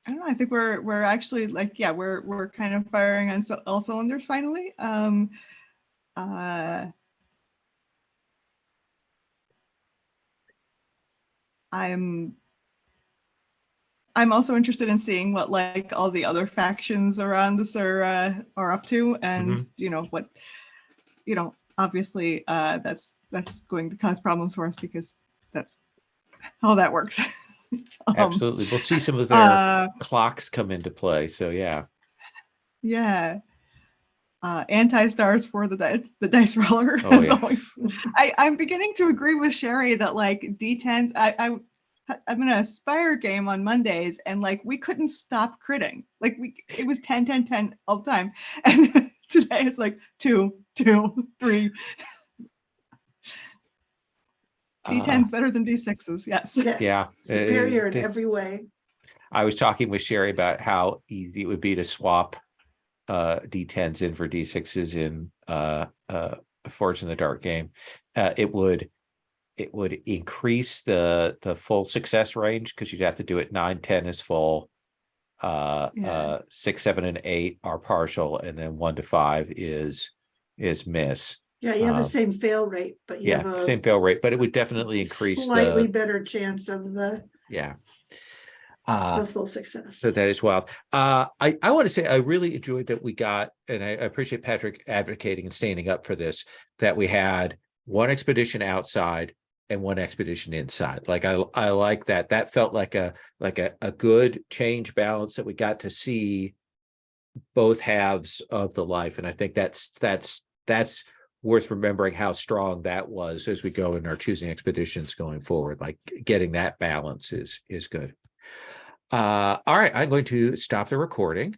don't know. I think we're actually like, yeah, we're kind of firing on all cylinders finally. I'm also interested in seeing what like all the other factions around us are up to, and you know what, you know, obviously that's going to cause problems for us because that's how that works. Absolutely. We'll see some of their clocks come into play. So yeah. Yeah. Anti-stars for the dice roller, Oh, as yeah. always. I'm beginning to agree with Sherry that like D10s, I'm in a Aspire game on Mondays and like we couldn't stop critting. Like it was 10, 10, 10 all the time. And today it's like 2, 2, 3. D10's better than D6s, yes. Yes. Yeah. Superior in This- every way. I was talking with Sherry about how easy it would be to swap D10s in for D6s in Forge in the Dark game. It would increase the full success range because you'd have to do it 9, 10 is full, 6, 7, and 8 are partial, and then 1 to 5 is miss. Yeah, you have the same fail rate, but you have a Same fail rate, but it would definitely increase slightly the better chance of the full success. So that is wild. I want to say I really enjoyed that we got, and I appreciate Patrick advocating and standing up for this, that we had one expedition outside and one expedition inside. Like I like that. That felt like a good change balance that we got to see both halves of the life. And I think that's worth remembering how strong that was as we go in our choosing expeditions going forward. Like getting that balance is good. All right, I'm going to stop the recording.